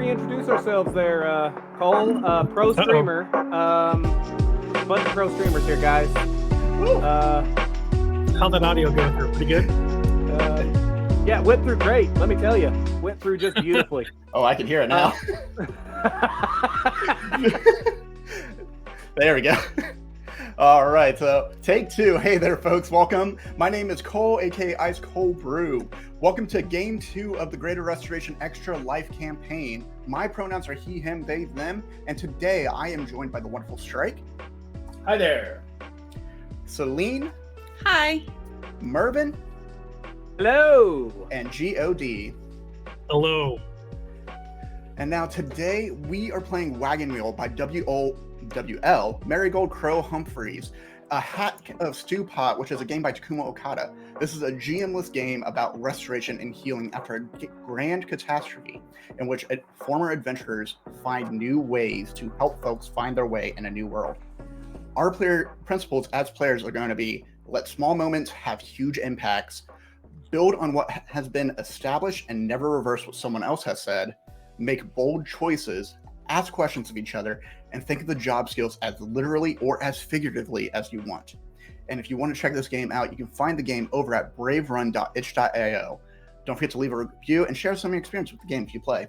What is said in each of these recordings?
reintroduce ourselves there, Cole, pro streamer. Bunch of pro streamers here, guys. How'd that audio go through? Pretty good? Yeah, went through great. Let me tell you, went through just beautifully. Oh, I can hear it now. There we go. All right, so take two. Hey there, folks. Welcome. My name is Cole, aka Ice Cold Brew. Welcome to Game 2 of the Greater Restoration Extra Life campaign. My pronouns are he, him, they, them, and today I am joined by the wonderful Strike. Hi there. Celine. Hi. Mervin. Hello. And God. Hello. And now today we are playing Wagon Wheel by WL Marigold Crow Humphreys, a Hat of Stew Pot, which is a game by Takuma Okada. This is a GM-less game about restoration and healing after a grand catastrophe in which former adventurers find new ways to help folks find their way in a new world. Our principles as players are going to be let small moments have huge impacts, build on what has been established and never reverse what someone else has said, make bold choices, ask questions of each other, and think of the job skills as literally or as figuratively as you want. And if you want to check this game out, you can find the game over at braverun.itch.io. Don't forget to leave a review and share some of your experience with the game if you play.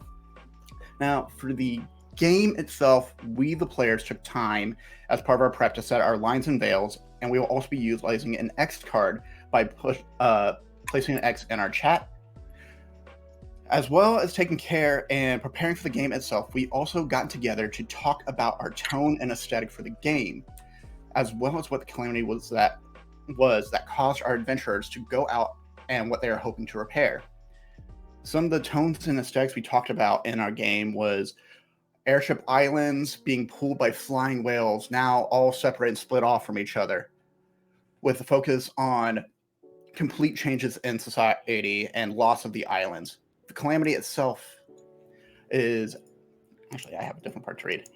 Now, for the game itself, we, the players, took time as part of our prep to set our lines and veils, and we will also be utilizing an X card by placing an X in our chat. As well as taking care and preparing for the game itself, we also got together to talk about our tone and aesthetic for the game, as well as what the calamity was that caused our adventurers to go out and what they are hoping to repair. Some of the tones and aesthetics we talked about in our game was airship islands being pulled by flying whales, now all separate and split off from each other, with a focus on complete changes in society and loss of the islands. The calamity itself is... Actually, I have a different part to read.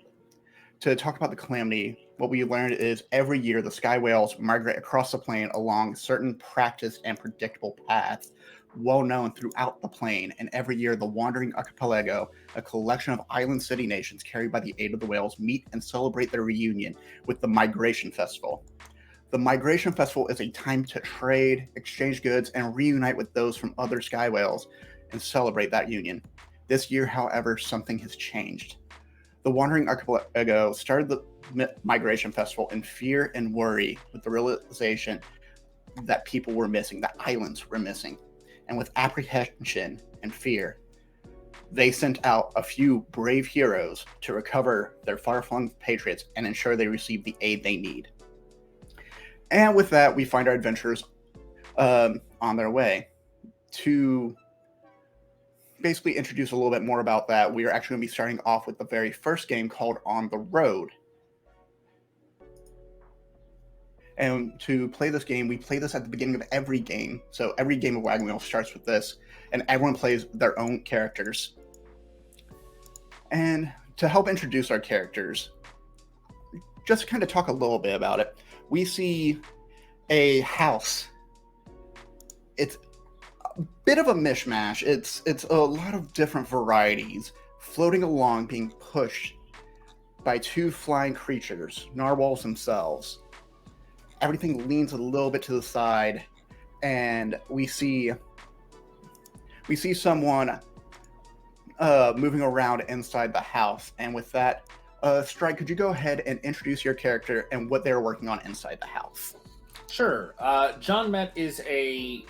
To talk about the calamity, what we learned is every year the sky whales migrate across the plane along certain practiced and predictable paths, well known throughout the plane, and every year the Wandering Archipelago, a collection of island city nations carried by the aid of the whales, meet and celebrate their reunion with the Migration Festival. The Migration Festival is a time to trade, exchange goods, and reunite with those from other sky whales and celebrate that union. This year, however, something has changed. The Wandering Archipelago started the Migration Festival in fear and worry with the realization that people were missing, that islands were missing. And with apprehension and fear, they sent out a few brave heroes to recover their far-flung patriots and ensure they receive the aid they need. And with that, we find our adventurers on their way. To basically introduce a little bit more about that, we are actually going to be starting off with the very first game called On the Road. And to play this game, we play this at the beginning of every game. So every game of Wagon Wheel starts with this, and everyone plays their own characters. And to help introduce our characters, just to kind of talk a little bit about it, we see a house. It's a bit of a mishmash. It's a lot of different varieties floating along, being pushed by two flying creatures, narwhals themselves. Everything leans a little bit to the side, and we see someone moving around inside the house. And with that, Strike, could you go ahead and introduce your character and what they're working on inside the house? Sure. John Met is a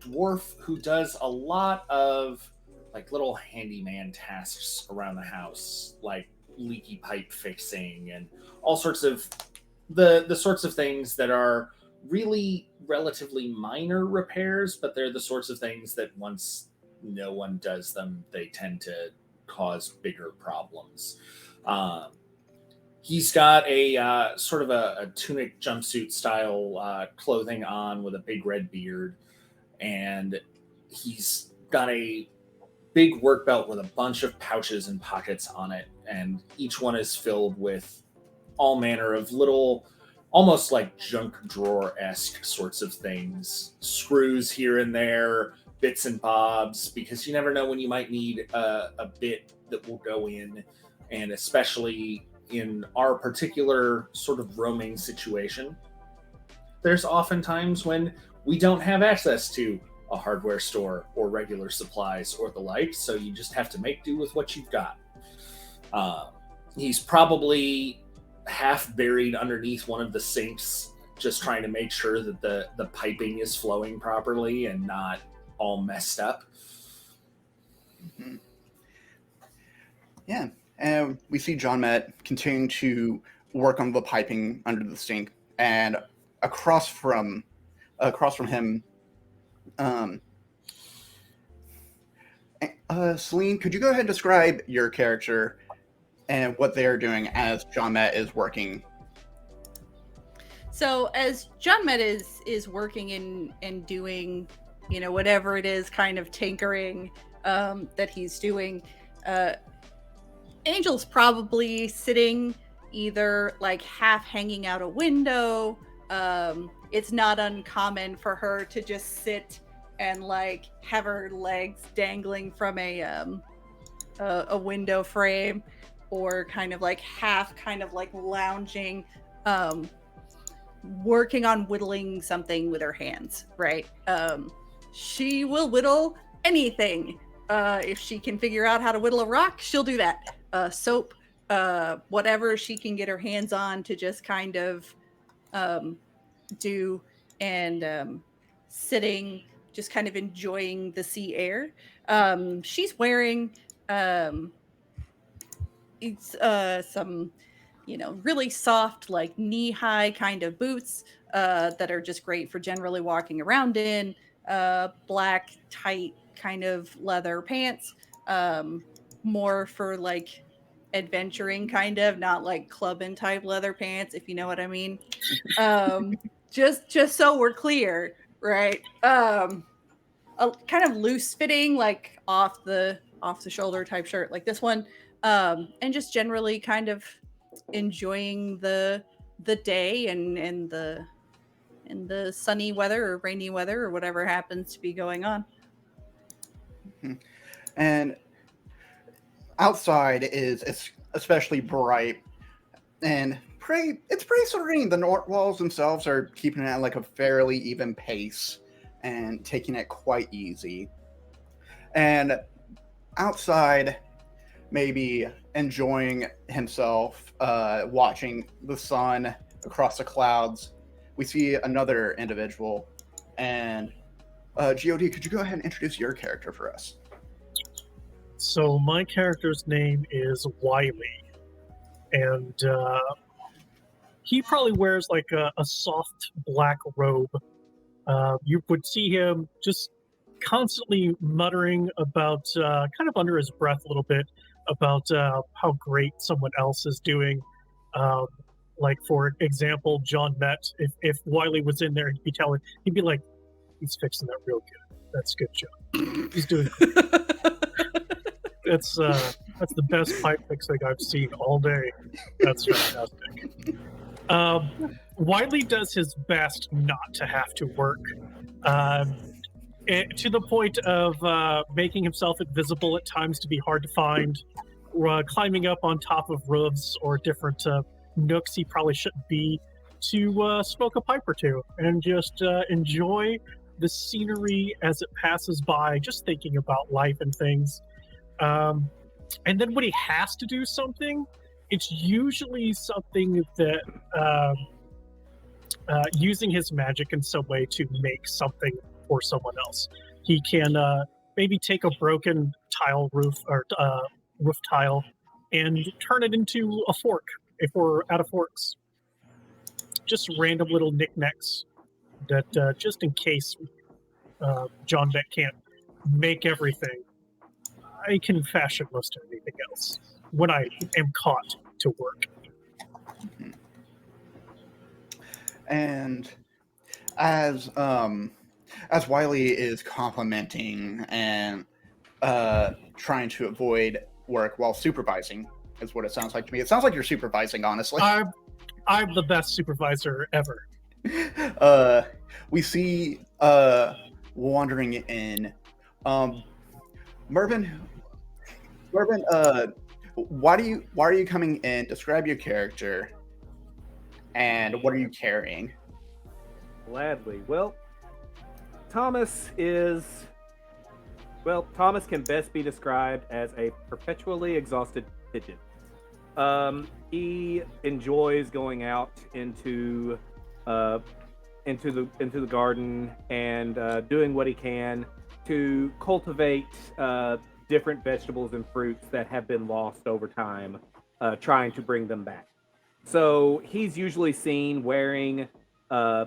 dwarf who does a lot of like little handyman tasks around the house, like leaky pipe fixing and all sorts of the sorts of things that are really relatively minor repairs, but they're the sorts of things that once no one does them, they tend to cause bigger problems. He's got a sort of a tunic jumpsuit style clothing on with a big red beard, and he's got a big work belt with a bunch of pouches and pockets on it, and each one is filled with all manner of little, almost like junk drawer-esque sorts of things. Screws here and there, bits and bobs, because you never know when you might need a bit that will go in, and especially in our particular sort of roaming situation, there's often times when we don't have access to a hardware store or regular supplies or the like, so you just have to make do with what you've got. He's probably half buried underneath one of the sinks, just trying to make sure that the piping is flowing properly and not all messed up. Mm-hmm. Yeah, and we see John Met continuing to work on the piping under the sink, and across from him, Celine, could you go ahead and describe your character and what they are doing as John Met is working? So as John Met is working and doing, whatever it is, kind of tinkering that he's doing, Angel's probably sitting either like half hanging out a window. It's not uncommon for her to just sit and like have her legs dangling from a window frame, or kind of like lounging, working on whittling something with her hands, right? She will whittle anything. If she can figure out how to whittle a rock, she'll do that. Soap, whatever she can get her hands on to just kind of do, and sitting, just kind of enjoying the sea air. She's wearing some really soft, like knee-high kind of boots that are just great for generally walking around in. Black, tight kind of leather pants, more for like adventuring, kind of, not like clubbing type leather pants, if you know what I mean. Just so we're clear, right? A kind of loose fitting, like off the shoulder type shirt like this one, and just generally kind of enjoying the day and the sunny weather or rainy weather or whatever happens to be going on. And outside is especially bright and it's pretty serene. The north walls themselves are keeping it at like a fairly even pace and taking it quite easy. And outside, maybe enjoying himself, watching the sun across the clouds, we see another individual. And God, could you go ahead and introduce your character for us? So my character's name is Wiley, and he probably wears like a soft black robe. You would see him just constantly muttering about, kind of under his breath a little bit, about how great someone else is doing. Like, for example, John Met, if Wiley was in there, he'd be like, he's fixing that real good. That's a good job. He's doing good. That's the best pipe fixing I've seen all day. That's fantastic. Wiley does his best not to have to work, to the point of making himself invisible at times to be hard to find, climbing up on top of roofs or different nooks he probably shouldn't be, to smoke a pipe or two and just enjoy the scenery as it passes by, just thinking about life and things. And then when he has to do something, it's usually something that using his magic in some way to make something for someone else. He can maybe take a broken tile roof or roof tile and turn it into a fork if we're out of forks. Just random little knickknacks that just in case John Beck can't make everything, I can fashion most of anything else when I am caught to work. And as Wiley is complimenting and trying to avoid work while supervising, is what it sounds like to me. It sounds like you're supervising, honestly. I'm the best supervisor ever. We see wandering in Um, Mervin, Mervin, why are you coming in? Describe your character, and what are you carrying? Gladly. Well, Thomas is. Well, Thomas can best be described as a perpetually exhausted pigeon. He enjoys going out uh, into the garden and doing what he can to cultivate different vegetables and fruits that have been lost over time, trying to bring them back. So he's usually seen wearing uh,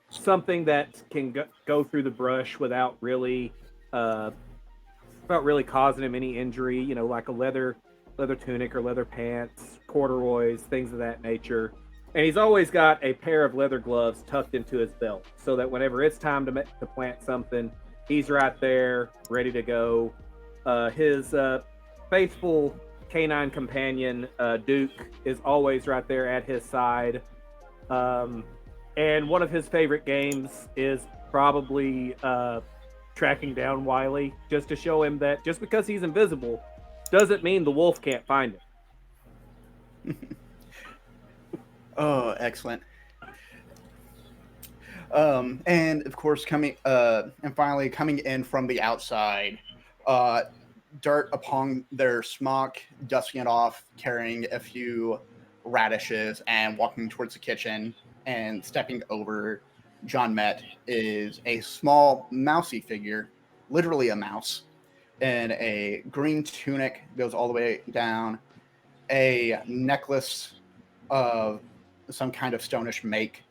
something that can go through the brush uh, without really causing him any injury. You know, like a leather tunic or leather pants, corduroys, things of that nature. And he's always got a pair of leather gloves tucked into his belt, so that whenever it's time to plant something, he's right there, ready to go. His faithful canine companion, Duke, is always right there at his side. And one of his favorite games is probably tracking down Wiley, just to show him that just because he's invisible doesn't mean the wolf can't find him. Oh, excellent. And of course, finally coming in from the outside, dirt upon their smock, dusting it off, carrying a few radishes, and walking towards the kitchen and stepping over John Met is a small mousy figure, literally a mouse, in a green tunic, goes all the way down, a necklace of some kind of stonish make.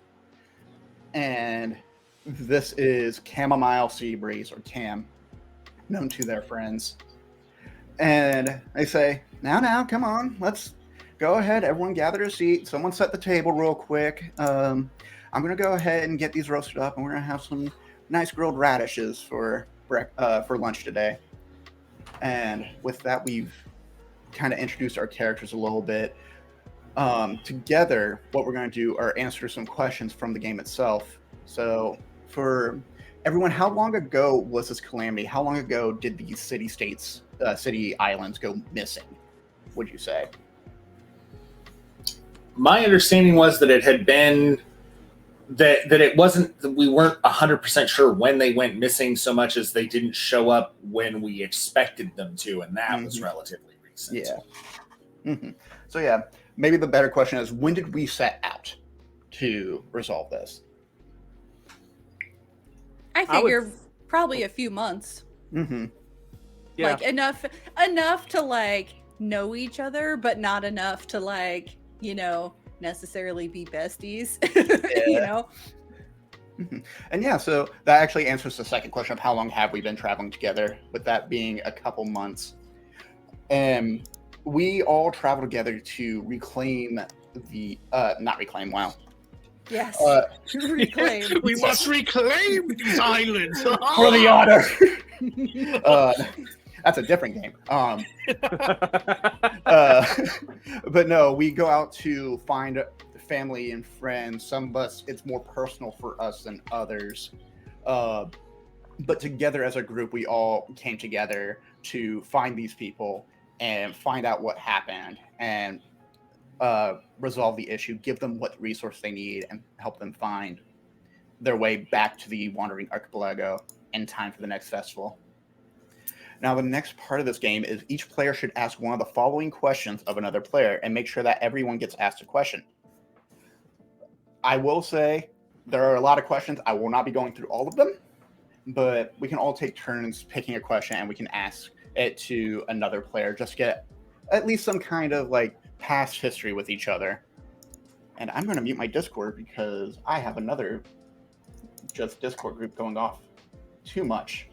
And this is Chamomile Sea Breeze, or Cam, known to their friends. And they say, now, come on, let's go ahead. Everyone gather a seat. Someone set the table real quick. I'm going to go ahead and get these roasted up, and we're going to have some nice grilled radishes for lunch today. And with that, we've kind of introduced our characters a little bit. Together, what we're going to do are answer some questions from the game itself. So, for everyone, how long ago was this calamity? How long ago did these city islands go missing, would you say? My understanding was that it had been that it wasn't, we weren't 100% sure when they went missing, so much as they didn't show up when we expected them to, and that was relatively recent. Yeah. Mm-hmm. So yeah, maybe the better question is, when did we set out to resolve this? I figure probably a few months. Mm-hmm. Yeah. Like enough to like know each other, but not enough to like, necessarily be besties. Mm-hmm. And yeah, so that actually answers the second question of how long have we been traveling together, with that being a couple months. And we all travel together to reclaim not reclaim, wow. Yes. Reclaim. We must reclaim these islands For the honor. That's a different game. But no, we go out to find family and friends. Some of us, it's more personal for us than others. But together as a group, we all came together to find these people and find out what happened and resolve the issue, give them what resource they need, and help them find their way back to the Wandering Archipelago in time for the next festival. Now, the next part of this game is each player should ask one of the following questions of another player and make sure that everyone gets asked a question. I will say there are a lot of questions. I will not be going through all of them, but we can all take turns picking a question and we can ask it to another player. Just get at least some kind of like past history with each other. And I'm going to mute my Discord because I have another just Discord group going off too much.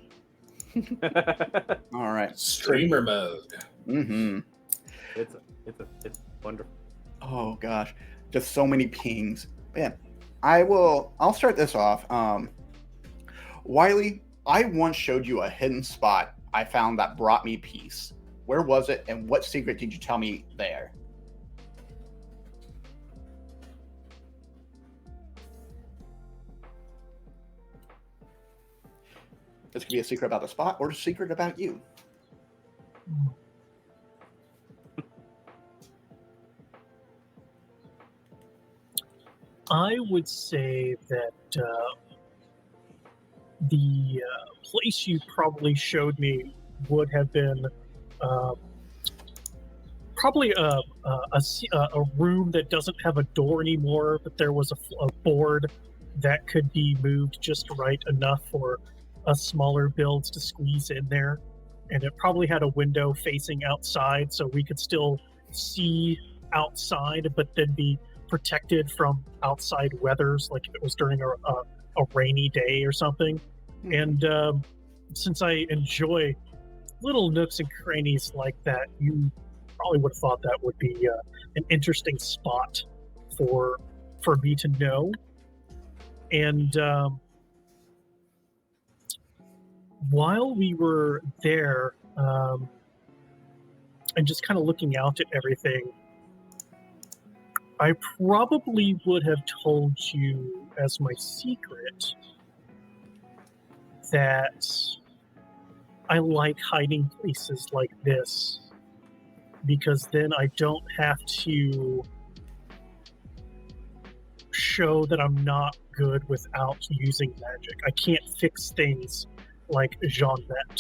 All right. Streamer mode. Mm-hmm. It's wonderful. Oh gosh, just so many pings. Yeah, I'll start this off. Wiley, I once showed you a hidden spot I found that brought me peace. Where was it, and what secret did you tell me there? This could be a secret about the spot or a secret about you. I would say that the place you probably showed me would have been probably a room that doesn't have a door anymore, but there was a board that could be moved just right enough for a smaller builds to squeeze in there. And it probably had a window facing outside, so we could still see outside, but then be protected from outside weathers, like if it was during a rainy day or something. And since I enjoy little nooks and crannies like that, you probably would have thought that would be an interesting spot for me to know. And while we were there, and just kind of looking out at everything, I probably would have told you as my secret that I like hiding places like this, because then I don't have to show that I'm not good without using magic. I can't fix things like Jean Met.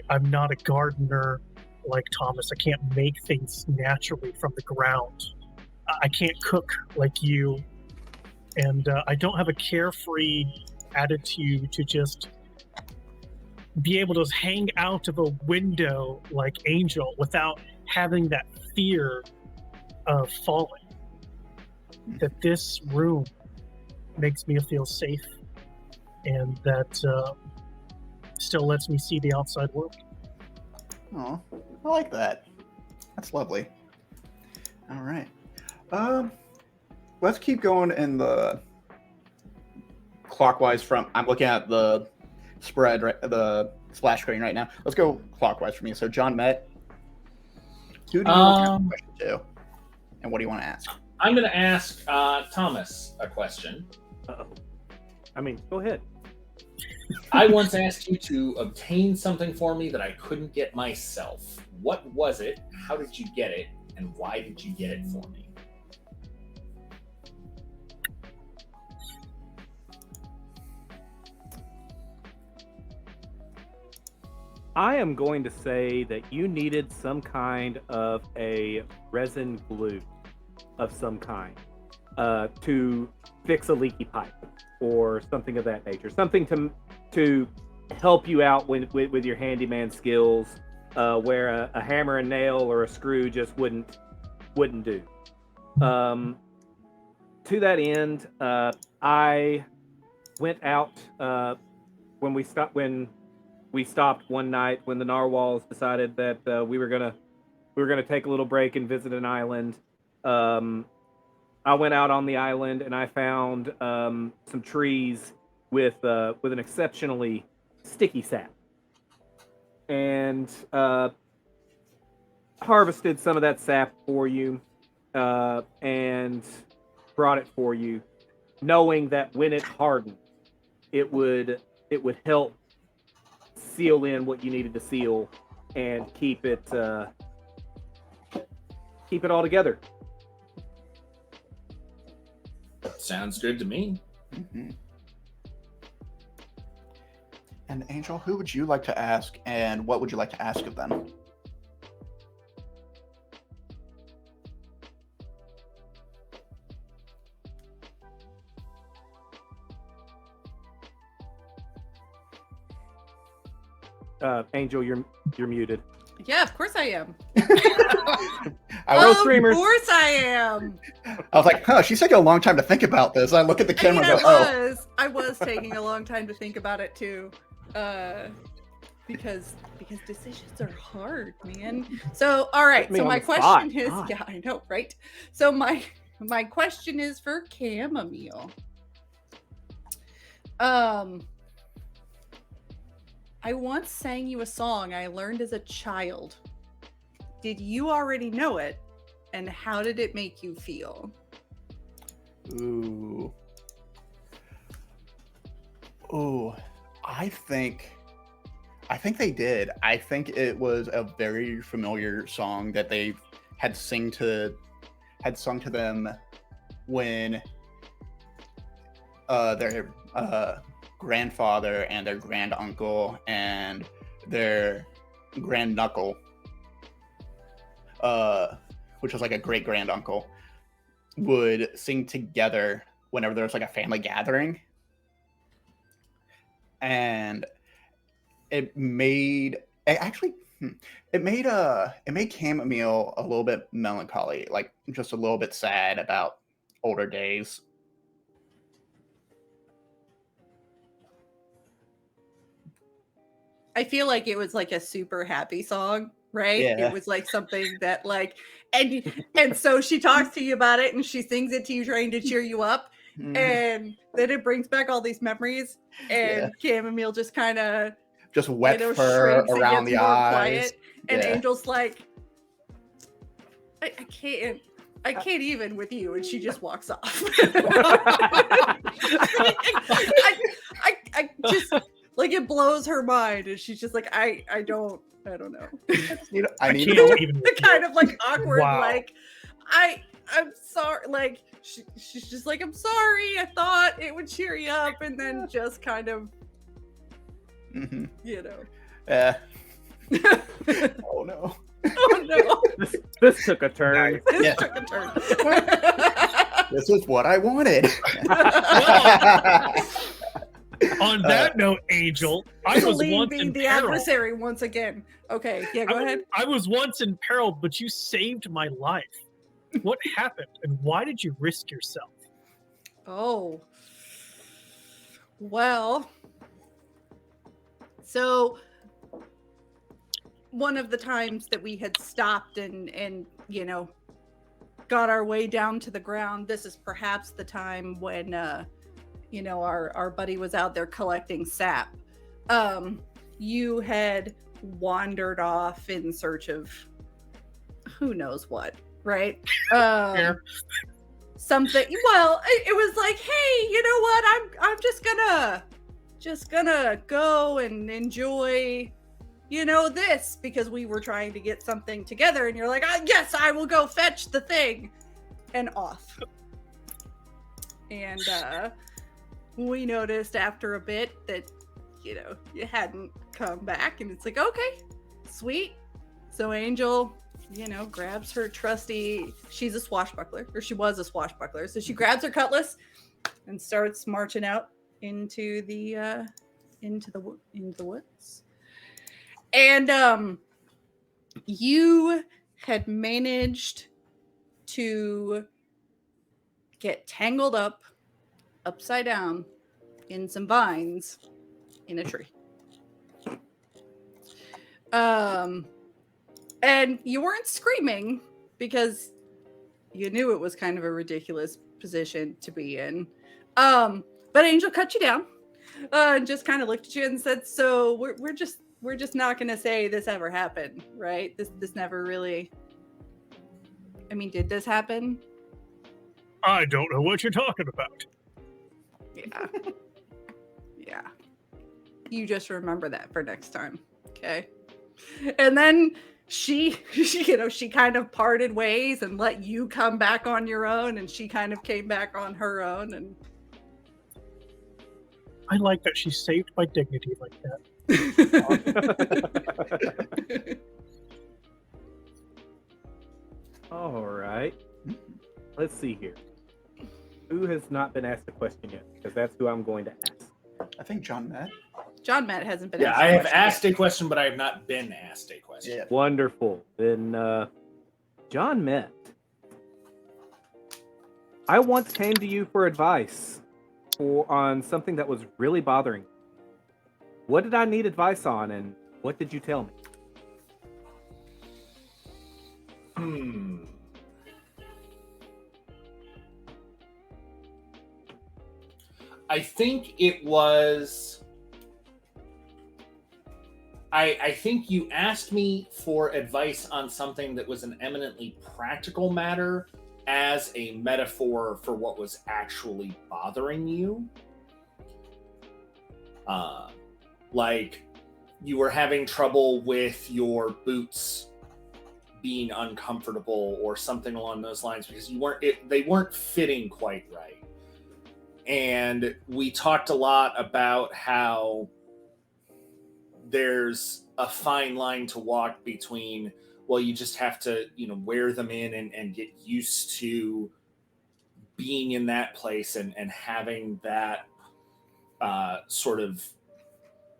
I'm not a gardener like Thomas. I can't make things naturally from the ground. I can't cook like you. And I don't have a carefree attitude to just be able to hang out of a window like Angel without having that fear of falling. That this room makes me feel safe, and that still lets me see the outside world. Oh, I like that. That's lovely. All right. Let's keep going in the clockwise from. I'm looking at the spread, right, the splash screen right now. Let's go clockwise for me. So John Met. Who do you want to ask a question to? And what do you want to ask? I'm going to ask Thomas a question. Uh-oh. I mean, go ahead. I once asked you to obtain something for me that I couldn't get myself. What was it? How did you get it? And why did you get it for me? I am going to say that you needed some kind of a resin glue of some kind to fix a leaky pipe or something of that nature. Something to help you out with your handyman skills, where a hammer and nail or a screw just wouldn't do. To that end, I went out when we stopped one night when the narwhals decided that we were gonna take a little break and visit an island. I went out on the island and I found some trees with an exceptionally sticky sap, and harvested some of that sap for you, and brought it for you, knowing that when it hardened, it would help seal in what you needed to seal and keep it all together. Sounds good to me. Mm-hmm. And Angel, who would you like to ask, and what would you like to ask of them? Angel, you're muted. Yeah, of course I am. Of streamers. course I am. I was like, huh, she's taking a long time to think about this. I look at the camera and go, I was taking a long time to think about it too. Because decisions are hard, man. So, all right. So my question is, yeah, I know, right? So my question is for Chamomile. I once sang you a song I learned as a child. Did you already know it? And how did it make you feel? Ooh. I think they did. I think it was a very familiar song that they had sung to them when their grandfather and their granduncle and their grandknuckle, which was like a great granduncle, would sing together whenever there was like a family gathering. And it made Chamomile a little bit melancholy, like just a little bit sad about older days. I feel like it was like a super happy song, right? Yeah. It was like something that like, and so she talks to you about it and she sings it to you trying to cheer you up. And then it brings back all these memories, and Chamomile just kind of just wet fur around the eyes. Quiet, and Angel's like, I can't even with you, and she just walks off. I just like, it blows her mind, and she's just like, I don't know. I need the kind of like awkward, like I'm sorry, like she's just like, I'm sorry, I thought it would cheer you up, and then just kind of, you know. Yeah. Oh no. Oh no. This took a turn. This took a turn. This is what I wanted. On that note, Angel, I was once being in the peril. adversary once again. Okay, yeah, go ahead. I was once in peril, but you saved my life. What happened, and why did you risk yourself? Oh. Well. So one of the times that we had stopped and you know, got our way down to the ground, this is perhaps the time when you know, our buddy was out there collecting sap. You had wandered off in search of who knows what, right? Something. Well, it was like, hey, you know what? I'm just gonna go and enjoy, you know, this, because we were trying to get something together, and you're like, yes, I will go fetch the thing, and off. And we noticed after a bit that, you know, you hadn't come back, and it's like, okay, sweet. So Angel, you know, grabs her trusty, she's a swashbuckler, or she was a swashbuckler, so she grabs her cutlass and starts marching out into the woods. And you had managed to get tangled up upside down in some vines in a tree. And you weren't screaming because you knew it was kind of a ridiculous position to be in. But Angel cut you down, and just kind of looked at you and said, so we're just not going to say this ever happened, right? This never really, I mean, did this happen? I don't know what you're talking about. Yeah. Yeah. You just remember that for next time. Okay. And then she you know, she kind of parted ways and let you come back on your own, and she kind of came back on her own. And I like that she saved my dignity like that. All right. Let's see here. Who has not been asked a question yet? Because that's who I'm going to ask. I think John Matt. John Matt hasn't been. Yeah, asked I a have question asked yet. a question, but I have not been asked a question. Yeah. Wonderful. Then, John Met. I once came to you for advice on something that was really bothering me. What did I need advice on, and what did you tell me? I think it was. I think you asked me for advice on something that was an eminently practical matter as a metaphor for what was actually bothering you. like you were having trouble with your boots being uncomfortable or something along those lines because they weren't fitting quite right. And we talked a lot about how there's a fine line to walk between, well, you just have to, wear them in and get used to being in that place and having that sort of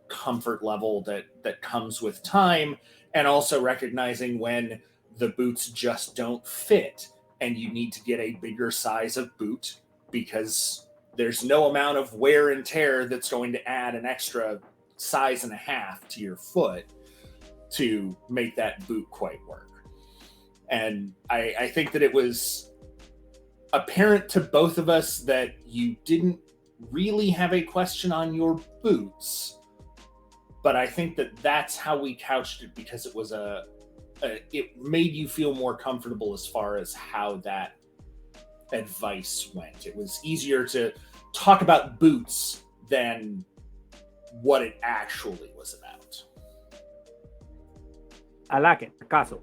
comfort level that comes with time, and also recognizing when the boots just don't fit and you need to get a bigger size of boot because there's no amount of wear and tear that's going to add an extra size and a half to your foot to make that boot quite work. And I think that it was apparent to both of us that you didn't really have a question on your boots, but I think that that's how we couched it because it was it made you feel more comfortable as far as how that advice went. It was easier to talk about boots than what it actually was about. I like it. Picasso.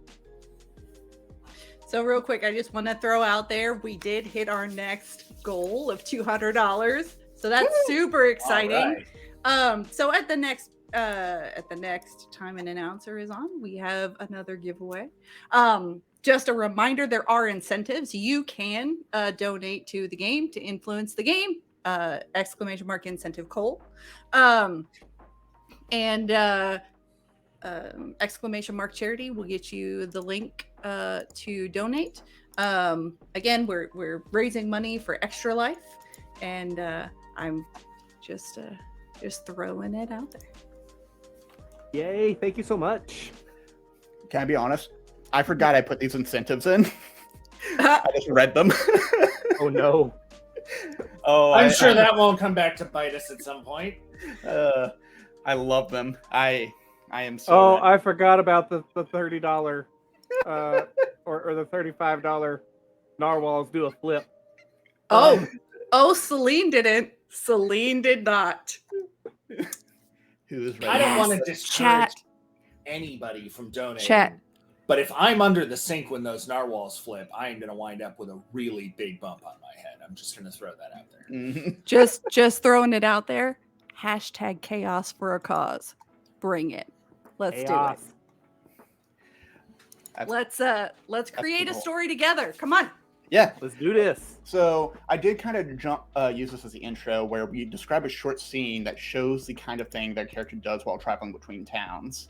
So real quick, I just want to throw out there, we did hit our next goal of $200. So that's super exciting. Right. So at the next time an announcer is on, we have another giveaway. Just a reminder, there are incentives. You can donate to the game to influence the game. ! Incentive Cole. Charity will get you the link to donate. Again, we're raising money for Extra Life, and I'm just throwing it out there. Yay! Thank you so much. Can I be honest? I forgot I put these incentives in. I just read them. Oh no. Oh, I'm sure that won't come back to bite us at some point. I love them. I am so. Oh, ready. I forgot about the $30 or the $35 narwhals do a flip. Oh, Celine didn't. Celine did not. Who is ready? I don't want to discourage Chat. anybody from donating. Chat. But if I'm under the sink when those narwhals flip, I am going to wind up with a really big bump on my head. I'm just going to throw that out there. Mhm. Just throwing it out there. Hashtag chaos for a cause. Bring it. Let's Chaos. do That's- it. Let's create a cool. story together. Come on. Yeah. Let's do this. So I did kind of use this as the intro where we describe a short scene that shows the kind of thing that character does while traveling between towns.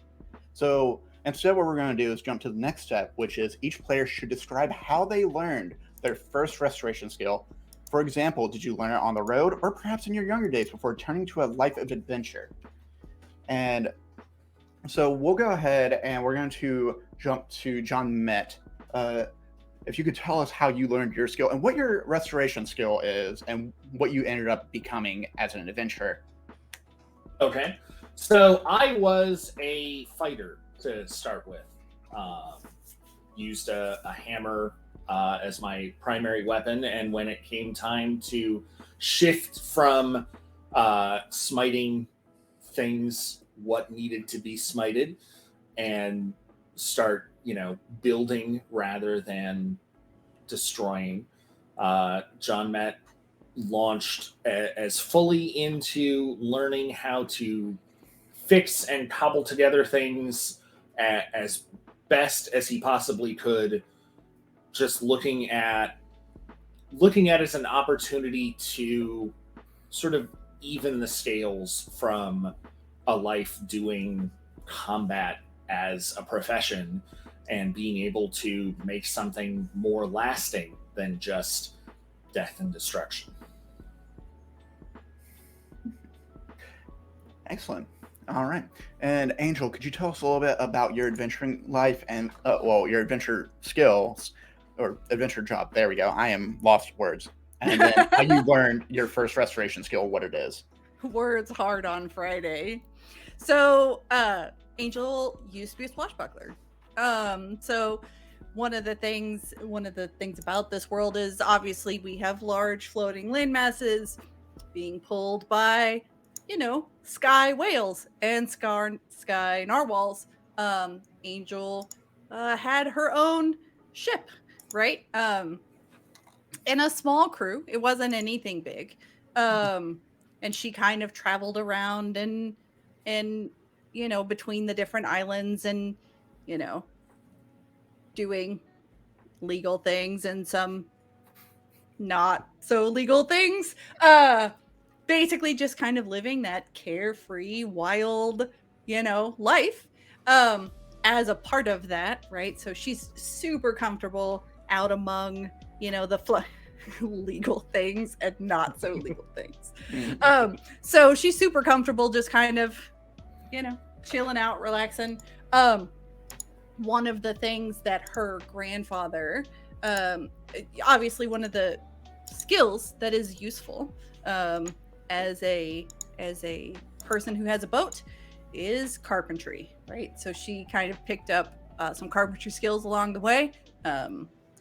So instead, what we're going to do is jump to the next step, which is each player should describe how they learned their first restoration skill. For example, did you learn it on the road or perhaps in your younger days before turning to a life of adventure? And so we'll go ahead and we're going to jump to John Met. If you could tell us how you learned your skill and what your restoration skill is and what you ended up becoming as an adventurer. Okay. So I was a fighter to start with. Used a hammer as my primary weapon, and when it came time to shift from smiting things what needed to be smited and start building rather than destroying, John Met launched as fully into learning how to fix and cobble together things as best as he possibly could, just looking at it as an opportunity to sort of even the scales from a life doing combat as a profession and being able to make something more lasting than just death and destruction. Excellent. All right. And Angel, could you tell us a little bit about your adventuring life and, your adventure skills or adventure job? There we go. I am lost words. And then how you learned your first restoration skill, what it is. Words hard on Friday. So, Angel used to be a swashbuckler. So one of the things about this world is obviously we have large floating land masses being pulled by, sky whales and sky narwhals. Angel had her own ship, right? In a small crew. It wasn't anything big. And she kind of traveled around and between the different islands and doing legal things and some not so legal things. Basically just kind of living that carefree, wild, life. As a part of that, right? So she's super comfortable out among, the legal things and not so legal things. So she's super comfortable, just kind of, chilling out, relaxing. One of the things that her grandfather, obviously one of the skills that is useful as a person who has a boat is carpentry, right? So she kind of picked up some carpentry skills along the way,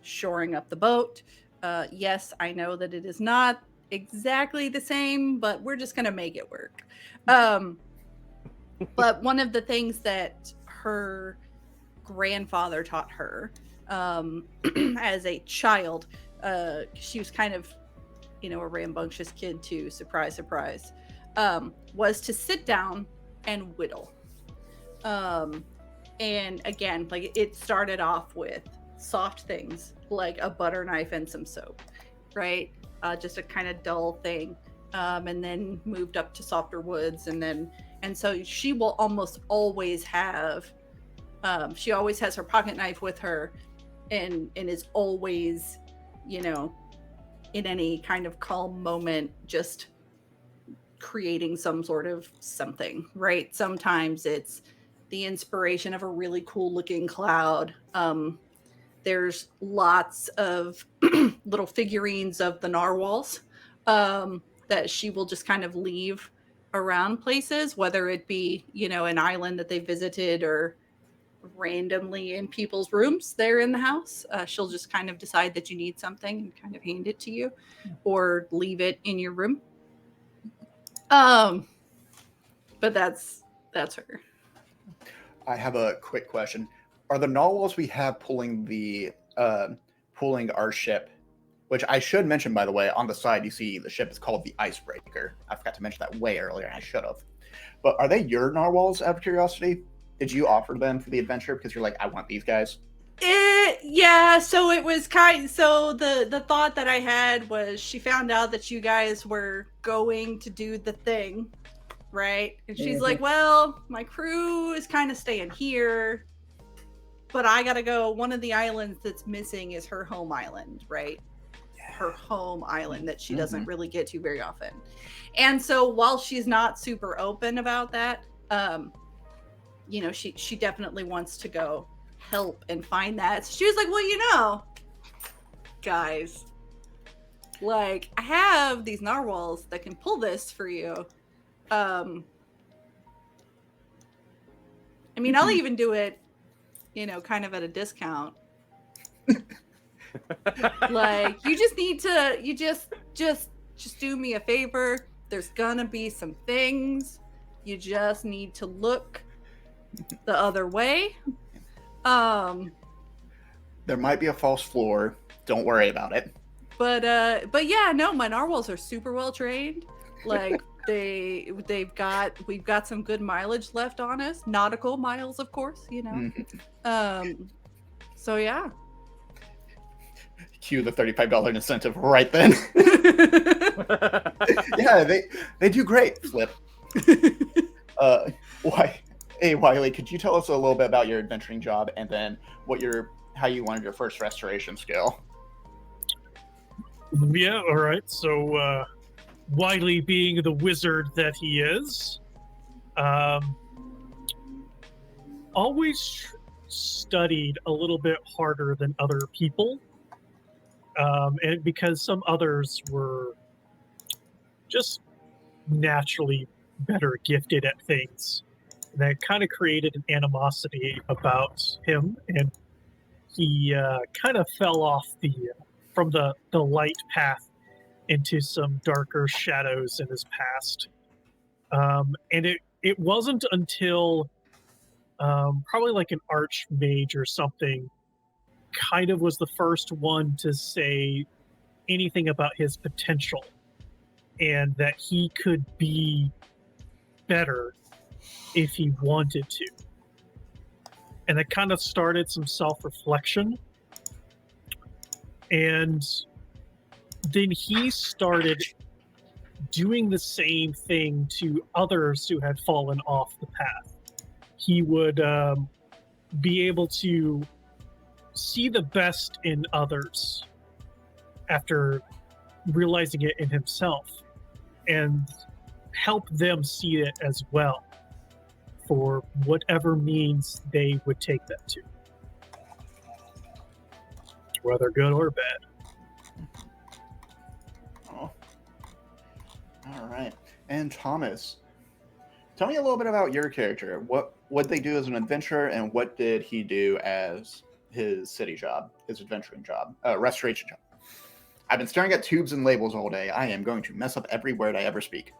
shoring up the boat. Yes, I know that it is not exactly the same, but we're just gonna make it work. But one of the things that her grandfather taught her as a child, she was kind of a rambunctious kid too, surprise was to sit down and whittle. And again, like, it started off with soft things like a butter knife and some soap, right? Just a kind of dull thing, and then moved up to softer woods, and so she will almost always have she always has her pocket knife with her, and is always, in any kind of calm moment, just creating some sort of something, right? Sometimes it's the inspiration of a really cool looking cloud. There's lots of little figurines of the narwhals that she will just kind of leave around places, whether it be, an island that they visited or randomly in people's rooms there in the house. She'll just kind of decide that you need something and kind of hand it to you or leave it in your room. But that's her. I have a quick question. Are the narwhals we have pulling our ship, which I should mention, by the way, on the side, you see the ship is called the Icebreaker. I forgot to mention that way earlier. I should have. But are they your narwhals, out of curiosity? Did you offer them for the adventure because you're like, I want these guys? Yeah, so it was so the thought that I had was, she found out that you guys were going to do the thing, right? And she's like, well, my crew is kind of staying here, but I gotta go. One of the islands that's missing is her home island, right? Her home island that she doesn't really get to very often. And so while she's not super open about that, she definitely wants to go help and find that. So she was like, well, guys, like, I have these narwhals that can pull this for you. I'll even do it, kind of at a discount. Like, you just need to, just do me a favor. There's gonna be some things. You just need to look the other way. There might be a false floor. Don't worry about it. But yeah, no, my narwhals are super well trained. Like, we've got some good mileage left on us, nautical miles, of course. So yeah. Cue the $35 incentive right then. Yeah, they do great. Flip. Hey Wiley, could you tell us a little bit about your adventuring job and then how you wanted your first restoration skill? Yeah, all right. So Wiley, being the wizard that he is, always studied a little bit harder than other people. And because some others were just naturally better gifted at things, that kind of created an animosity about him, and he kind of fell off from the light path into some darker shadows in his past. And it wasn't until probably like an archmage or something kind of was the first one to say anything about his potential and that he could be better if he wanted to. And it kind of started some self-reflection. And then he started doing the same thing to others who had fallen off the path. He would be able to see the best in others after realizing it in himself and help them see it as well for whatever means they would take that to, whether good or bad. Oh. All right. And Thomas, tell me a little bit about your character. What they do as an adventurer, and what did he do as his city job, his adventuring job, restoration job? I've been staring at tubes and labels all day. I am going to mess up every word I ever speak.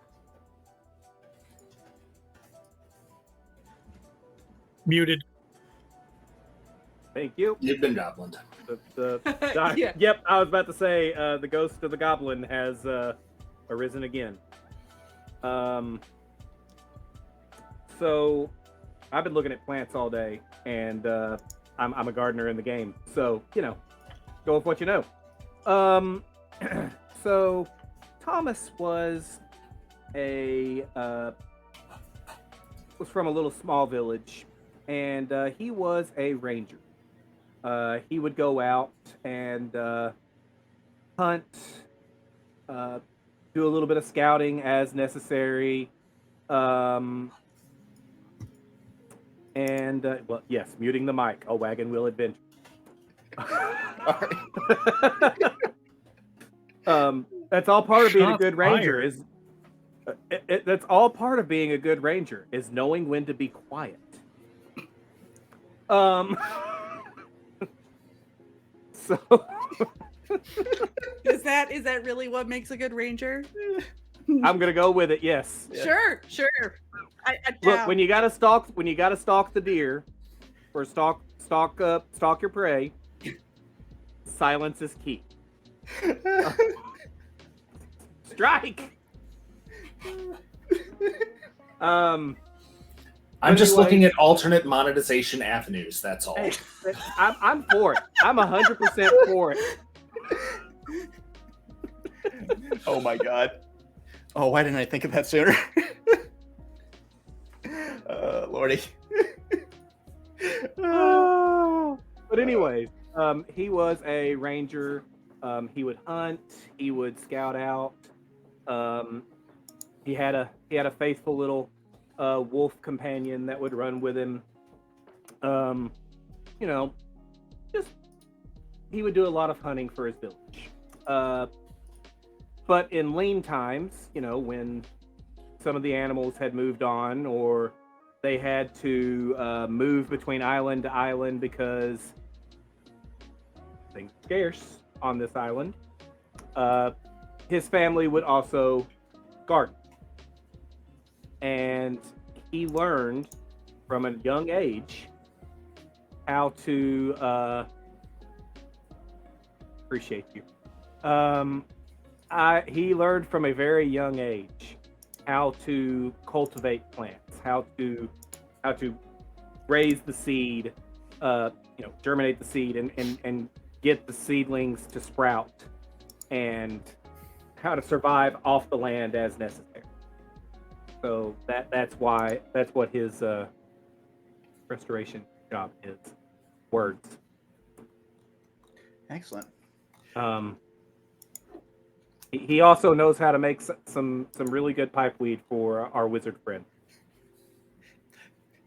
Muted. Thank you. You've been goblined. Yeah. Yep, I was about to say the ghost of the goblin has arisen again. So I've been looking at plants all day, and I'm a gardener in the game, so go with what you know. So Thomas was from a little small village, and he was a ranger. He would go out and hunt, do a little bit of scouting as necessary, and well, yes, muting the mic. A wagon wheel adventure. That's all part of being a good ranger. Is that's all part of being a good ranger, is knowing when to be quiet. So Is that really what makes a good ranger? I'm gonna go with it. Yes. Sure. I Look, when you gotta stalk the deer, or stalk your prey, silence is key. Strike. I'm just looking at alternate monetization avenues. That's all. Hey, I'm for it. I'm 100% for it. Oh my god. Oh, why didn't I think of that sooner? Lordy. But anyways, he was a ranger. He would hunt. He would scout out. He had a faithful little wolf companion that would run with him. Just he would do a lot of hunting for his village. But in lean times, when some of the animals had moved on, or they had to move between island to island because things were scarce on this island, his family would also garden. And he learned from a young age how to appreciate you. He learned from a very young age how to cultivate plants, how to raise the seed, germinate the seed, and get the seedlings to sprout, and how to survive off the land as necessary. So that's what his restoration job is. Words. Excellent. He also knows how to make some really good pipeweed for our wizard friend.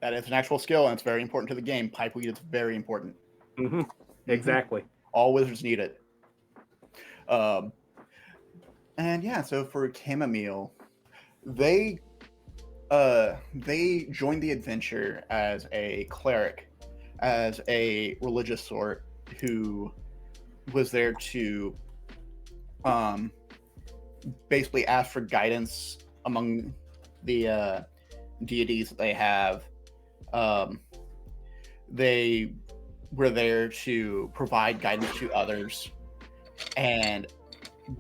That is an actual skill, and it's very important to the game. Pipeweed is very important. Mm-hmm. Exactly. All wizards need it. And yeah, so for chamomile, they joined the adventure as a cleric, as a religious sort who was there to basically ask for guidance among the deities that they have. They were there to provide guidance to others, and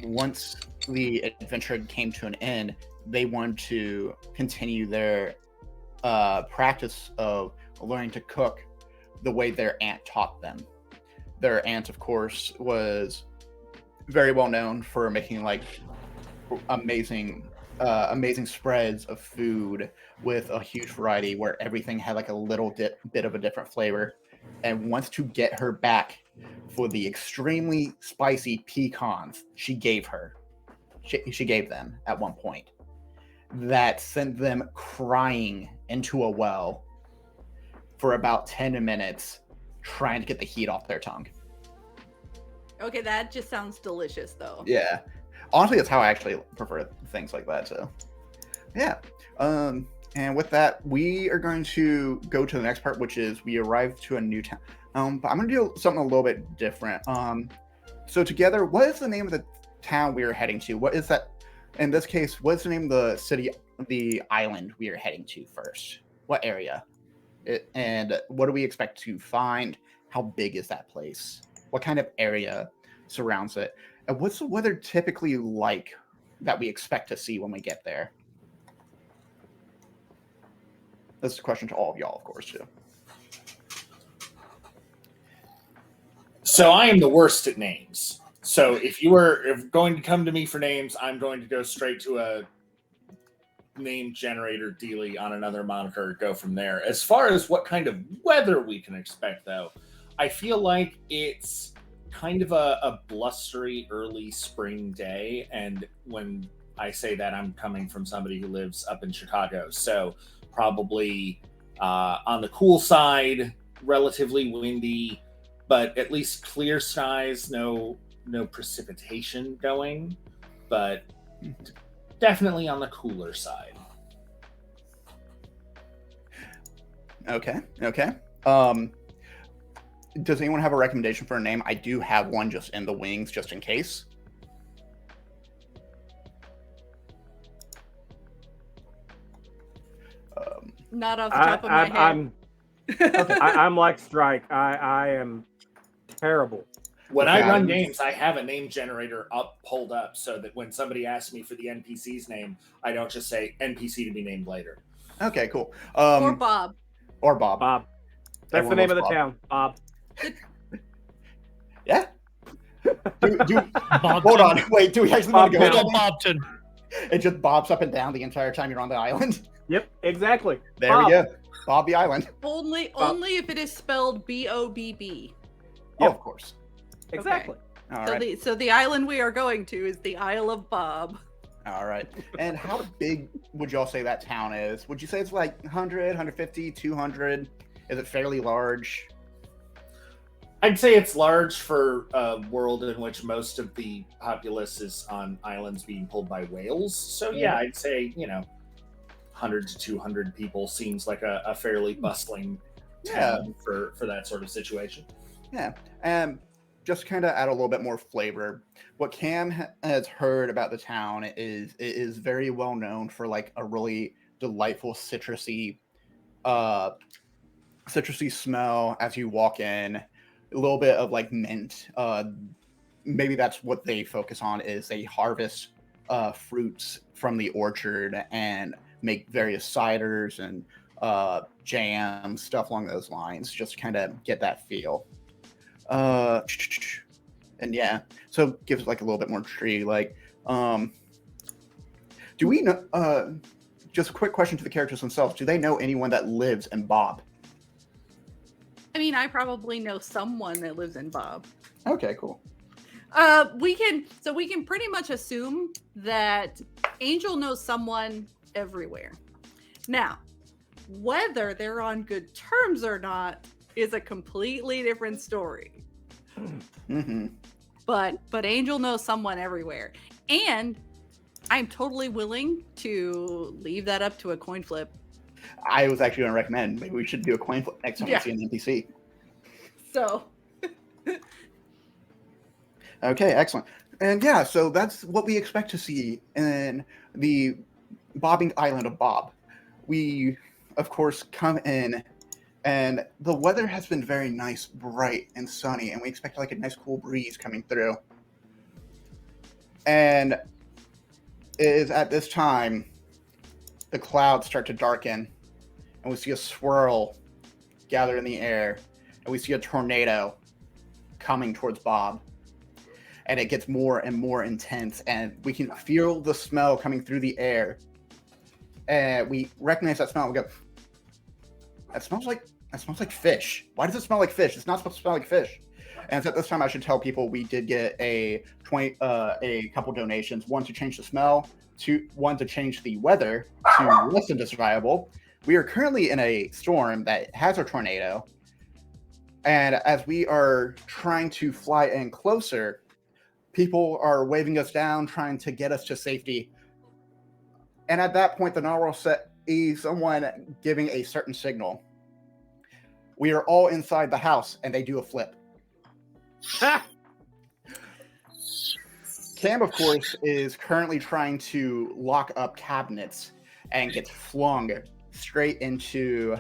once the adventure came to an end, they wanted to continue their practice of learning to cook the way their aunt taught them. Their aunt, of course, was very well known for making like amazing spreads of food with a huge variety where everything had like a little bit of a different flavor, and wants to get her back for the extremely spicy pecans she gave them at one point that sent them crying into a well for about 10 minutes trying to get the heat off their tongue. Okay, that just sounds delicious, though. Yeah. Honestly, that's how I actually prefer things like that. So, yeah. And with that, we are going to go to the next part, which is we arrived to a new town. But I'm going to do something a little bit different. So together, what is the name of the town we are heading to? What is that? In this case, what's the name of the city, the island we are heading to first? What area? And what do we expect to find? How big is that place? What kind of area surrounds it? And what's the weather typically like that we expect to see when we get there? This is a question to all of y'all, of course, too. So I am the worst at names. So if you were going to come to me for names, I'm going to go straight to a name generator dealie on another monitor, go from there. As far as what kind of weather we can expect, though, I feel like it's kind of a blustery early spring day. And when I say that, I'm coming from somebody who lives up in Chicago. So probably on the cool side, relatively windy, but at least clear skies, no precipitation going, but definitely on the cooler side. Okay. Does anyone have a recommendation for a name? I do have one just in the wings, just in case. Not off the top of my head. I'm like Strike. I am terrible. When I run games, I have a name generator pulled up so that when somebody asks me for the NPC's name, I don't just say NPC to be named later. Okay, cool. Or Bob. Bob. That's the name of the town. Bob. Yeah. Hold on. Wait, do we actually want to go Little Bobton. It just bobs up and down the entire time you're on the island? Yep, exactly. There Bob. we go. Bob the Island. Only if it is spelled B-O-B-B. Oh, of course. Exactly. Okay. All right. So the island we are going to is the Isle of Bob. All right. And how big would y'all say that town is? Would you say it's like 100, 150, 200? Is it fairly large? I'd say it's large for a world in which most of the populace is on islands being pulled by whales. So yeah, I'd say, 100 to 200 people seems like a fairly bustling town for that sort of situation. Yeah. And just kind of add a little bit more flavor. What Cam has heard about the town is it is very well known for like a really delightful citrusy smell as you walk in. A little bit of like mint. Maybe that's what they focus on is they harvest fruits from the orchard and make various ciders and jams, stuff along those lines, just to kind of get that feel. And yeah, so it gives like a little bit more tree. Like, do we know? Just a quick question to the characters themselves: do they know anyone that lives in Bob? I mean, I probably know someone that lives in Bob. Okay, cool. We can pretty much assume that Angel knows someone everywhere. Now, whether they're on good terms or not is a completely different story. Mm-hmm. But Angel knows someone everywhere, and I'm totally willing to leave that up to a coin flip. I was actually going to recommend maybe we should do a coin flip next time we see an NPC. So. Okay, excellent. And yeah, so that's what we expect to see in the bobbing island of Bob. We, of course, come in, and the weather has been very nice, bright, and sunny, and we expect like a nice cool breeze coming through. And it is at this time the clouds start to darken, and we see a swirl gather in the air, and we see a tornado coming towards Bob. And it gets more and more intense, and we can feel the smell coming through the air. And we recognize that smell. We go, that smells like fish. Why does it smell like fish? It's not supposed to smell like fish. And at this time, I should tell people we did get a couple donations. One to change the smell, one to change the weather to less than desirable. We are currently in a storm that has a tornado, and as we are trying to fly in closer, people are waving us down, trying to get us to safety. And at that point, the narwhal sees someone giving a certain signal. We are all inside the house, and they do a flip. Cam, of course, is currently trying to lock up cabinets and gets flung straight into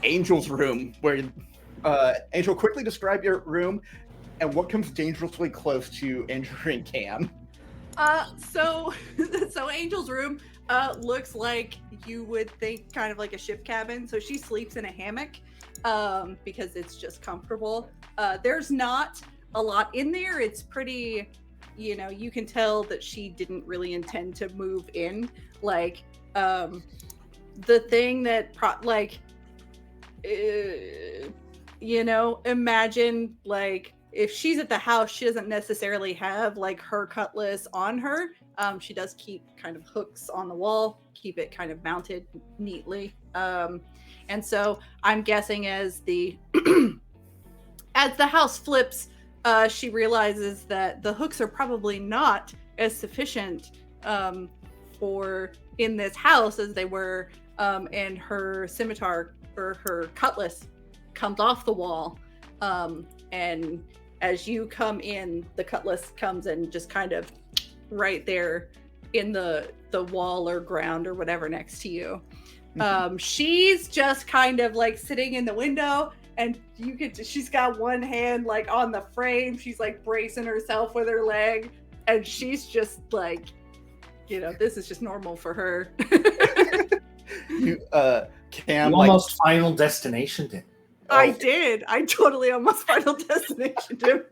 Angel's room, where Angel, quickly describe your room and what comes dangerously close to injuring Cam. So Angel's room looks like you would think kind of like a ship cabin. So she sleeps in a hammock because it's just comfortable. There's not a lot in there. It's pretty, you can tell that she didn't really intend to move in. Like, the thing that imagine like if she's at the house, she doesn't necessarily have like her cutlass on her. She does keep kind of hooks on the wall, keep it kind of mounted neatly. And so I'm guessing as the as the house flips, she realizes that the hooks are probably not as sufficient for in this house as they were, and her scimitar or her cutlass comes off the wall, and as you come in, the cutlass comes and just kind of right there in the wall or ground or whatever next to you. She's just kind of like sitting in the window, and she's got one hand like on the frame. She's like bracing herself with her leg, and she's just like, this is just normal for her. Cam, you almost Final Destination did. Oh. I did. I totally almost Final Destination did.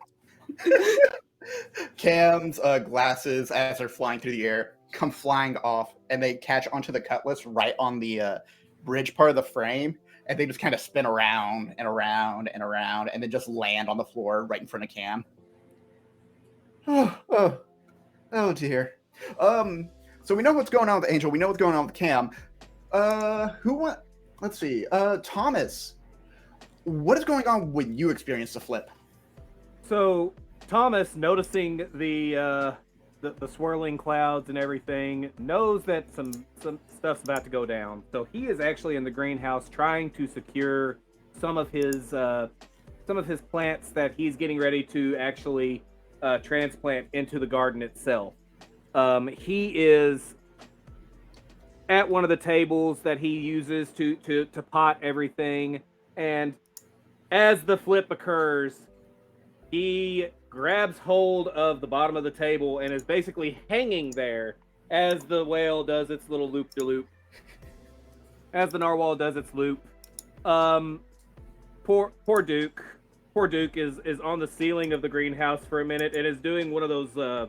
Cam's glasses, as they're flying through the air, come flying off, and they catch onto the cutlass right on the bridge part of the frame, and they just kind of spin around and around and around, and then just land on the floor right in front of Cam. Oh dear. So we know what's going on with Angel. We know what's going on with Cam. Let's see. Thomas, what is going on when you experience the flip? So Thomas, noticing the swirling clouds and everything, knows that some stuff's about to go down. So he is actually in the greenhouse trying to secure some of his plants that he's getting ready to actually transplant into the garden itself. He is at one of the tables that he uses to pot everything, and as the flip occurs, he grabs hold of the bottom of the table and is basically hanging there as the whale does its little loop-de-loop. As the narwhal does its loop. Poor Duke. Poor Duke is on the ceiling of the greenhouse for a minute and is doing one of those,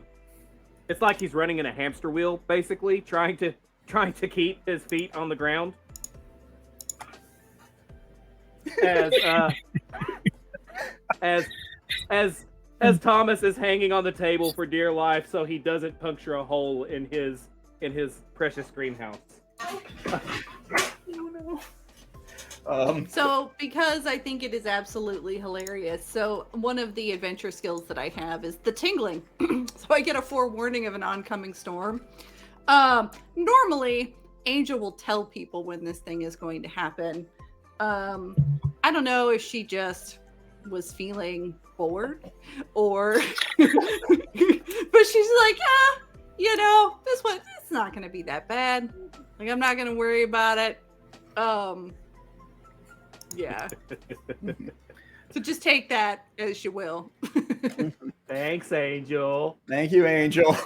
it's like he's running in a hamster wheel, basically, trying to keep his feet on the ground. As Thomas is hanging on the table for dear life, so he doesn't puncture a hole in his precious greenhouse. So, because I think it is absolutely hilarious, so one of the adventure skills that I have is the tingling. So I get a forewarning of an oncoming storm. Normally, Angel will tell people when this thing is going to happen. I don't know if she just was feeling bored or but she's like, you know, this one, it's not going to be that bad. Like, I'm not going to worry about it. Yeah. So just take that as you will. Thanks, Angel. Thank you, Angel.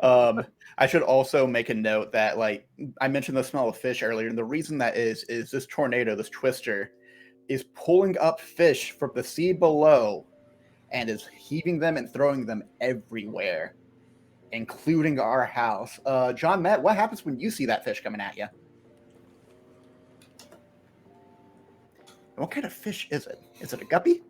I should also make a note that, like, I mentioned the smell of fish earlier, and the reason that is this tornado, this twister, is pulling up fish from the sea below and is heaving them and throwing them everywhere, including our house. John Matt, what happens when you see that fish coming at you? What kind of fish is it? Is it a guppy?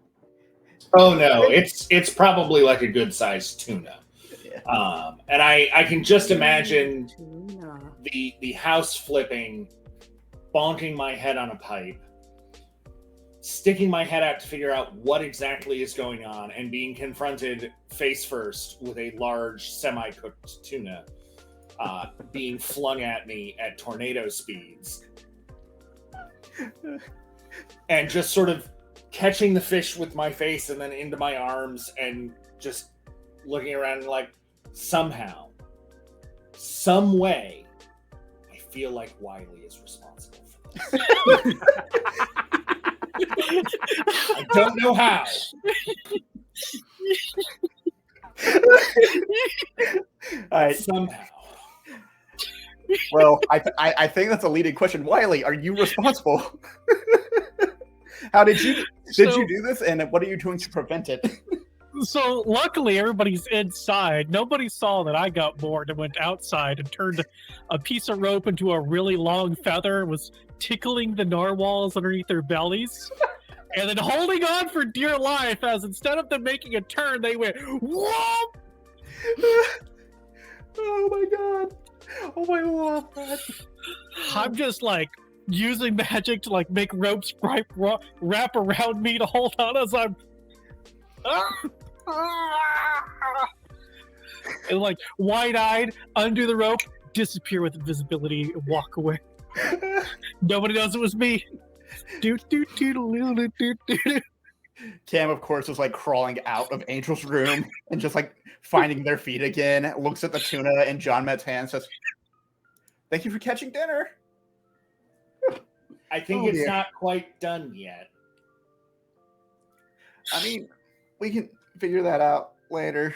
Oh no, it's probably like a good sized tuna. Yeah. And I can just imagine Tuna. the house flipping, bonking my head on a pipe, sticking my head out to figure out what exactly is going on, and being confronted face first with a large semi-cooked tuna being flung at me at tornado speeds. And just sort of catching the fish with my face and then into my arms and just looking around and like, somehow, some way, I feel like Wiley is responsible for this. I don't know how. All right. Somehow. Well, I think that's a leading question. Wiley, are you responsible? How did you do this, and what are you doing to prevent it? So luckily everybody's inside. Nobody saw that I got bored and went outside and turned a piece of rope into a really long feather and was tickling the narwhals underneath their bellies. And then holding on for dear life as instead of them making a turn, they went whoop! Oh my god. Oh my lord. I'm just like using magic to like make ropes wrap around me to hold on as I'm and like wide-eyed under the rope, disappear with invisibility and walk away. Nobody knows it was me. Cam, of course, is like crawling out of Angel's room and just like finding their feet again, looks at the tuna in John Matt's hand, says, "Thank you for catching dinner." I think it's not quite done yet. I mean, we can figure that out later.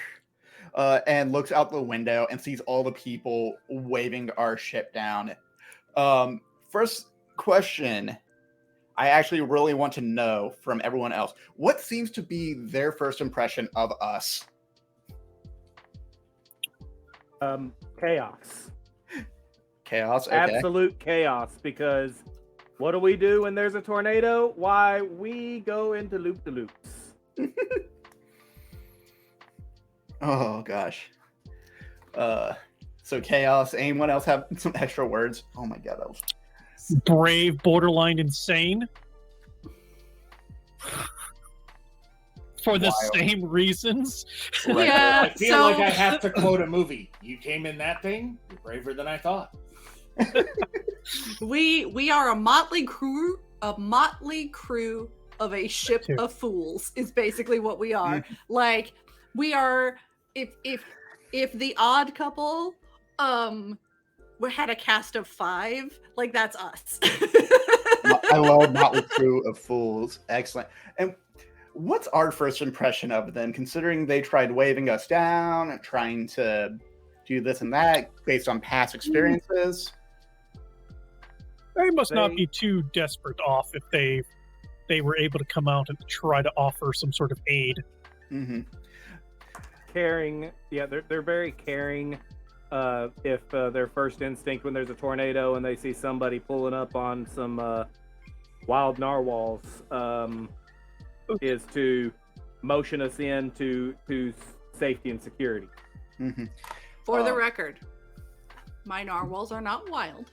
And looks out the window and sees all the people waving our ship down. First question I actually really want to know from everyone else. What seems to be their first impression of us? Chaos. Chaos, okay. Absolute chaos, because what do we do when there's a tornado? Why, we go into loop-de-loops. Oh, gosh. So chaos. Anyone else have some extra words? Oh my god, that was... Brave, borderline insane. For the same reasons. Right. Yeah, I feel like I have to quote a movie. You came in that thing, you're braver than I thought. We are a motley crew of a ship of fools is basically what we are. Like, we are, if the Odd Couple had a cast of 5, like, that's us. I love Motley Crew of Fools. Excellent. And what's our first impression of them, considering they tried waving us down and trying to do this and that based on past experiences? They must not be too desperate off if they were able to come out and try to offer some sort of aid. Mm-hmm. Caring, yeah, they're very caring. If their first instinct when there's a tornado and they see somebody pulling up on some wild narwhals is to motion us in to safety and security. Mm-hmm. For the record, my narwhals are not wild.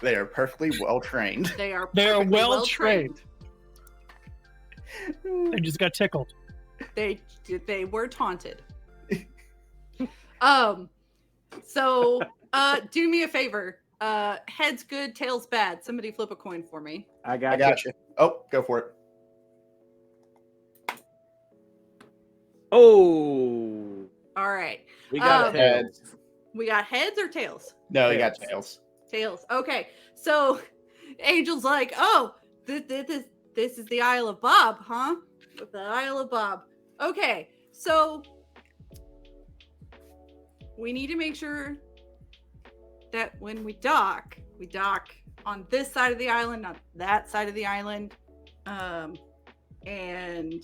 They are perfectly well trained. They are well trained. They just got tickled. They were taunted. So do me a favor. Heads good, tails bad. Somebody flip a coin for me. I got you. Oh, go for it. Oh. All right. We got Um, tails. We got heads or tails? No, you got Tails. tails. Tails. Okay. So Angel's like, oh, this is the Isle of Bob, huh? The Isle of Bob. Okay. So we need to make sure that when we dock on this side of the island, not that side of the island. And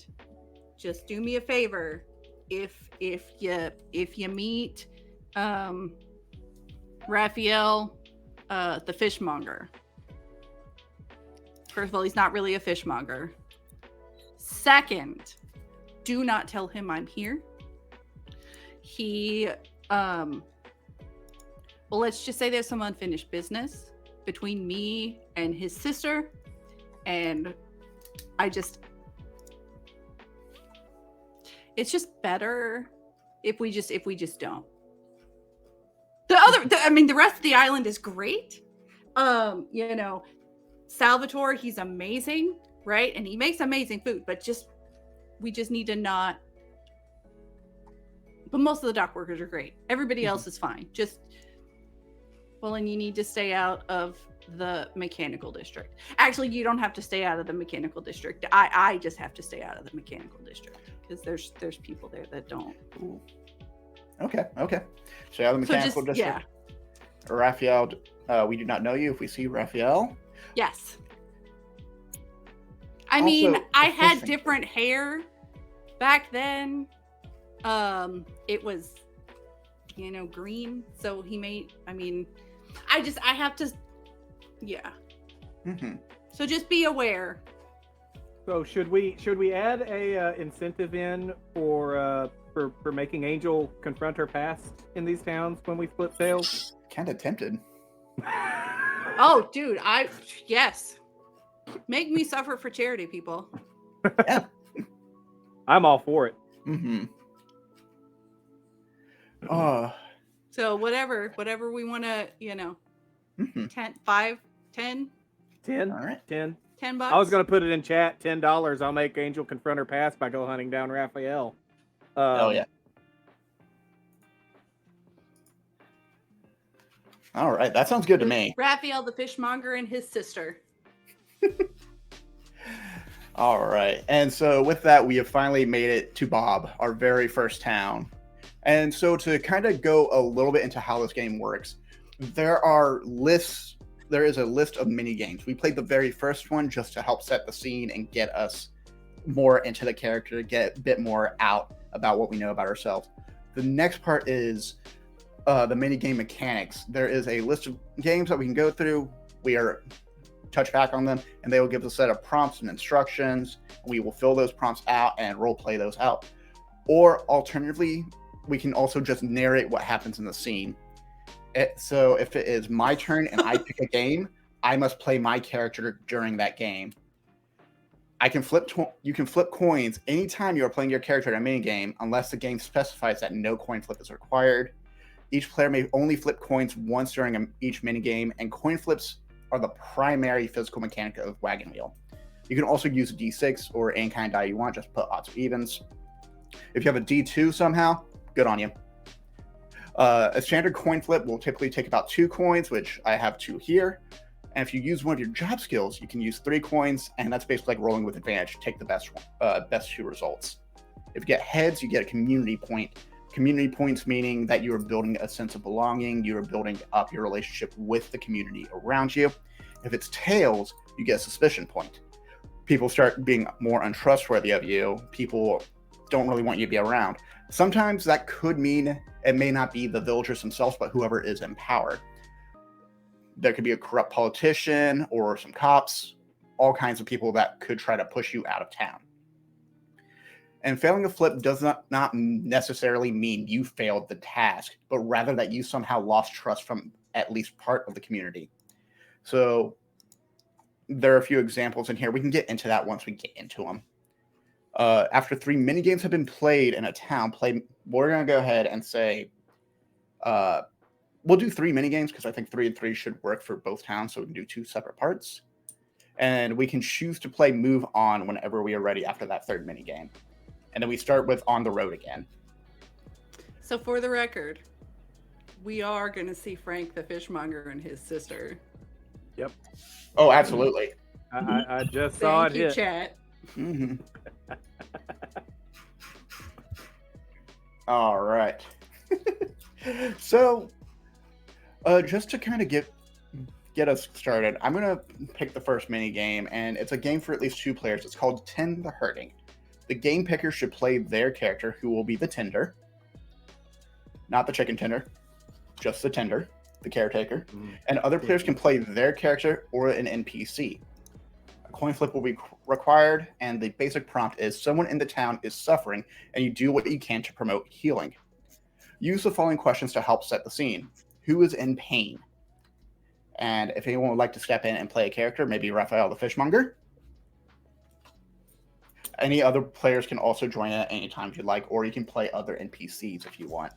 just do me a favor. If you meet Raphael, the fishmonger. First of all, he's not really a fishmonger. Second, do not tell him I'm here. He well, let's just say there's some unfinished business between me and his sister, and it's just better if we just don't. The rest of the island is great. Salvatore, he's amazing, right? And he makes amazing food, but we just need to not. But most of the dock workers are great. Everybody else is fine. And you need to stay out of the mechanical district. Actually, you don't have to stay out of the mechanical district. I just have to stay out of the mechanical district because there's people there that don't. Ooh. Okay. Stay out of the mechanical district. Yeah. Raphael, we do not know you. If we see Raphael. Yes. I mean, Also, I the had fishing different hair back then. It was, green. So I have to, yeah. Mm-hmm. So just be aware. So should we add a incentive in for making Angel confront her past in these towns when we flip tails? Kind of tempted. Oh, dude, yes. Make me suffer for charity, people. Yeah. I'm all for it. Mm-hmm. So whatever we want to, Mm-hmm. 10, 5, 10, 10. All right. 10. $10. I was gonna put it in chat. $10. I'll make Angel confront her past by go hunting down Raphael. Oh yeah. All right, that sounds good to me. Raphael the fishmonger and his sister. All right, and so with that, we have finally made it to Bob, our very first town. And so to kind of go a little bit into how this game works, there is a list of mini games. We played the very first one just to help set the scene and get us more into the character, get a bit more out about what we know about ourselves. The next part is the mini game mechanics. There is a list of games that we can go through. We are touch back on them, and they will give us a set of prompts and instructions. We will fill those prompts out and role play those out. Or alternatively, we can also just narrate what happens in the scene. So if it is my turn and I pick a game, I must play my character during that game. You can flip coins anytime you are playing your character in a mini game, unless the game specifies that no coin flip is required. Each player may only flip coins once during each mini game, and coin flips are the primary physical mechanic of Wagon Wheel. You can also use a D6 or any kind of die you want, just put odds or evens. If you have a D2 somehow, good on you. A standard coin flip will typically take about 2 coins, which I have 2 here. And if you use one of your job skills, you can use 3 coins, and that's basically like rolling with advantage. Take the best 2 results. If you get heads, you get a community point. Community points meaning that you are building a sense of belonging, you are building up your relationship with the community around you. If it's tails, you get a suspicion point. People start being more untrustworthy of you. People don't really want you to be around. Sometimes that could mean it may not be the villagers themselves, but whoever is in power. There could be a corrupt politician or some cops, all kinds of people that could try to push you out of town. And failing a flip does not necessarily mean you failed the task, but rather that you somehow lost trust from at least part of the community. So there are a few examples in here. We can get into that once we get into them. After 3 minigames have been played in a town, we're going to go ahead and say, we'll do 3 minigames because I think 3 and 3 should work for both towns, so we can do 2 separate parts. And we can choose to play Move On whenever we are ready after that 3rd minigame. And then we start with On the Road again. So for the record, we are going to see Frank the fishmonger and his sister. Oh, absolutely. I just saw Thank it you, hit. chat. Mm-hmm. All right. So, just to kind of get us started, I'm gonna pick the first mini game, and it's a game for at least 2 players. It's called Tend the Hurting. The game picker should play their character, who will be the tender, not the chicken tender, just the tender, the caretaker. And other players can play their character or an NPC. A coin flip will be required, and the basic prompt is someone in the town is suffering, and you do what you can to promote healing. Use the following questions to help set the scene. Who is in pain? And if anyone would like to step in and play a character, maybe Raphael the Fishmonger. Any other players can also join in at any time if you'd like, or you can play other NPCs if you want.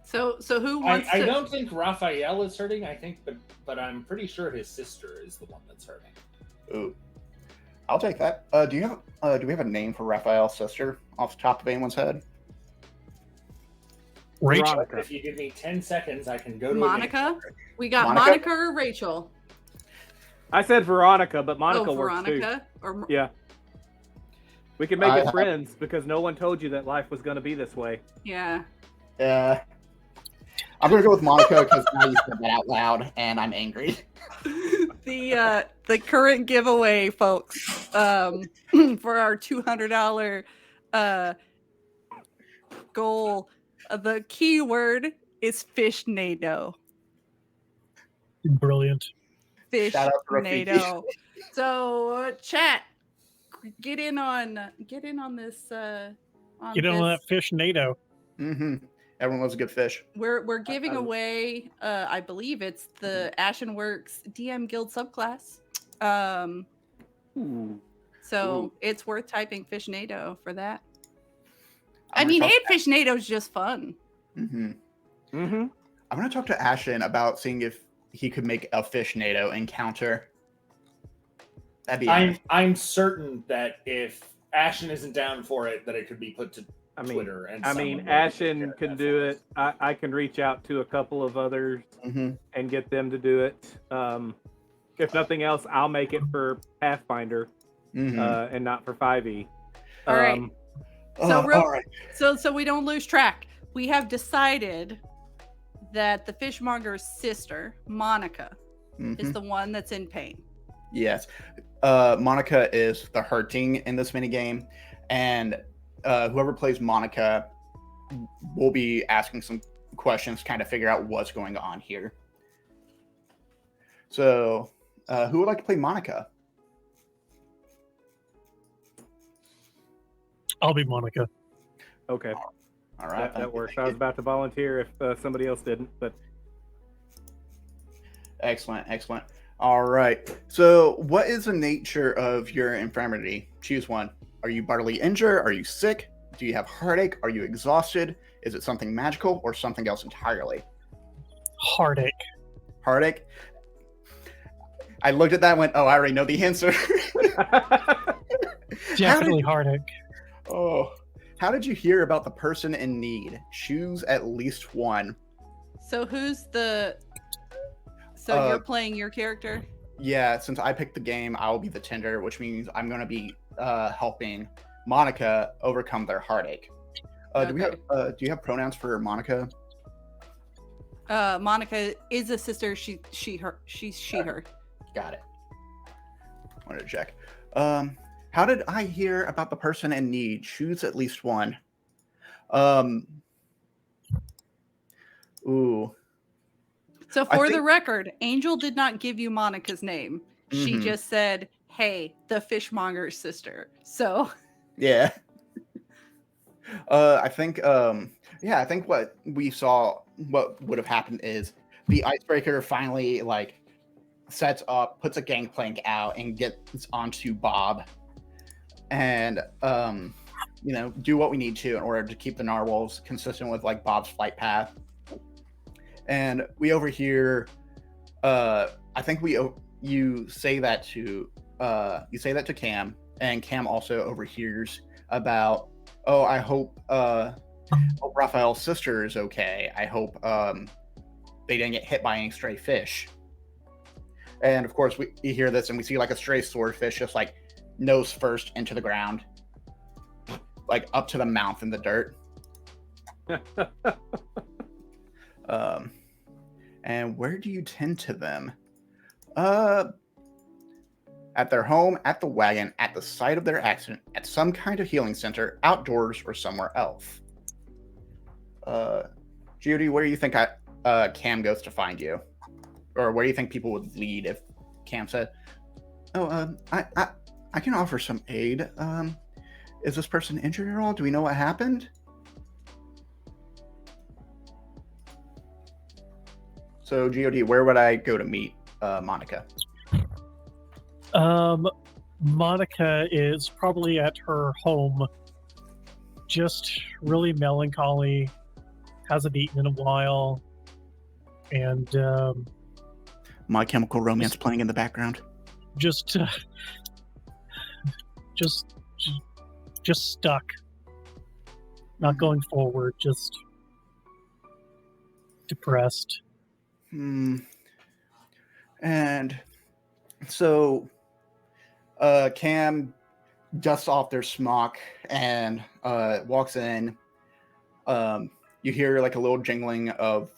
So who wants I to? don't think Raphael is hurting. I think, but I'm pretty sure his sister is the one that's hurting. Ooh, I'll take that. Do we have a name for Raphael's sister off the top of anyone's head? Rachel. Veronica. If you give me 10 seconds, I can go to Monica? We got Monica? Monica or Rachel? I said Veronica, but Monica oh, works too. Veronica. Or Yeah. We can make I it have- friends because no one told you that life was going to be this way. yeah. Yeah. I'm gonna go with Monica because now you said that out loud, and I'm angry. The current giveaway, folks, for our $200 goal, the keyword is fishnado. Brilliant. Shout out to Rafiki. Fishnado. So, chat, get in on this. You know that fish NATO. Mm-hmm. Everyone loves a good fish. We're giving away. I believe it's the Ashen Works DM Guild subclass. Ooh. So Ooh. it's worth typing fishnado for that. I'm I mean, gonna and fishnado is just fun. Mm-hmm. Mm-hmm. I'm gonna talk to Ashen about seeing if he could make a fish NATO encounter. That'd be I'm certain that if Ashen isn't down for it, that it could be put to Twitter. And someone will Ashen take care can of do that it. I can reach out to a couple of others Mm-hmm. and get them to do it. If nothing else, I'll make it for Pathfinder Mm-hmm. and not for 5e. All right. So all right. So we don't lose track. We have decided that the fishmonger's sister, Monica, Mhm. is the one that's in pain. Yes. Monica is the hurting in this minigame, and whoever plays Monica will be asking some questions to kind of figure out what's going on here. So, who would like to play Monica? I'll be Monica. Okay, All right. that works. I was about to volunteer if somebody else didn't, but Excellent, excellent. All right. So, what is the nature of your infirmity? Choose one. Are you bodily injured? Are you sick? Do you have heartache? Are you exhausted? Is it something magical or something else entirely? Heartache. Heartache? I looked at that and went, oh, I already know the answer. Definitely heartache. Oh, how did you hear about the person in need? Choose at least one. So who's the? So you're Uh, playing your character. Yeah, since I picked the game, I'll be the tender, which means I'm going to be helping Monica overcome their heartache. Do you have pronouns for Monica? Monica is a sister. She her. She's she her. Got it. Wanted to check. How did I hear about the person in need? Choose at least one. Ooh. So I for think- the record, Angel did not give you Monica's name. She Mhm. just said, "Hey, the fishmonger's sister." So Yeah. I think I think what we saw, what would have happened is the icebreaker finally like sets up, puts a gangplank out, and gets onto Bob, and do what we need to in order to keep the narwhals consistent with like Bob's flight path. And we overhear, I think you say that to you say that to Cam, and Cam also overhears about, oh, I hope Raphael's sister is okay. I hope they didn't get hit by any stray fish. And of course, we hear this, and we see like a stray swordfish just like nose first into the ground, like up to the mouth in the dirt. And where do you tend to them? At their home, at the wagon, at the site of their accident, at some kind of healing center, outdoors, or somewhere else. Judy, where do you think Cam goes to find you? Or where do you think people would lead if Cam said, "Oh, I can offer some aid. Is this person injured at all? Do we know what happened?" So, God, where would I go to meet Monica? Monica is probably at her home, just really melancholy, hasn't eaten in a while, and My Chemical Romance playing in the background. just stuck, not going forward, just depressed. And so Cam dusts off their smock and walks in. You hear like a little jingling of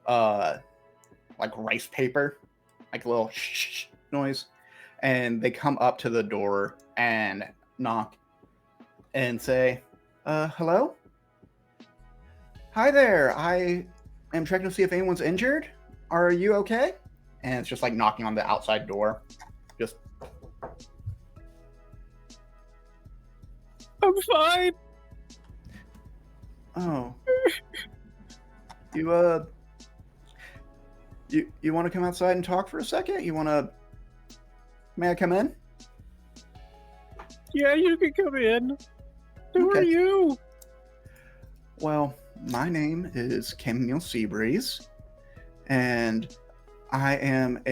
like rice paper, like a little shh noise, and they come up to the door and knock and say, hello? Hi there, I am checking to see if anyone's injured. Are you okay? And it's just like knocking on the outside door. Just, I'm fine. oh. You want to come outside and talk for a second? May I come in? Yeah, you can come in. Who are Okay. you? Well, my name is Camille Seabreeze, and I am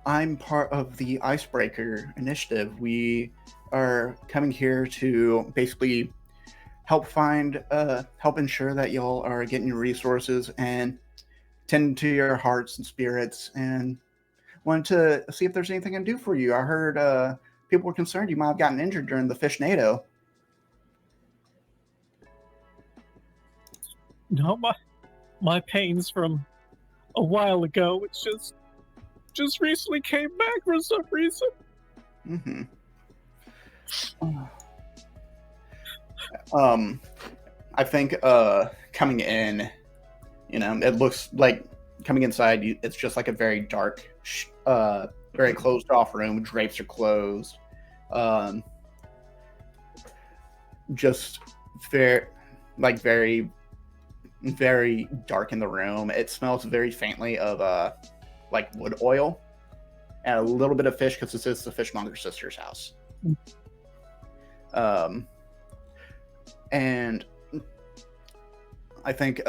I'm part of the Icebreaker Initiative. We are coming here to basically help ensure that y'all are getting your resources and tend to your hearts and spirits, and wanted to see if there's anything I can do for you. I heard people were concerned you might have gotten injured during the Fishnado. No, my pains from a while ago. It's just recently came back for some reason. Mm-hmm. I think coming in, it looks like coming inside, it's just like a very dark, very closed off room. Drapes are closed. Just very, very dark in the room. It smells very faintly of like wood oil and a little bit of fish, because this is the fishmonger's sister's house. And I think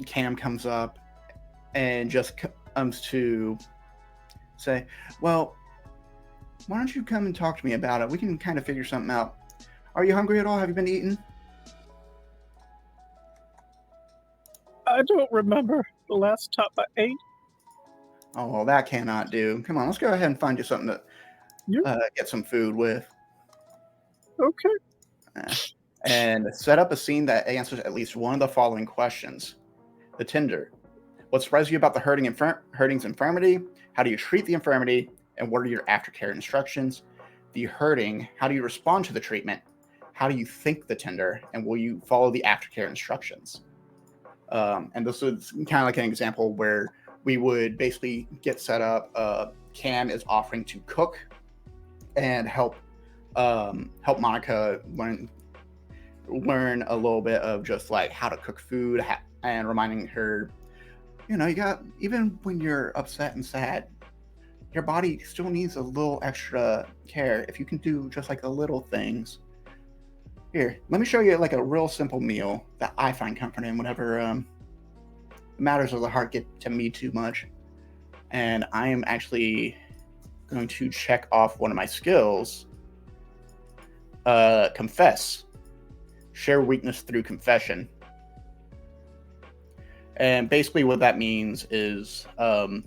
Cam comes up and just comes to say, well, why don't you come and talk to me about it? We can kind of figure something out. Are you hungry at all? Have you been eating? I don't remember the last time I ate. Oh, well, that cannot do. Come on, let's go ahead and find you something to get some food with. Okay. And set up a scene that answers at least one of the following questions. The Tinder. What surprised you about the hurting's infirmity? How do you treat the infirmity? And what are your aftercare instructions? The hurting. How do you respond to the treatment? How do you think the Tinder? And will you follow the aftercare instructions? And this is kind of like an example where we would basically get set up. Cam is offering to cook and help Monica learn a little bit of just like how to cook food, and reminding her, you got, even when you're upset and sad, your body still needs a little extra care. If you can do just like the little things. Here, let me show you like a real simple meal that I find comforting whenever matters of the heart get to me too much. And I am actually going to check off one of my skills. Confess. Share weakness through confession. And basically what that means is I'm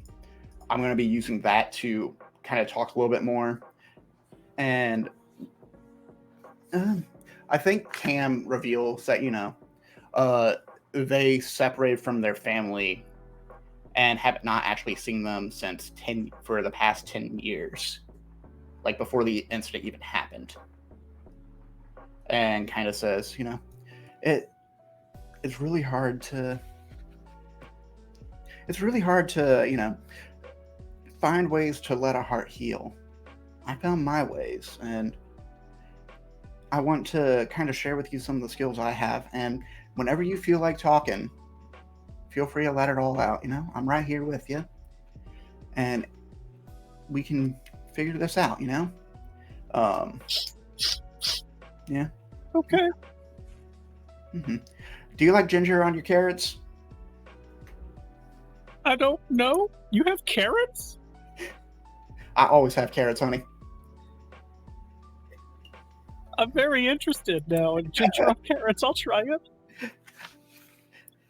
going to be using that to kind of talk a little bit more. And I think Cam reveals that, they separated from their family and have not actually seen them for the past 10 years, like before the incident even happened. And kind of says, it's really hard to find ways to let a heart heal. I found my ways, and I want to kind of share with you some of the skills I have. And whenever you feel like talking, feel free to let it all out. I'm right here with you, and we can figure this out. Yeah. Okay. Mm-hmm. Do you like ginger on your carrots? I don't know. You have carrots? I always have carrots, honey. I'm very interested now in ginger on carrots. I'll try it.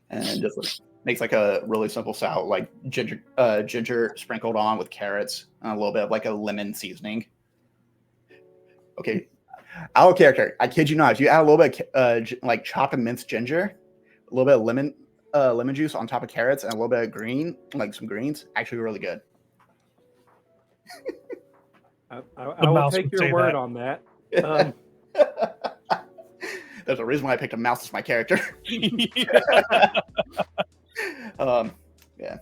And just makes like a really simple salad, like ginger sprinkled on with carrots and a little bit of like a lemon seasoning. Okay, out of character. I kid you not. If you add a little bit like chopped and minced ginger, a little bit of lemon juice on top of carrots, and a little bit of green, like some greens, actually really good. I will take your word on that. There's a reason why I picked a mouse as my character. Yeah.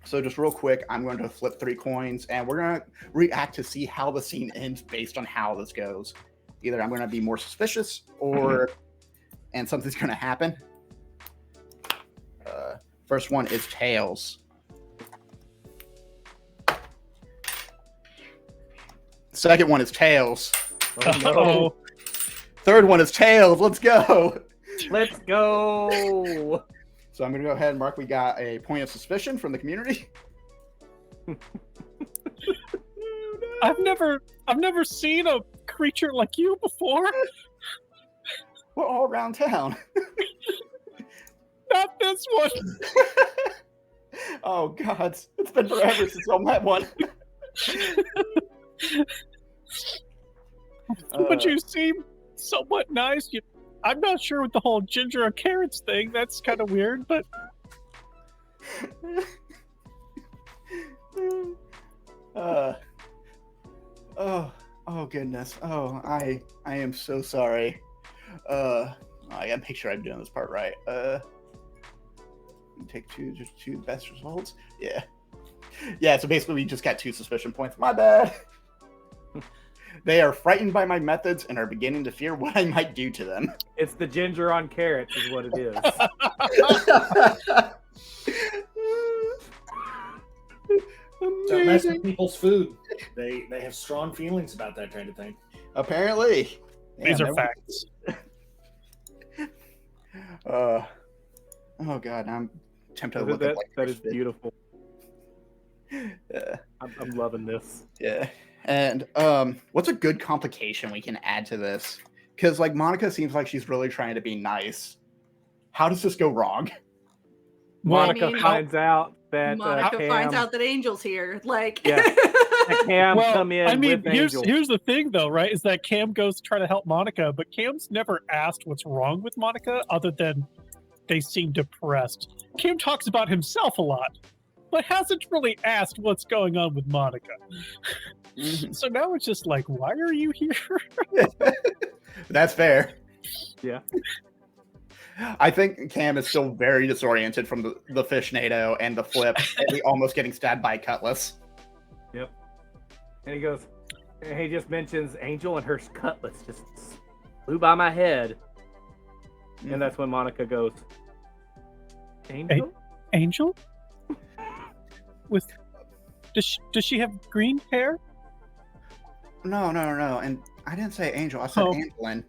So just real quick, I'm going to flip 3 coins, and we're going to react to see how the scene ends based on how this goes. Either I'm going to be more suspicious, and something's going to happen. First one is tails. Second one is tails. Oh, no. Third one is tails. Let's go. Let's go. So I'm going to go ahead and mark we got a point of suspicion from the community. I've never seen a creature like you before. We're all around town. Not this one. Oh, God. It's been forever since I met one. But you seem somewhat nice. I'm not sure with the whole ginger or carrots thing. That's kind of weird, but... Oh goodness. Oh, I am so sorry. I gotta make sure I'm doing this part right. Take just 2 best results. Yeah, so basically we just got 2 suspicion points. My bad. They are frightened by my methods and are beginning to fear what I might do to them. It's the ginger on carrots is what it is. Don't mess with people's food. They have strong feelings about that kind of thing. Apparently. These are facts. Oh God, I'm tempted to look at that is beautiful. I'm loving this. Yeah. And what's a good complication we can add to this? Because like Monica seems like she's really trying to be nice. How does this go wrong? Monica finds out that Monica finds out that Angel's here. Like, yeah, Cam come in. I mean, with Angel. here's the thing, though, right? Is that Cam goes to try to help Monica, but Cam's never asked what's wrong with Monica, other than they seem depressed. Cam talks about himself a lot, but hasn't really asked what's going on with Monica. Mm-hmm. So now it's just like, why are you here? That's fair. Yeah. I think Cam is still very disoriented from the fishnado and the flip and the almost getting stabbed by a cutlass. Yep. And he just mentions Angel and her cutlass just flew by my head. And that's when Monica goes, Angel? Angel? Does she have green hair? No. And I didn't say Angel. I said Angelin.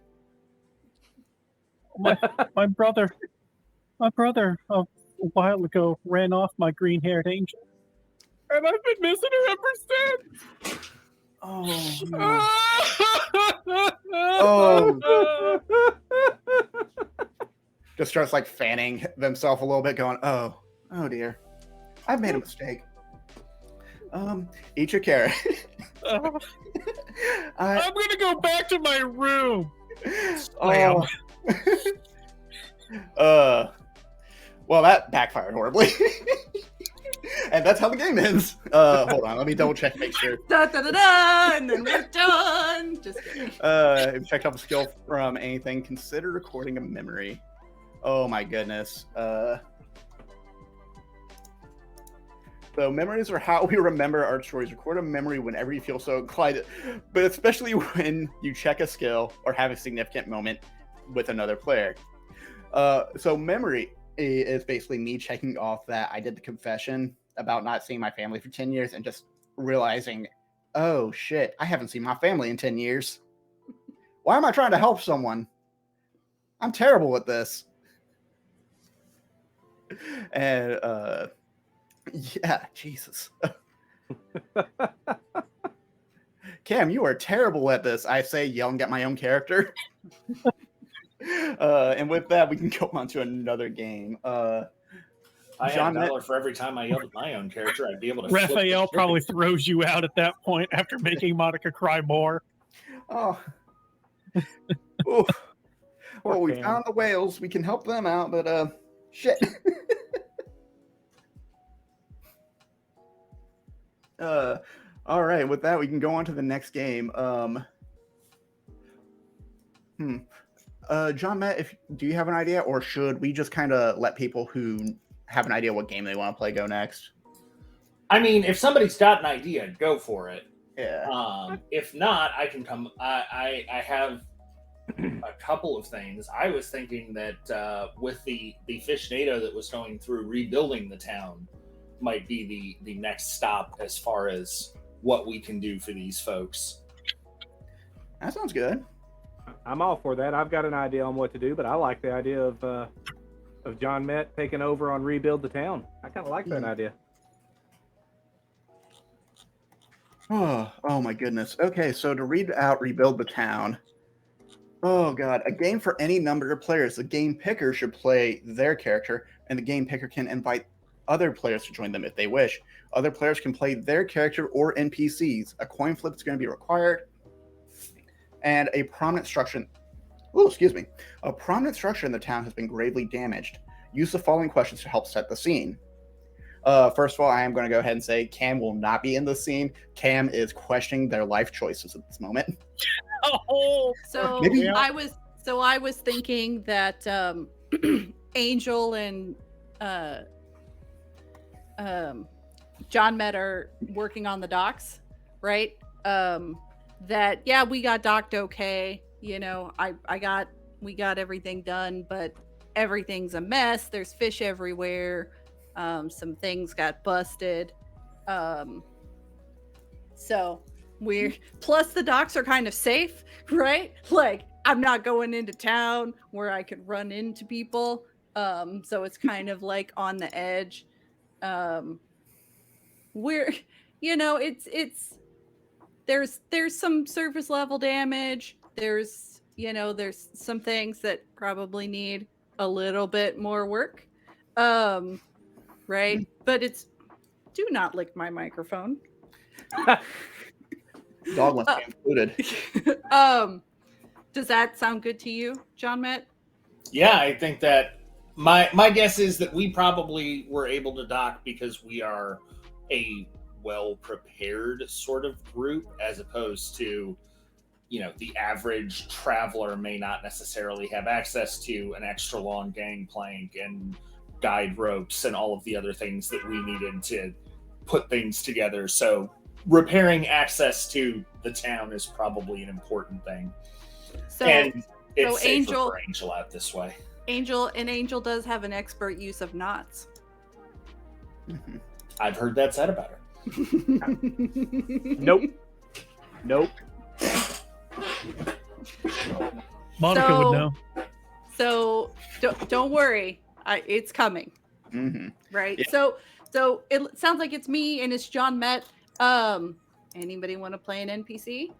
My brother a while ago ran off my green-haired angel. And I've been missing her ever since. Oh, no. Oh. Just starts like fanning themselves a little bit, going, oh dear. I've made a mistake. Eat your carrot. I'm gonna go back to my room. Oh. Well, that backfired horribly. And that's how the game ends. Hold on, let me double check, make sure. Da, da, da, da, and then we're done. Just kidding. Checked off a skill from anything. Consider recording a memory. Oh my goodness. So memories are how we remember our stories. Record a memory whenever you feel so inclined, but especially when you check a skill or have a significant moment with another player. So memory is basically me checking off that I did the confession about not seeing my family for 10 years and just realizing, oh shit, I haven't seen my family in 10 years. Why am I trying to help someone? I'm terrible at this. And yeah, Jesus. Cam, you are terrible at this. I say, yelling at my own character. And with that, we can go on to another game. I had $1 for every time I yelled at my own character. I'd be able to. Raphael probably throws you out at that point after making Monica cry more. Oh. Well, we found the whales. We can help them out, but shit. All right. With that, we can go on to the next game. John, Matt, do you have an idea, or should we just kind of let people who have an idea what game they want to play go next? I mean, if somebody's got an idea, go for it. Yeah. If not, I can come. I have a couple of things. I was thinking that with the Fishnado that was going through rebuilding the town might be the next stop as far as what we can do for these folks. That sounds good. I'm all for that. I've got an idea on what to do, but I like the idea of John Met taking over on Rebuild the Town. I kind of like that idea. Oh my goodness. Okay, so to read out Rebuild the Town. Oh god, a game for any number of players. The game picker should play their character, and the game picker can invite other players to join them if they wish. Other players can play their character or NPCs. A coin flip is going to be required. And a prominent structure in the town has been gravely damaged. Use the following questions to help set the scene. First of all, I am going to go ahead and say Cam will not be in the scene. Cam is questioning their life choices at this moment. Oh, So Maybe- I was thinking that Angel and John Met are working on the docks, right? That we got docked okay. You know, we got everything done, but everything's a mess. There's fish everywhere. Some things got busted. So plus the docks are kind of safe, right? Like I'm not going into town where I could run into people. So it's kind of like on the edge. There's some surface level damage. There's some things that probably need a little bit more work. Right? But do not lick my microphone. Dog must be included. Does that sound good to you, John Met? Yeah, I think that my guess is that we probably were able to dock because we are a well-prepared sort of group, as opposed to, the average traveler may not necessarily have access to an extra long gangplank and guide ropes and all of the other things that we needed to put things together. So repairing access to the town is probably an important thing. And it's safer for Angel out this way. Angel does have an expert use of knots. I've heard that said about her. Nope. Monica would know. So don't worry, it's coming. Mm-hmm. Right. Yeah. So it sounds like it's me and it's John Met. Anybody want to play an NPC?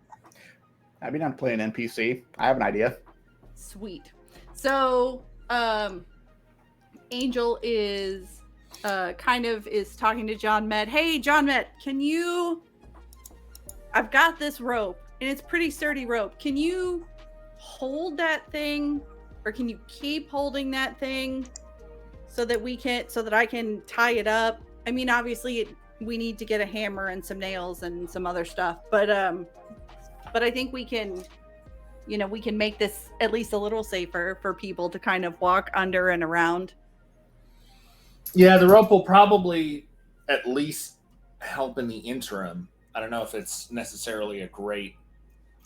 I'd be down to play an NPC. I have an idea. Sweet. So Angel is is talking to John Met. Hey, John Met, I've got this rope and it's pretty sturdy rope. Can you hold that thing, or can you keep holding that thing so that I can tie it up? I mean, obviously we need to get a hammer and some nails and some other stuff, but I think we can make this at least a little safer for people to kind of walk under and around. Yeah, the rope will probably at least help in the interim. I don't know if it's necessarily a great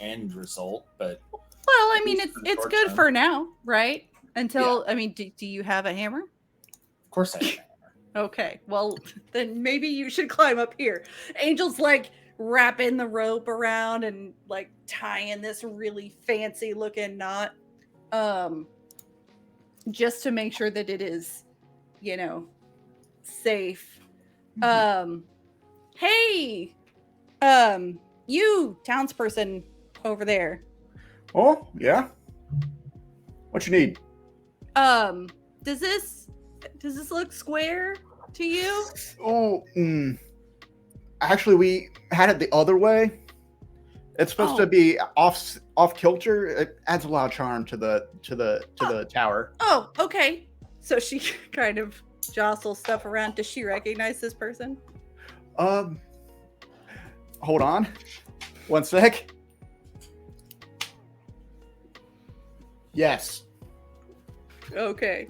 end result, but well, I mean, it's good term. For now, right? Until I mean, do you have a hammer? Of course I have a hammer. Okay, well then maybe you should climb up here. Angel's like wrapping the rope around and like tying this really fancy looking knot, just to make sure that it is, safe. Hey, you townsperson over there. Oh, yeah? What you need? Does this look square to you? Oh, actually, we had it the other way. It's supposed to be off kilter. It adds a lot of charm to the tower. Oh, okay. So she kind of jostles stuff around. Does she recognize this person? Hold on. One sec. Yes. Okay.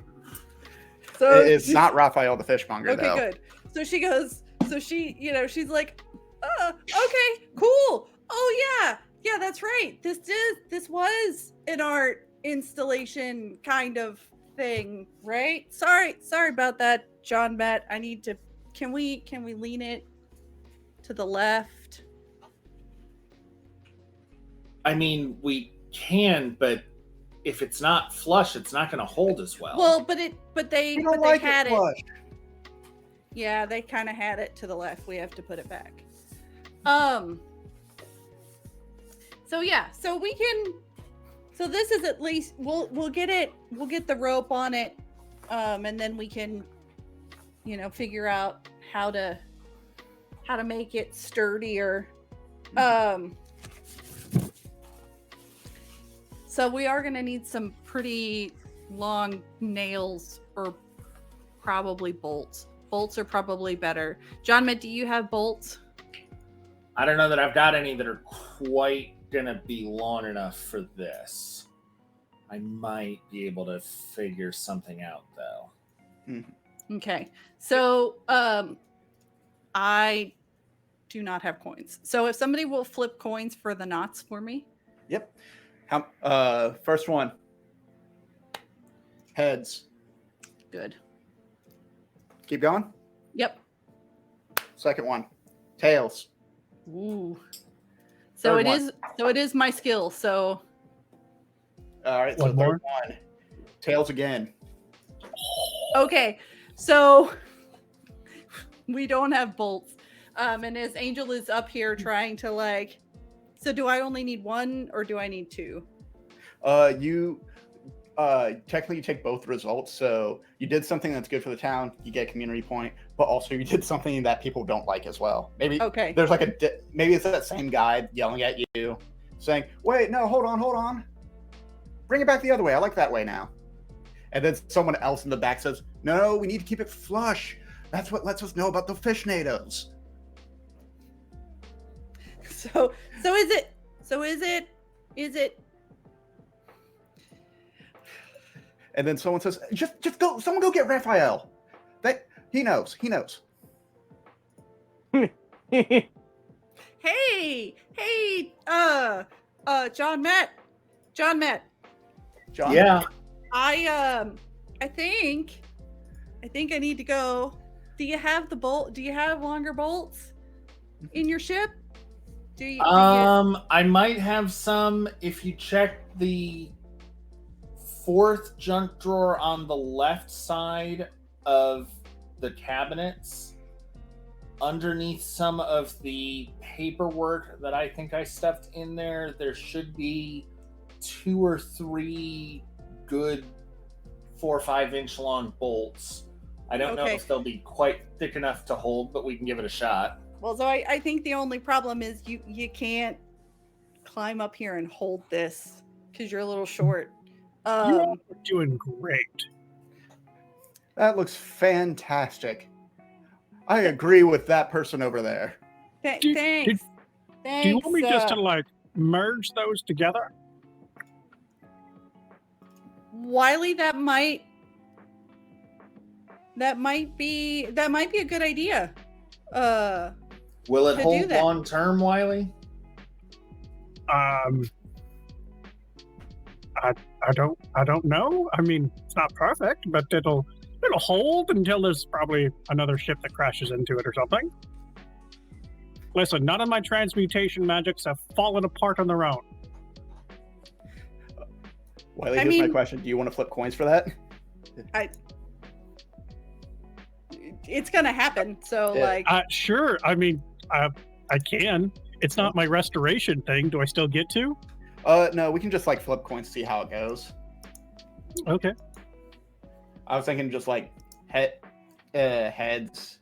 So It's not Raphael the fishmonger, okay, though. good. So she goes, she's like, okay, cool. Oh yeah, that's right. This was an art installation kind of thing, right? Sorry about that, John Matt. Can we lean it to the left? I mean, we can, but if it's not flush, it's not going to hold as well. Well, they had it. Flush. Yeah, they kind of had it to the left. We have to put it back. So yeah, so we can. So this is at least we'll get it. We'll get the rope on it, and then we can, figure out how to make it sturdier. So we are going to need some pretty long nails, or probably bolts. Bolts are probably better. John, do you have bolts? I don't know that I've got any that are quite going to be long enough for this. I might be able to figure something out, though. Okay. So I do not have coins. So if somebody will flip coins for the knots for me. Yep. First one. Heads. Good. Keep going. Yep. Second one. Tails. Ooh. So Third it is my skill. So. All right. So One more. third one. Tails again. Okay. So we don't have bolts. And as Angel is up here trying to so do I only need one or do I need two? You technically take both results. So you did something that's good for the town, you get a community point, but also you did something that people don't like as well. Maybe there's maybe it's that same guy yelling at you, saying, "Wait, no, hold on, bring it back the other way. I like that way now." And then someone else in the back says, "No, we need to keep it flush. That's what lets us know about the fish nados." So is it? And then someone says, "Just go. Someone go get Raphael. He knows. Hey, John Matt. John. Yeah. I think I need to go. Do you have do you have longer bolts in your ship? I might have some. If you check the fourth junk drawer on the left side of the cabinets, underneath some of the paperwork that I think I stuffed in there, there should be 2 or 3 good 4 or 5 inch long bolts. I don't know Okay. if they'll be quite thick enough to hold, but we can give it a shot. Well, so I think the only problem is you can't climb up here and hold this because you're a little short. You are doing great. That looks fantastic. I agree with that person over there. Do- Thanks. Thanks. Do you want me just to like merge those together? Wiley, that might be a good idea. Will it To do hold that. long term, Wiley? I don't know. I mean, it's not perfect, but it'll hold until there's probably another ship that crashes into it or something. Listen, none of my transmutation magics have fallen apart on their own. Wiley, I here's my mean- question. Do you want to flip coins for that? It's gonna happen. So Yeah. like, Sure. I mean, I can. It's not my restoration thing. Do I still get to? No, we can just like flip coins, see how it goes. Okay. I was thinking just like heads.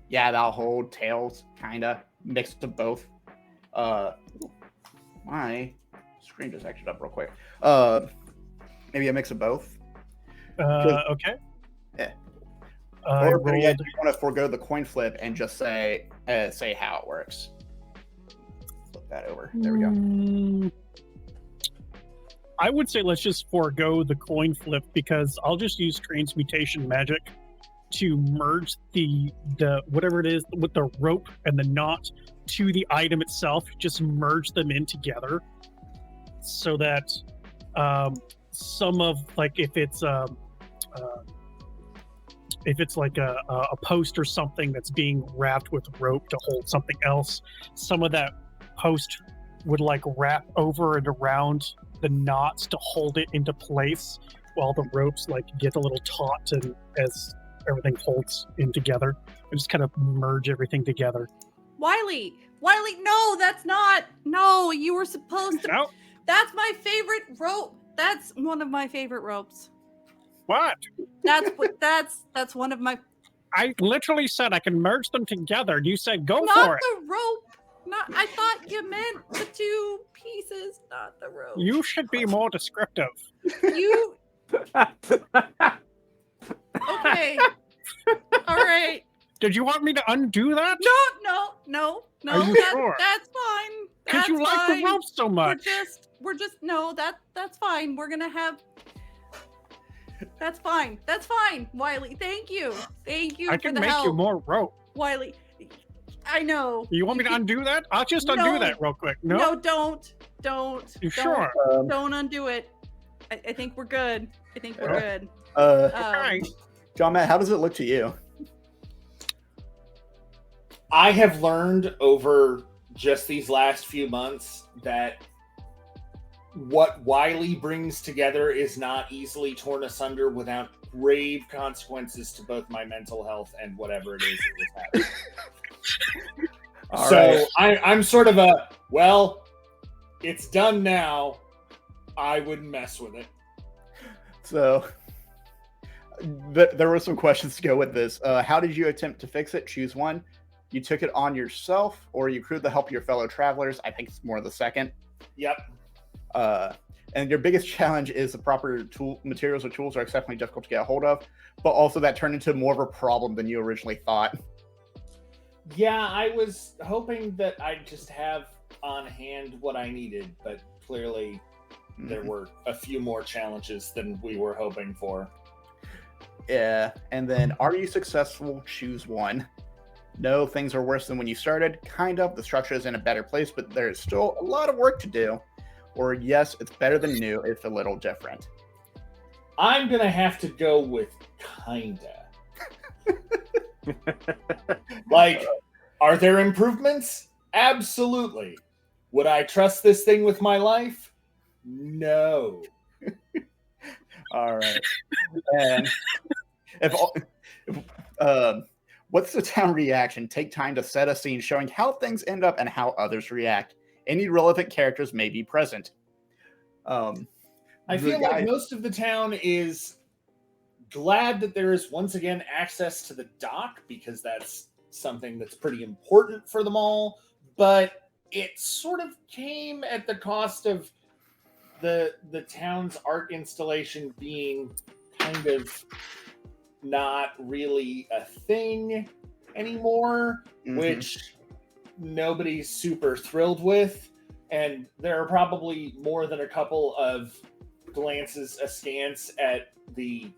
Yeah, that'll hold. Tails, kinda. Mix of both. My screen just acted up real quick. Maybe a mix of both. Okay. Yeah. I Or better yet, rolled. do you want to forego the coin flip and just say how it works? Flip that over. There we go. I would say let's just forego the coin flip because I'll just use transmutation magic to merge the whatever it is with the rope and the knot to the item itself. Just merge them in together so that some of like if it's like a post or something that's being wrapped with rope to hold something else, some of that post would like wrap over and around the knots to hold it into place while the ropes like get a little taut and as everything holds in together and just kind of merge everything together. Wiley, no, that's not. No, you were supposed to. No, That's my favorite rope. That's one of my favorite ropes. what? That's what. That's one of my. I literally said I can merge them together. You said go Not for it. the rope. Not. I thought you meant the 2 pieces, not the rope. You should be more descriptive. You. Okay. All right. Did you want me to undo that? No. Are you sure? That's fine. Because That's you like fine. the ropes so much. We're just no. That's fine. We're gonna have. That's fine. That's fine, Wiley. Thank you. Thank you I for can the make help, you more rope. Wiley. I know. You want me to undo that? I'll just undo No. that real quick. No? No, don't. You Don't. sure? Don't undo it. I think we're good. I think we're good. Okay. John Matt, how does it look to you? I have learned over just these last few months that what Wiley brings together is not easily torn asunder without grave consequences to both my mental health and whatever it is that was happening. All So right. I'm sort of a, well, it's done now. I wouldn't mess with it. So there were some questions to go with this. How did you attempt to fix it? Choose one. You took it on yourself, or you crewed the help of your fellow travelers. I think it's more the second. Yep. And your biggest challenge is the proper materials or tools are exceptionally difficult to get a hold of, but also that turned into more of a problem than you originally thought. Yeah, I was hoping that I'd just have on hand what I needed, but clearly there were a few more challenges than we were hoping for. Yeah, and then are you successful? Choose one. No, things are worse than when you started. Kind of. The structure is in a better place, but there's still a lot of work to do. Or yes, it's better than new. It's a little different. I'm going to have to go with kinda. Like, are there improvements? Absolutely. Would I trust this thing with my life? No. All right. And if What's the town reaction? Take time to set a scene showing how things end up and how others react. Any relevant characters may be present. I feel like most of the town is glad that there is once again access to the dock because that's something that's pretty important for them all, but it sort of came at the cost of the town's art installation being kind of not really a thing anymore, which nobody's super thrilled with. And there are probably more than a couple of glances askance at the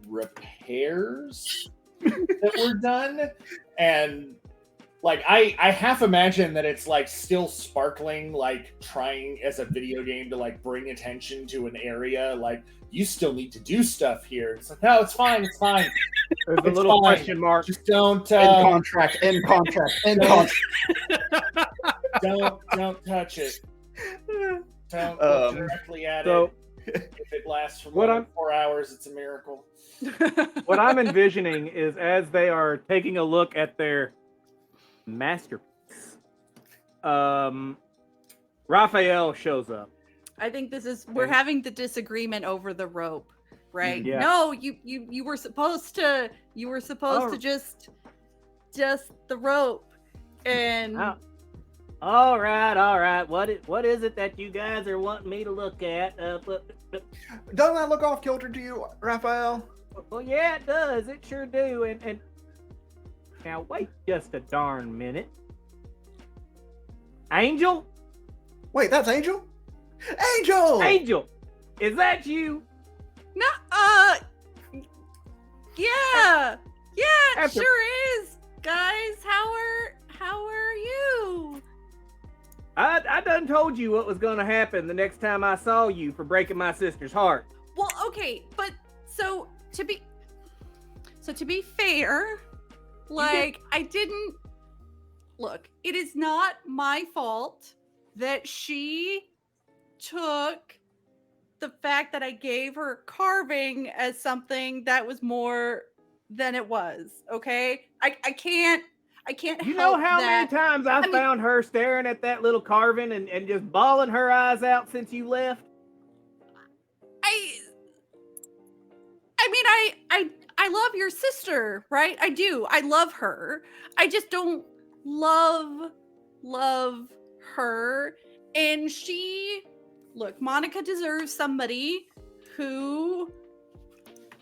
repairs that were done. And like I half imagine that it's like still sparkling, like trying as a video game to like bring attention to an area, like you still need to do stuff here. It's like, no, it's fine. There's a little question mark. Just don't end contract. don't touch it. Don't look directly at it. If it lasts for more than 4 hours, it's a miracle. What I'm envisioning is as they are taking a look at their masterpiece, Raphael shows up. I think we're having the disagreement over the rope, right? Yeah. No, you were supposed to to just the rope. And all right. What is it that you guys are wanting me to look at? Doesn't that look off kilter to you, Raphael? Well, yeah, it does. It sure do. And now wait just a darn minute. Angel? Wait, that's Angel? Angel, is that you? No, yeah, it sure is, guys. How are you? I done told you what was gonna happen the next time I saw you for breaking my sister's heart. Well, okay, but so to be fair, like I didn't look. It is not my fault that she took the fact that I gave her carving as something that was more than it was. Okay, I can't. You know how many times I found her staring at that little carving and just bawling her eyes out since you left? I love your sister, right? I do. I love her. I just don't love her. And look, Monica deserves somebody who,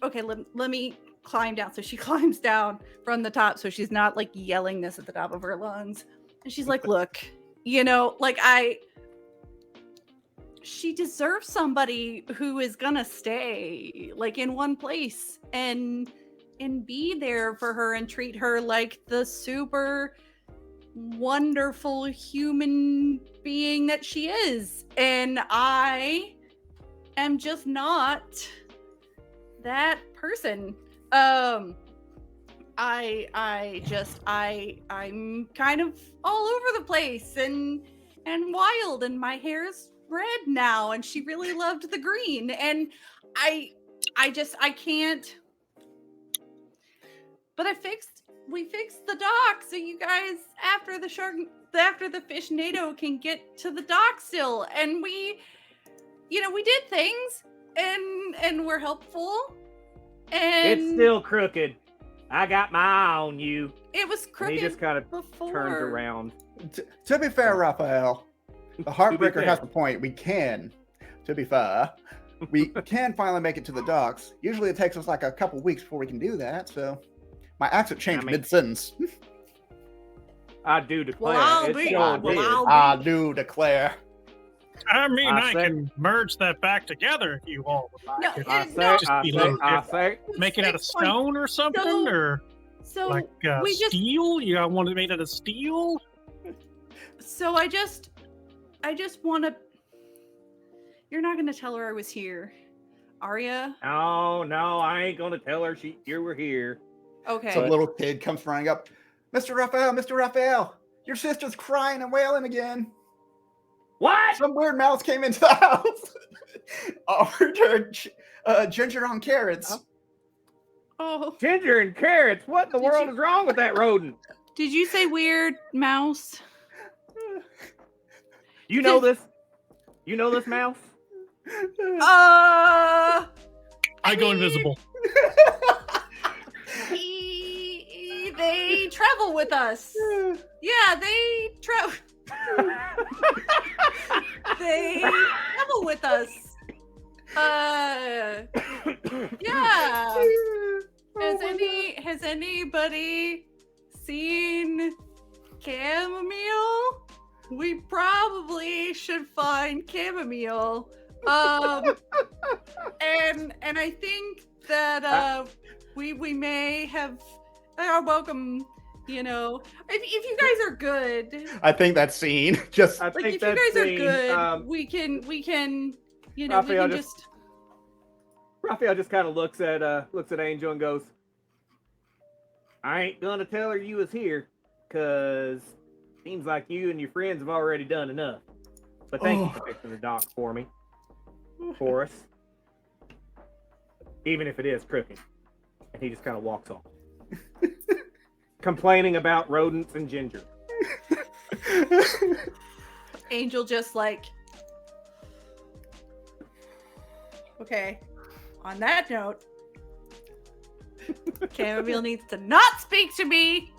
okay, let me climb down. So she climbs down from the top so she's not like yelling this at the top of her lungs. And she's like, look, she deserves somebody who is gonna stay like in one place and be there for her and treat her like the super wonderful human being that she is. And I am just not that person. I'm kind of all over the place and wild, and my hair's red now, and she really loved the green, and I can't. But we fixed the dock so you guys after the Fishnado can get to the dock still, and we did things and we're helpful. And it's still crooked. I got my eye on you. It was crooked. And he just kind of before. turns around. To be fair, Raphael, the Heartbreaker has a point. We can finally make it to the docks. Usually it takes us like a couple weeks before we can do that, so my accent changed mid-sentence. I do declare. I do declare. I mean, I can merge that back together if you all would like. I say. Make it out of stone or something, or like steel. You want it made out of steel. So I just want to. You're not gonna tell her I was here, are ya? Oh no, I ain't gonna tell her you were here. Okay. So a little kid comes running up. Mr. Raphael, your sister's crying and wailing again. What? Some weird mouse came into the house. Offered her ginger on carrots. Oh, Ginger and carrots. What in the Did world you- is wrong with that rodent? did you say weird mouse? You know this? You know this mouse? I go mean, invisible. They travel with us. Yeah, they travel. They travel with us. Yeah. Has anybody seen chamomile? We probably should find chamomile. And I think that we may have welcome. You know, if you guys are good, I think that scene just. I like think if you that's guys are seen, good, we can you know Raphael we can just- Raphael just kind of looks at Angel and goes, "I ain't gonna tell her you was here, cause seems like you and your friends have already done enough. But thank you for fixing the dock for us, even if it is crooked." And he just kind of walks off, complaining about rodents and Ginger. Angel just like, okay. On that note, chamomile needs to not speak to me,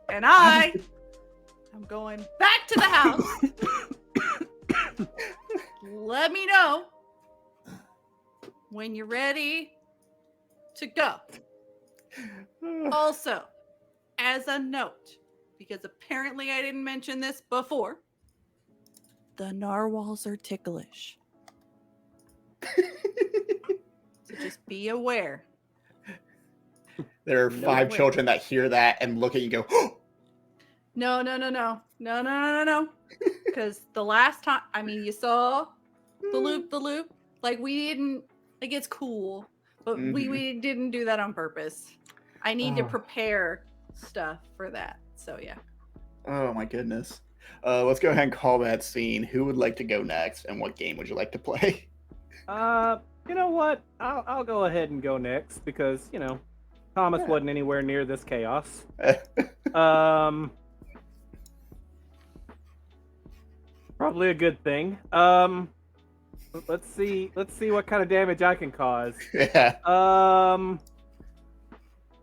and I'm going back to the house. Let me know when you're ready to go. Also, as a note, because apparently I didn't mention this before, the narwhals are ticklish. So just be aware. There are No 5 way. children that hear that and look at you and go, No. Because the last time, I mean, you saw the loop. Like, we didn't, like, it's cool, but we didn't do that on purpose. I need to prepare stuff for that. So, yeah. oh my goodness. Let's go ahead and call that scene. Who would like to go next, and what game would you like to play? You know what? I'll go ahead and go next because, you know, Thomas wasn't anywhere near this chaos. Probably a good thing. Let's see what kind of damage I can cause. Yeah.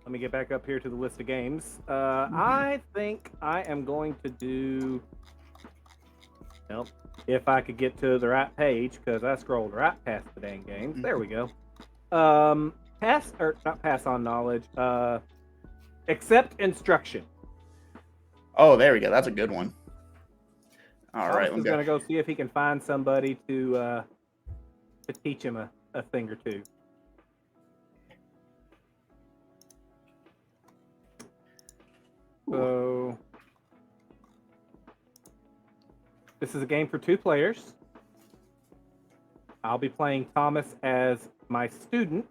Let me get back up here to the list of games. I think I am going to do. Well, if I could get to the right page, because I scrolled right past the dang games. There we go. Pass or not pass on knowledge. Accept instruction. Oh, there we go. That's a good one. All Thomas right. is going to go see if he can find somebody to teach him a thing or two. So this is a game for 2 players. I'll be playing Thomas as my student.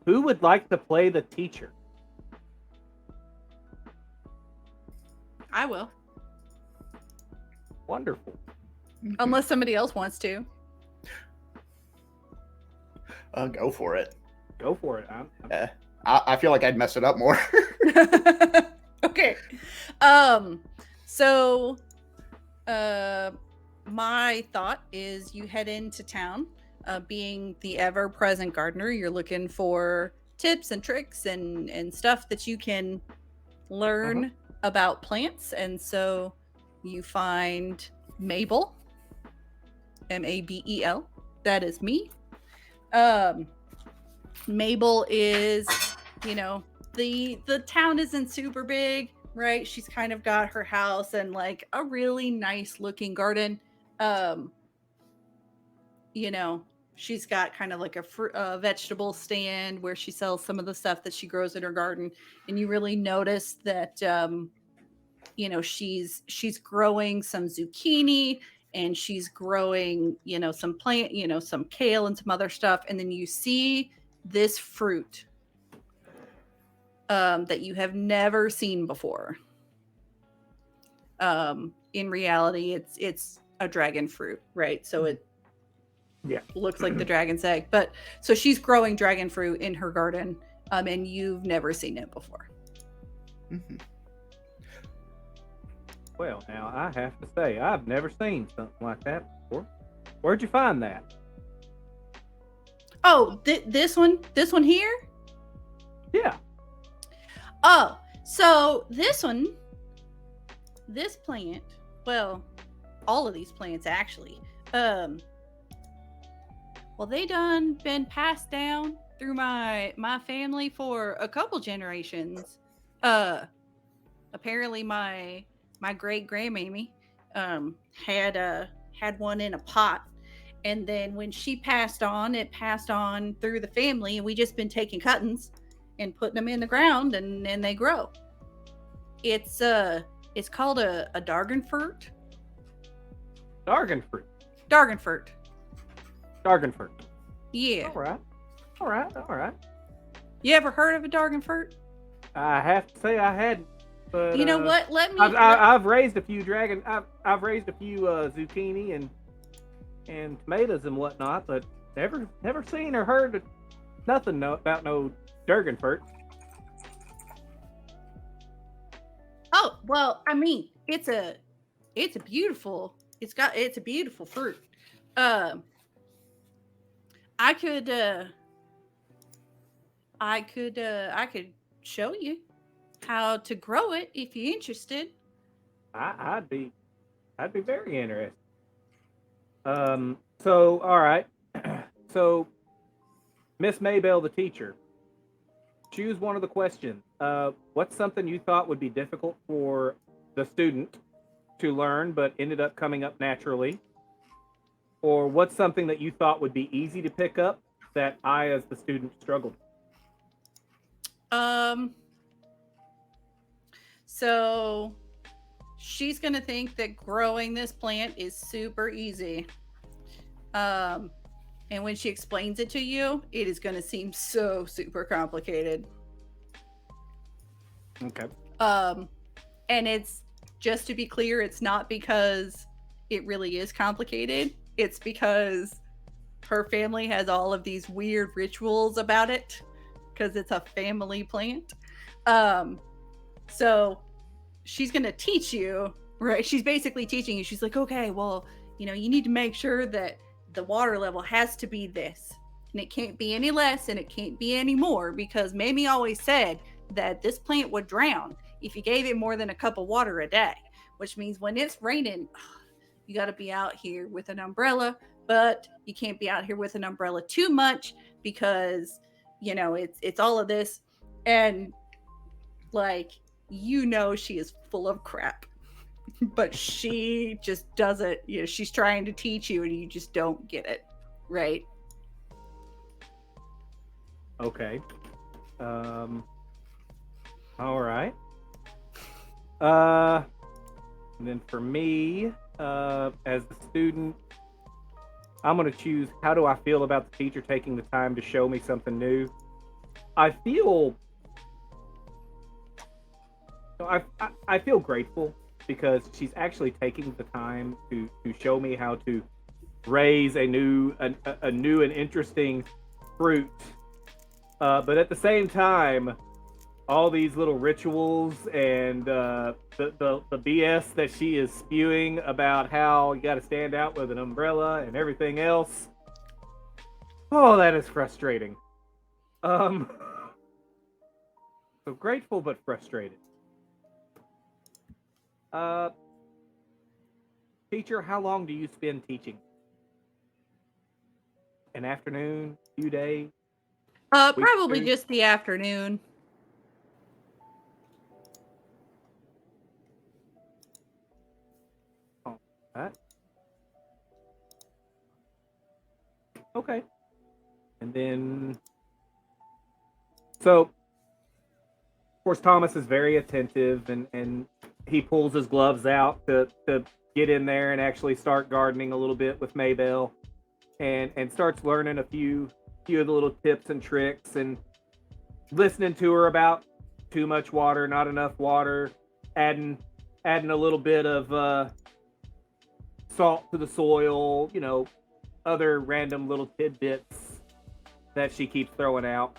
Who would like to play the teacher? I will. Wonderful. Unless somebody else wants to. Go for it. Go for it. I feel like I'd mess it up more. Okay. So my thought is you head into town. Being the ever-present gardener, you're looking for tips and tricks and stuff that you can learn about plants. And so you find Mabel, Mabel. That is me. Mabel is, you know, the town isn't super big, right? She's kind of got her house and like a really nice looking garden. You know, she's got kind of like a vegetable stand where she sells some of the stuff that she grows in her garden, and you really notice that you know, she's growing some zucchini, and she's growing, you know, some some kale and some other stuff, and then you see this fruit that you have never seen before. In reality, it's a dragon fruit, right? So Yeah. looks like the dragon's egg. But so she's growing dragon fruit in her garden, and you've never seen it before. Mhm. Well, now I have to say, I've never seen something like that before. Where'd you find that? Oh, this one here. Yeah. Oh, so this plant, well, all of these plants actually, well, they done been passed down through my family for a couple generations. Apparently my great grandmammy had one in a pot, and then when she passed on, it passed on through the family, and we just been taking cuttings and putting them in the ground, and then they grow. It's called a Dargenfurt. Dargenfurt. Dargenfurt. Dargenfurt. Yeah. All right. You ever heard of a Dargenfurt? I have to say I hadn't. But You know what? Let me. I've raised a few I've raised a few zucchini and tomatoes and whatnot, but never seen or heard nothing about no Dargenfurt. Oh well, I mean, it's a beautiful. It's a beautiful fruit. I could show you how to grow it if you're interested. I'd be very interested. So all right. So Miss Maybell, the teacher, choose one of the questions. What's something you thought would be difficult for the student to learn but ended up coming up naturally? Or what's something that you thought would be easy to pick up that I, as the student, struggled? So she's gonna think that growing this plant is super easy. And when she explains it to you, it is gonna seem so super complicated. Okay. And it's, just to be clear, it's not because it really is complicated. It's because her family has all of these weird rituals about it because it's a family plant. So she's going to teach you, right? She's basically teaching you. She's like, okay, well, you need to make sure that the water level has to be this, and it can't be any less, and it can't be any more, because Mamie always said that this plant would drown if you gave it more than a cup of water a day, which means when it's raining, you got to be out here with an umbrella, but you can't be out here with an umbrella too much because, it's all of this. And she is full of crap, but she just doesn't, she's trying to teach you and you just don't get it. Right. Okay. All right. And then for me, as the student, I'm going to choose, how do I feel about the teacher taking the time to show me something new? I feel grateful because she's actually taking the time to show me how to raise a new and interesting fruit. But at the same time, all these little rituals and the BS that she is spewing about how you got to stand out with an umbrella and everything else. Oh, that is frustrating. So grateful but frustrated. Teacher, how long do you spend teaching? An afternoon? Few days? Probably just the afternoon. Right. Okay. And then, so, of course, Thomas is very attentive, and he pulls his gloves out to get in there and actually start gardening a little bit with Maybell, and starts learning a few of the little tips and tricks, and listening to her about too much water, not enough water, adding a little bit of salt to the soil, other random little tidbits that she keeps throwing out,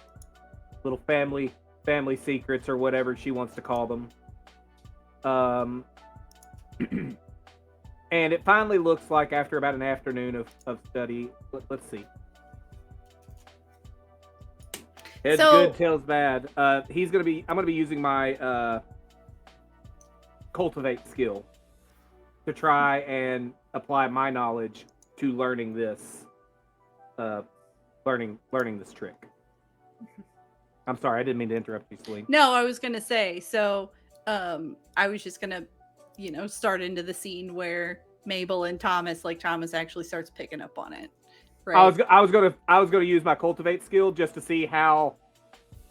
little family secrets or whatever she wants to call them. And it finally looks like after about an afternoon of study, let's see. Head's good, tail's bad. I'm gonna be using my cultivate skill to try and apply my knowledge to learning this trick. I'm sorry, I didn't mean to interrupt you, Celine. No, I was gonna say, so I was just gonna, start into the scene where Mabel and Thomas actually starts picking up on it. Right. I was gonna use my cultivate skill just to see how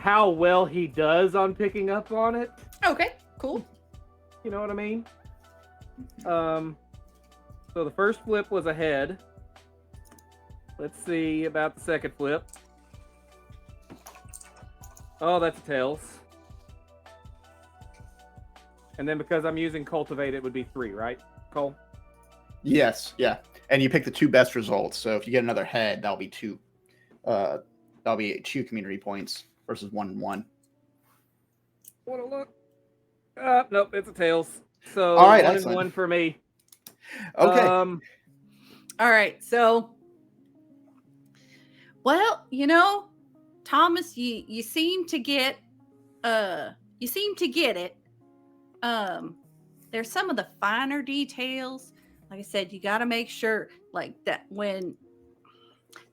well he does on picking up on it. Okay, cool. You know what I mean? So the first flip was a head. Let's see about the second flip. Oh, that's tails. And then because I'm using cultivate, it would be 3, right, Cole? Yes, yeah. And you pick the 2 best results. So if you get another head, that'll be 2. That'll be 2 community points versus 1 and 1. Want to look? Nope, it's a tails. So all right, 1 excellent. and 1 for me. Okay. All right, so, well, Thomas, you seem to get it. There's some of the finer details. Like I said, you got to make sure like that when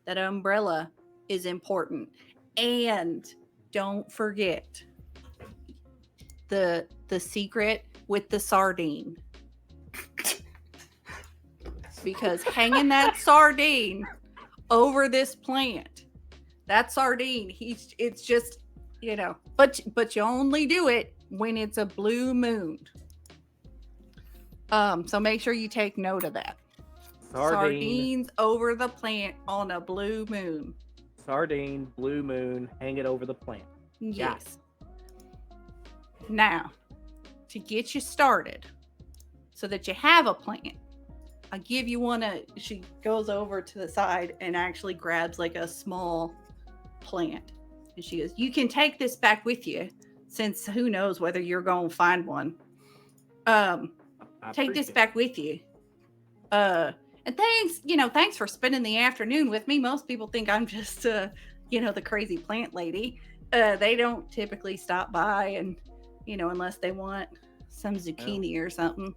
that umbrella is important. And don't forget the secret with the sardine. Because hanging that sardine over this plant, that sardine, it's just, but you only do it when it's a blue moon. So make sure you take note of that. Sardines over the plant on a blue moon. Sardine, blue moon, hang it over the plant. Yes. Now, to get you started, so that you have a plant, I'll give you one. She goes over to the side and actually grabs like a small plant. And she goes, you can take this back with you, since who knows whether you're going to find one. Take this back with you. And thanks for spending the afternoon with me. Most people think I'm just, the crazy plant lady. They don't typically stop by and, unless they want some zucchini or something.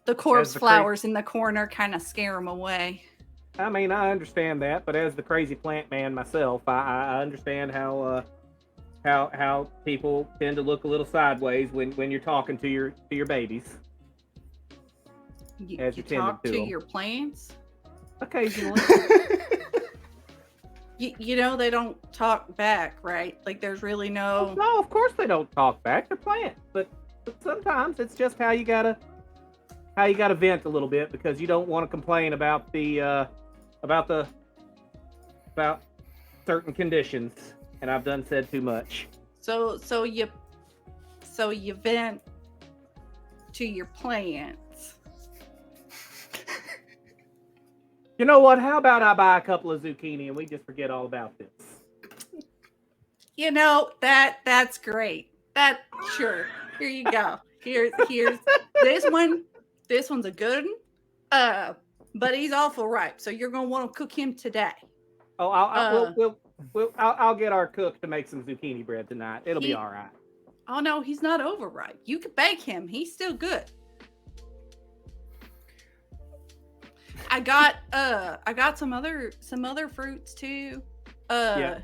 The corpse flowers in the corner kind of scare them away. I mean, I understand that, but as the crazy plant man myself, I understand how people tend to look a little sideways when you're talking to your babies. You talk to your plants? Occasionally. They don't talk back, right? Like there's really no. No, of course they don't talk back. They're plants, but sometimes it's just how you gotta vent a little bit because you don't want to complain about certain conditions, and I've done said too much. So you vent to your plants. You know what? How about I buy a couple of zucchini and we just forget all about this? That's great. Sure. Here you go. Here's this one. This one's a good one. But he's awful ripe, so you're gonna want to cook him today. Oh, I'll get our cook to make some zucchini bread tonight. It'll be all right. Oh no, he's not overripe. You can bake him. He's still good. I got some other fruits too. Yeah.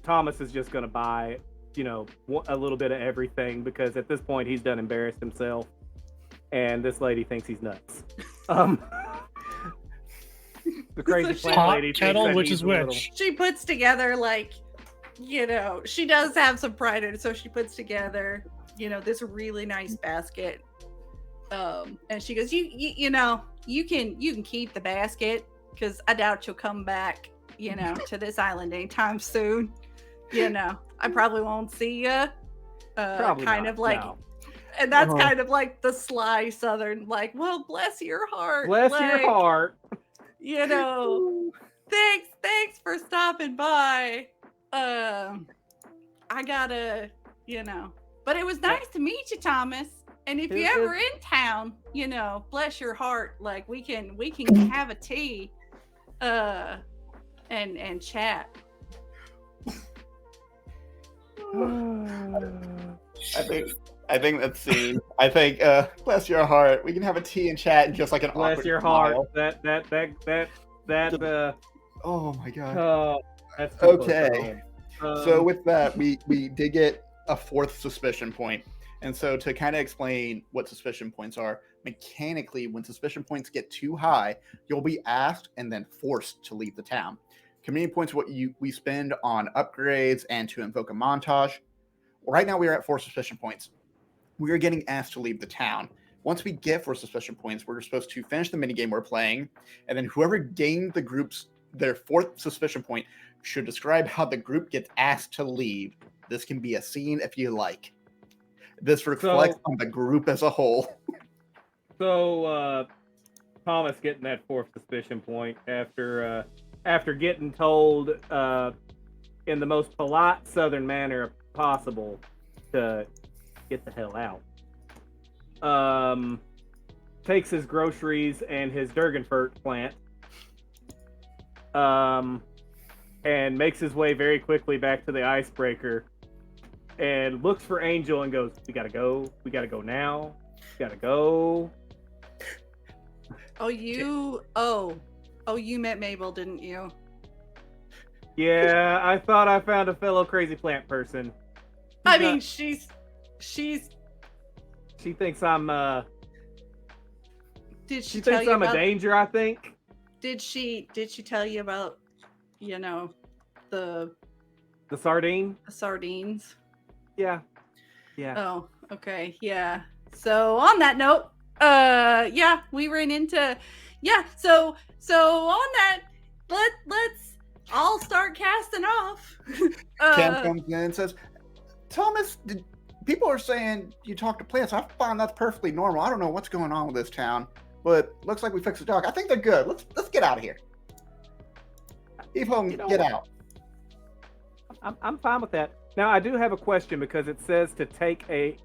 Thomas is just gonna buy, a little bit of everything because at this point he's done embarrassed himself, and this lady thinks he's nuts. The crazy plant lady kettle, which is which. She puts together she does have some pride in it, so she puts together, this really nice basket. And she goes, you can keep the basket because I doubt you'll come back, to this island anytime soon. I probably won't see you. Probably kind not, of like no. And that's Oh. kind of like the sly Southern, like, well, bless your heart. Bless like, your heart. You know, thanks for stopping by. I gotta, but it was nice to meet you, Thomas. And if you're ever in town, bless your heart, like we can have a tea, and chat. I think that's scene. I think, bless your heart. We can have a tea and chat and just like an Bless awkward your smile. heart. That. Oh my god. That's too close to Okay. home. So with that, we did get a fourth suspicion point. And so to kind of explain what suspicion points are, mechanically, when suspicion points get too high, you'll be asked and then forced to leave the town. Community points what we spend on upgrades and to invoke a montage. Right now we are at 4 suspicion points. We are getting asked to leave the town. Once we get 4 suspicion points, we're supposed to finish the minigame we're playing, and then whoever gained their 4th suspicion point should describe how the group gets asked to leave. This can be a scene if you like. This reflects on the group as a whole. So, Thomas getting that 4th suspicion point after getting told in the most polite Southern manner possible to get the hell out. Takes his groceries and his Durgenfurt plant, and makes his way very quickly back to the icebreaker, and looks for Angel and goes, "We gotta go now. We gotta go." You met Mabel, didn't you? Yeah, I thought I found a fellow crazy plant person. I mean, she's. She thinks I'm. Did She tell thinks you I'm about, a danger. I think. Did she tell you about, the sardine? The sardines? Yeah. Oh, okay. Yeah. So on that note, we ran into. Yeah. So on that, let's all start casting off. Cam comes in and says, "Thomas, people are saying you talk to plants. I find that's perfectly normal. I don't know what's going on with this town, but looks like we fixed the dog. I think they're good. Let's get out of here. People, get out." I'm fine with that. Now I do have a question because it says to take a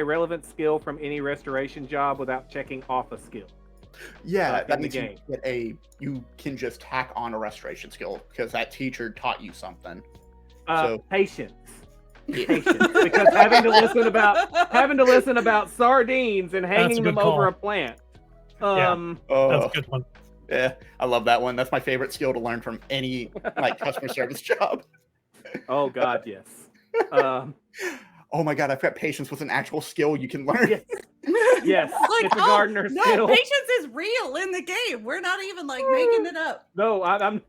relevant skill from any restoration job without checking off a skill. Yeah, that in the means game. you can just tack on a restoration skill because that teacher taught you something. Patience. Patience. Because having to listen about sardines and hanging them over a plant. That's a good one. Yeah, I love that one. That's my favorite skill to learn from any customer service job. Oh God, yes. Oh my God, I've got patience with an actual skill you can learn. Yes, it's a gardener skill. Patience is real in the game. We're not even making it up. No, I'm.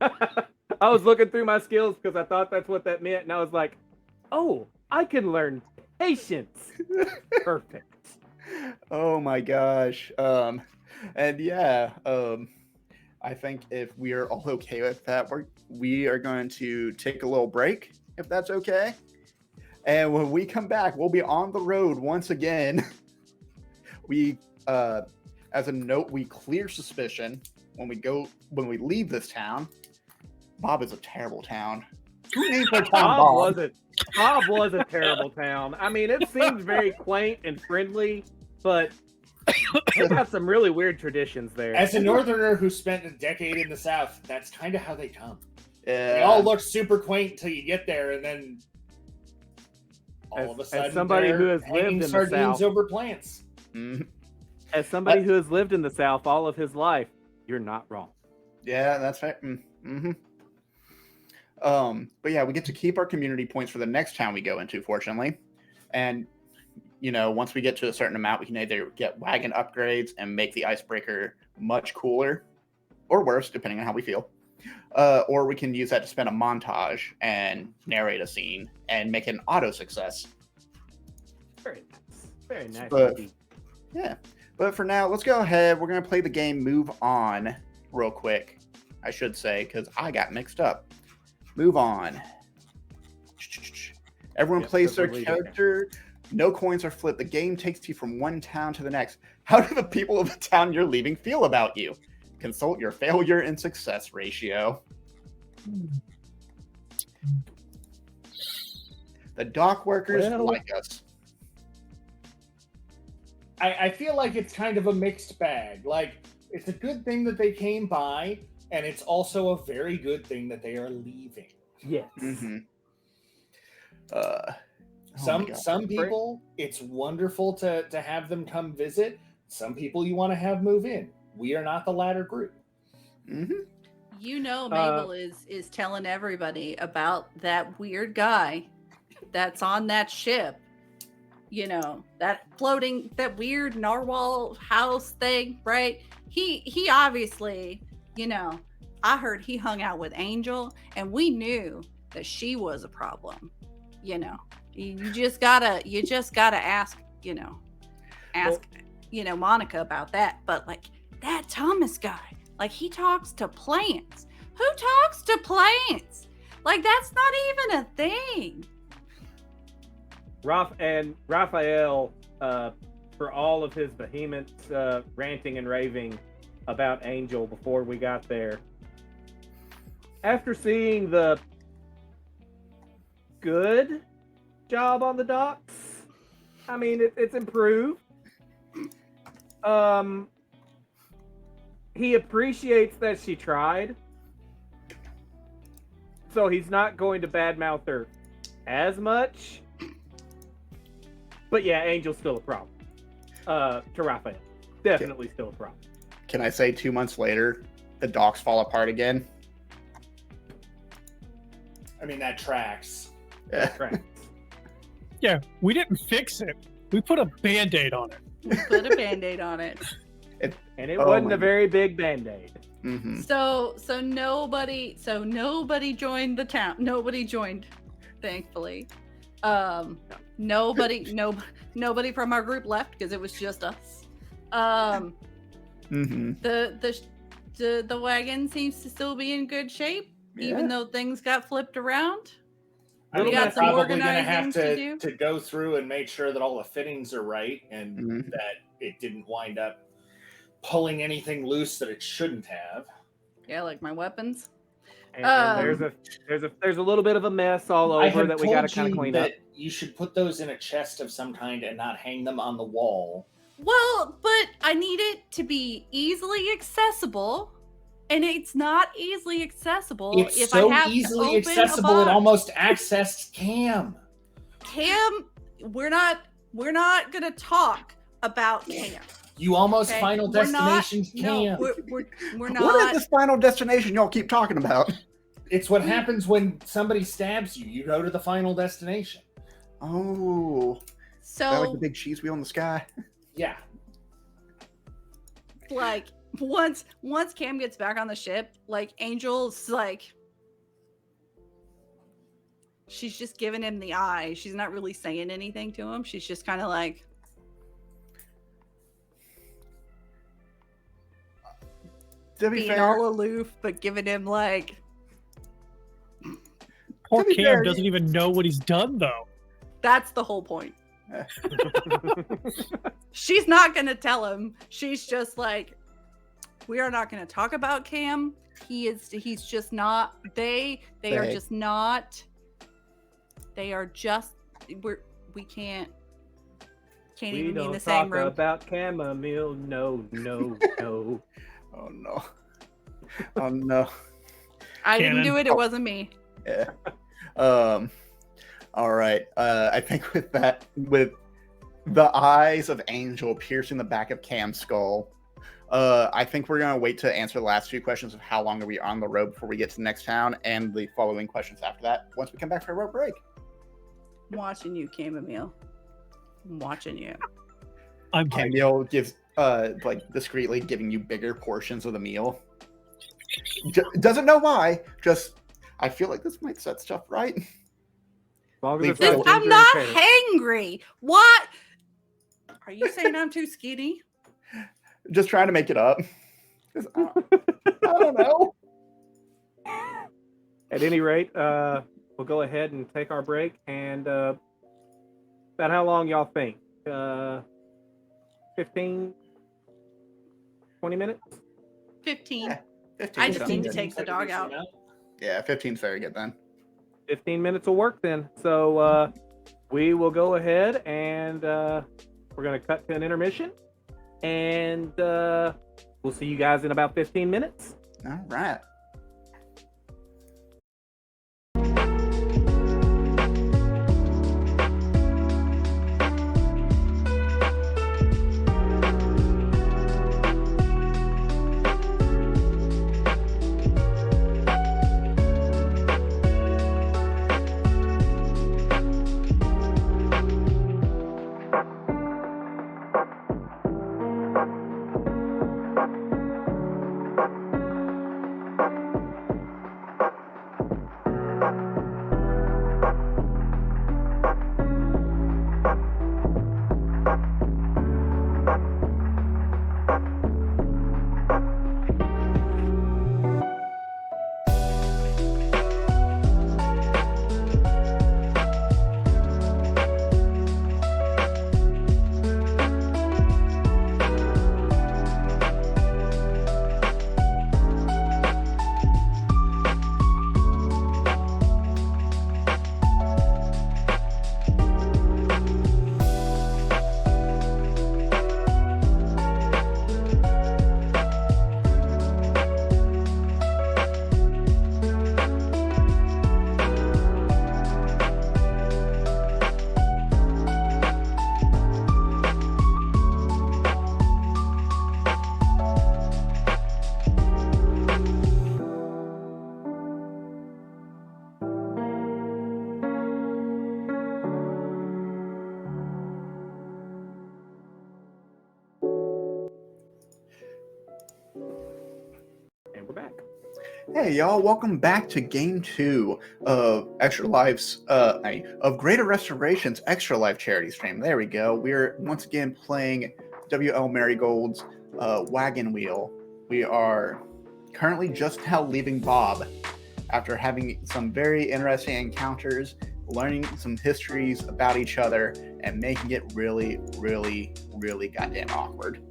I was looking through my skills because I thought that's what that meant, and I was like, "Oh, I can learn patience." Perfect. Oh my gosh. And yeah. I think if we are all okay with that, we are going to take a little break, if that's okay. And when we come back, we'll be on the road once again. We, as a note, we clear suspicion when we leave this town. Bob is a terrible town. Who named our town Bob? Bob was a terrible town. I mean, it seems very quaint and friendly, but they got some really weird traditions there. As a northerner who spent a decade in the South, that's kind of how they come. Yeah. They all look super quaint until you get there, and then all of a sudden, as somebody who has lived in the sardines South, over plants. Mm-hmm. As somebody who has lived in the South all of his life, you're not wrong. Yeah, that's right. Mm-hmm. But yeah, we get to keep our community points for the next town we go into, fortunately. And once we get to a certain amount, we can either get wagon upgrades and make the icebreaker much cooler, or worse, depending on how we feel. Or we can use that to spend a montage and narrate a scene and make it an auto success. Very nice. Very nice. But, yeah. But for now, let's go ahead. We're going to play the game Move On real quick, I should say, because I got mixed up. Move On. Everyone plays their character No coins are flipped. The game takes you from one town to the next. How do the people of the town you're leaving feel about you? Consult your failure and success ratio. The dock workers Well- like us. I feel like it's kind of a mixed bag. Like, it's a good thing that they came by, and it's also a very good thing that they are leaving. Yes. Mm-hmm. Oh my God. Some people, it's wonderful to have them come visit. Some people you want to have move in. We are not the latter group. Mm-hmm. You know, Mabel is telling everybody about that weird guy that's on that ship. You know, that weird narwhal house thing, right? He obviously, you know, I heard he hung out with Angel, and we knew that she was a problem. You know, you just gotta ask, you know, Monica about that. But like that Thomas guy, like he talks to plants. Who talks to plants? Like that's not even a thing. Raphael, for all of his vehement ranting and raving about Angel before we got there, after seeing the good job on the docks, I mean, it's improved. He appreciates that she tried, so he's not going to badmouth her as much. But yeah, Angel's still a problem. To Raphael. Definitely still a problem. Can I say 2 months later, the docks fall apart again? I mean, that tracks. Yeah. Right. Yeah, we didn't fix it. We put a Band-Aid on it. We put a Band-Aid on it. And it Oh wasn't my a very big Band-Aid. Mm-hmm. So nobody joined the town. Nobody joined, thankfully. Nobody from our group left because it was just us. Mm-hmm. The wagon seems to still be in good shape, even though things got flipped around. I mean, got they're some probably going to have organizing to do. to go through and make sure that all the fittings are right and Mhm. that it didn't wind up pulling anything loose that it shouldn't have. Yeah, like my weapons. And there's a little bit of a mess all I over have that we got to told kind of you clean up. that you should put those in a chest of some kind and not hang them on the wall. Well, but I need it to be easily accessible, and it's not easily accessible It's if so I have easily to open accessible a it box. almost accessed Cam. Cam, we're not gonna talk about Cam. You almost Okay? final We're not- destinations No, Cam. we're What is not. this final destination y'all keep talking about? It's what happens when somebody stabs you. You go to the final destination. Oh, is that like the So big cheese wheel in the sky? Yeah. like once Cam gets back on the ship, like Angel's like she's just giving him the eye. She's not really saying anything to him. She's just kind of like To be being fair, all aloof, but giving him like Poor To be Cam fair, doesn't even know what he's done, though. that's the whole point. She's not gonna tell him. She's just like, we are not gonna talk about Cam. He's just not. They are They. just not. They are just. We can't We even be in don't the same talk room. about chamomile. No, no, no. oh no, oh no. I didn't do Cannon. it. It wasn't me. Yeah. All right. I think with that, with the eyes of Angel piercing the back of Cam's skull, I think we're gonna wait to answer the last few questions of how long are we on the road before we get to the next town, and the following questions after that. Once we come back for a road break. I'm watching you, Chamomile. I'm watching you. I'm like, Camille gives, like discreetly giving you bigger portions of the meal. Doesn't know why. Just, I feel like this might set stuff right. As long as it's This- not I'm ginger not and carrot. hangry. What? Are you saying I'm too skinny? Just trying to make it up. 'Cause I don't know. At any rate, we'll go ahead and take our break and About how long y'all think? 15, 20 minutes? 15. Yeah, 15 I just sounds need to good. take the dog out. Yeah, 15's very good then. 15 minutes will work then. So we will go ahead and we're going to cut to an intermission. And we'll see you guys in about 15 minutes. All right. And we're back. Hey y'all, welcome back to game 2 of Extra Life's of Greater Restoration's Extra Life charity stream. There we go. We're once again playing WL Marigold's Wagon Wheel. We are currently just now leaving Bob after having some very interesting encounters, learning some histories about each other, and making it really, really, really goddamn awkward.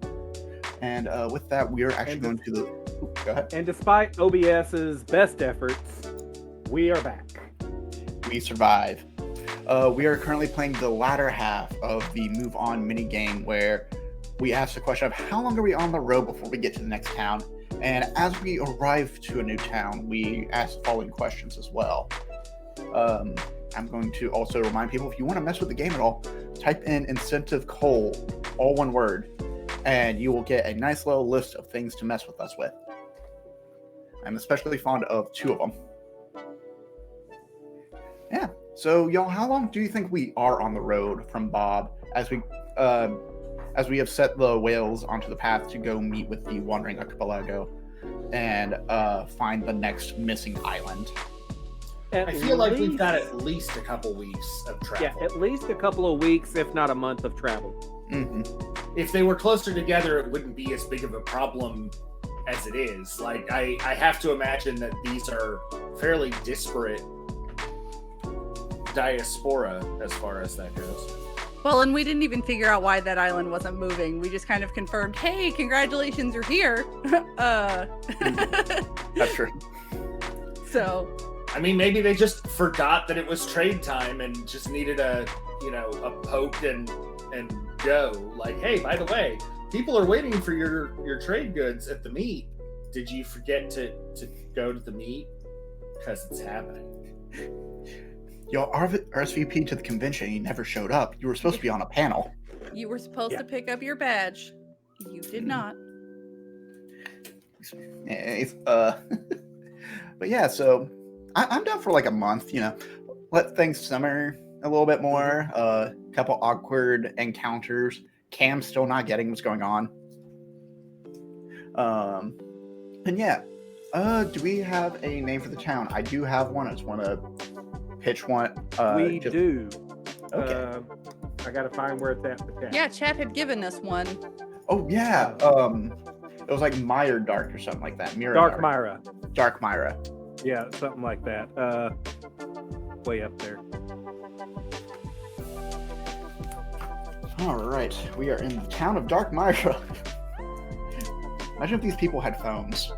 And with that, we are actually going to the... Go ahead. And despite OBS's best efforts, we are back. We survive. We are currently playing the latter half of the Move On minigame, where we ask the question of how long are we on the road before we get to the next town? And as we arrive to a new town, we ask the following questions as well. I'm going to also remind people, if you want to mess with the game at all, type in incentive coal, all one word, and you will get a nice little list of things to mess with us with. I'm especially fond of 2 of them. Yeah. So, y'all, how long do you think we are on the road from Bob as we have set the whales onto the path to go meet with the Wandering Archipelago and find the next missing island? I feel like we've got at least a couple weeks of travel. Yeah, at least a couple of weeks, if not a month of travel. Mm-hmm. If they were closer together, it wouldn't be as big of a problem as it is. Like, I have to imagine that these are fairly disparate diaspora as far as that goes. Well, and we didn't even figure out why that island wasn't moving. We just kind of confirmed, hey, congratulations, you're here. That's true. So, I mean, maybe they just forgot that it was trade time and just needed a poke and go. Like, hey, by the way, people are waiting for your trade goods at the meet. Did you forget to go to the meet? Because it's happening. Y'all RSVP to the convention. You never showed up. You were supposed to be on a panel. you were supposed to pick up your badge. You did not. But yeah, so I'm down for like a month, let things simmer a little bit more. A couple awkward encounters. Cam's still not getting what's going on. And yeah, do we have a name for the town? I do have one. I just want to pitch one. We do. Okay. I gotta find where it's at. The town. Yeah, Chat had given us one. Oh yeah. It was like Mire Dark or something like that. Dark Myra. Dark Myra. Yeah, something like that. Way up there. All right, we are in the town of Dark Myra. Imagine if these people had phones.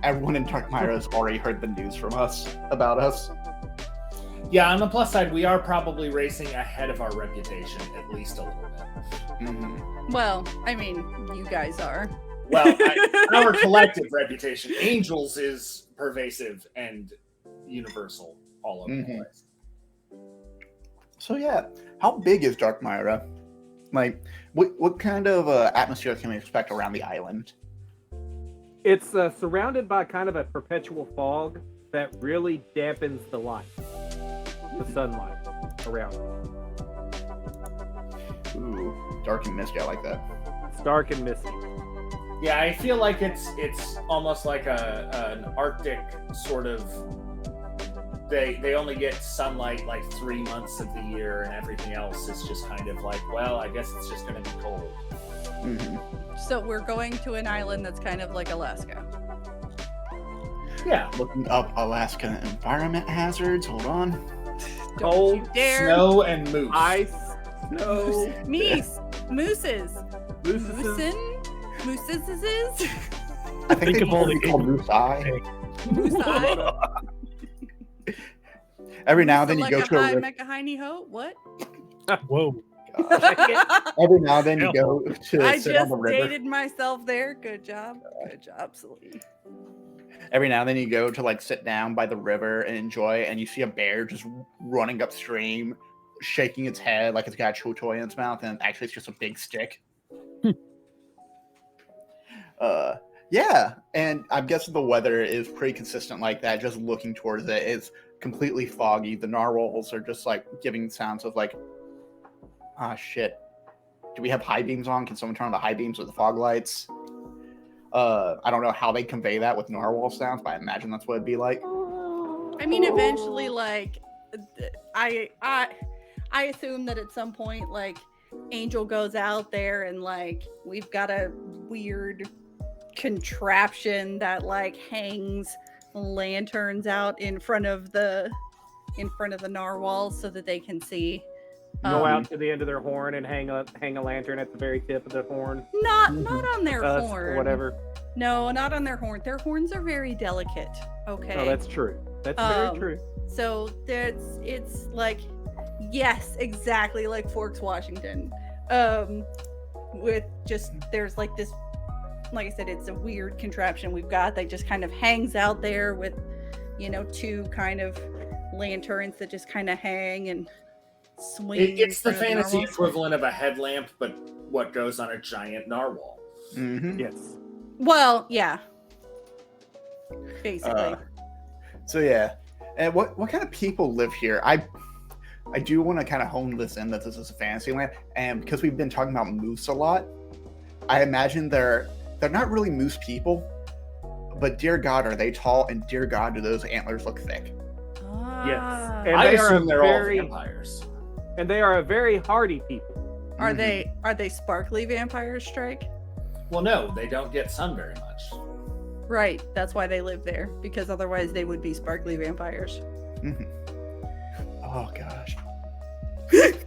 Everyone in Dark Myra has already heard the news from us about us. Yeah, on the plus side, we are probably racing ahead of our reputation, at least a little bit. Mm-hmm. Well, I mean, you guys are. Well, our collective reputation, Angels, is pervasive and universal all over the place. So yeah, how big is Dark Myra? Like, what kind of atmosphere can we expect around the island? It's surrounded by kind of a perpetual fog that really dampens the light, the sunlight around it. Ooh, dark and misty. I like that. It's dark and misty. Yeah, I feel like it's almost like an Arctic sort of. They only get sunlight like 3 months of the year, and everything else is just kind of like, well, I guess it's just going to be cold. Mm-hmm. So we're going to an island that's kind of like Alaska. Yeah. Looking up Alaska environment hazards. Hold on. Cold, Don't you dare. Snow and moose. Ice, snow, Mooses. Mooses. mooses. Mooses. I think Think of all the called Moose Eye. Moose eye. Every now and then you like go a to a high river. mecha hiney ho. What? Whoa. Every now and then you go to I sit on just the river. dated myself there. Good job. Good job, Celine. Every now and then you go to like sit down by the river and enjoy, and you see a bear just running upstream, shaking its head like it's got a chew toy in its mouth, and actually it's just a big stick. Yeah, and I'm guessing the weather is pretty consistent like that. Just looking towards it, it's completely foggy. The narwhals are just like giving sounds of like, ah, shit. Do we have high beams on? Can someone turn on the high beams with the fog lights? I don't know how they convey that with narwhal sounds, but I imagine that's what it'd be like. I mean, eventually, like, I assume that at some point, like, Angel goes out there and like we've got a weird contraption that like hangs lanterns out in front of the narwhals so that they can see. Go out to the end of their horn and hang a lantern at the very tip of the horn. Not on their horn. Or whatever. No, not on their horn. Their horns are very delicate. Okay. Oh, that's true. That's very true. So it's like, yes, exactly like Forks, Washington. With just there's like this, like I said, it's a weird contraption we've got that just kind of hangs out there with, two kind of lanterns that just kind of hang and swing. It's the fantasy narwhals. equivalent of a headlamp, but what goes on a giant narwhal. Mm-hmm. Yes. Well, yeah. Basically. So yeah, and what kind of people live here? I do want to kind of hone this in that this is a fantasy land, and because we've been talking about moose a lot, I imagine they're not really moose people, but dear God, are they tall? And dear God, do those antlers look thick? Yes. And I they are assume they're very, all vampires. and they are a very hardy people. Are Mhm. they sparkly vampires, Strike? Well, no, they don't get sun very much. Right. That's why they live there, because otherwise they would be sparkly vampires. Mhm. Oh gosh.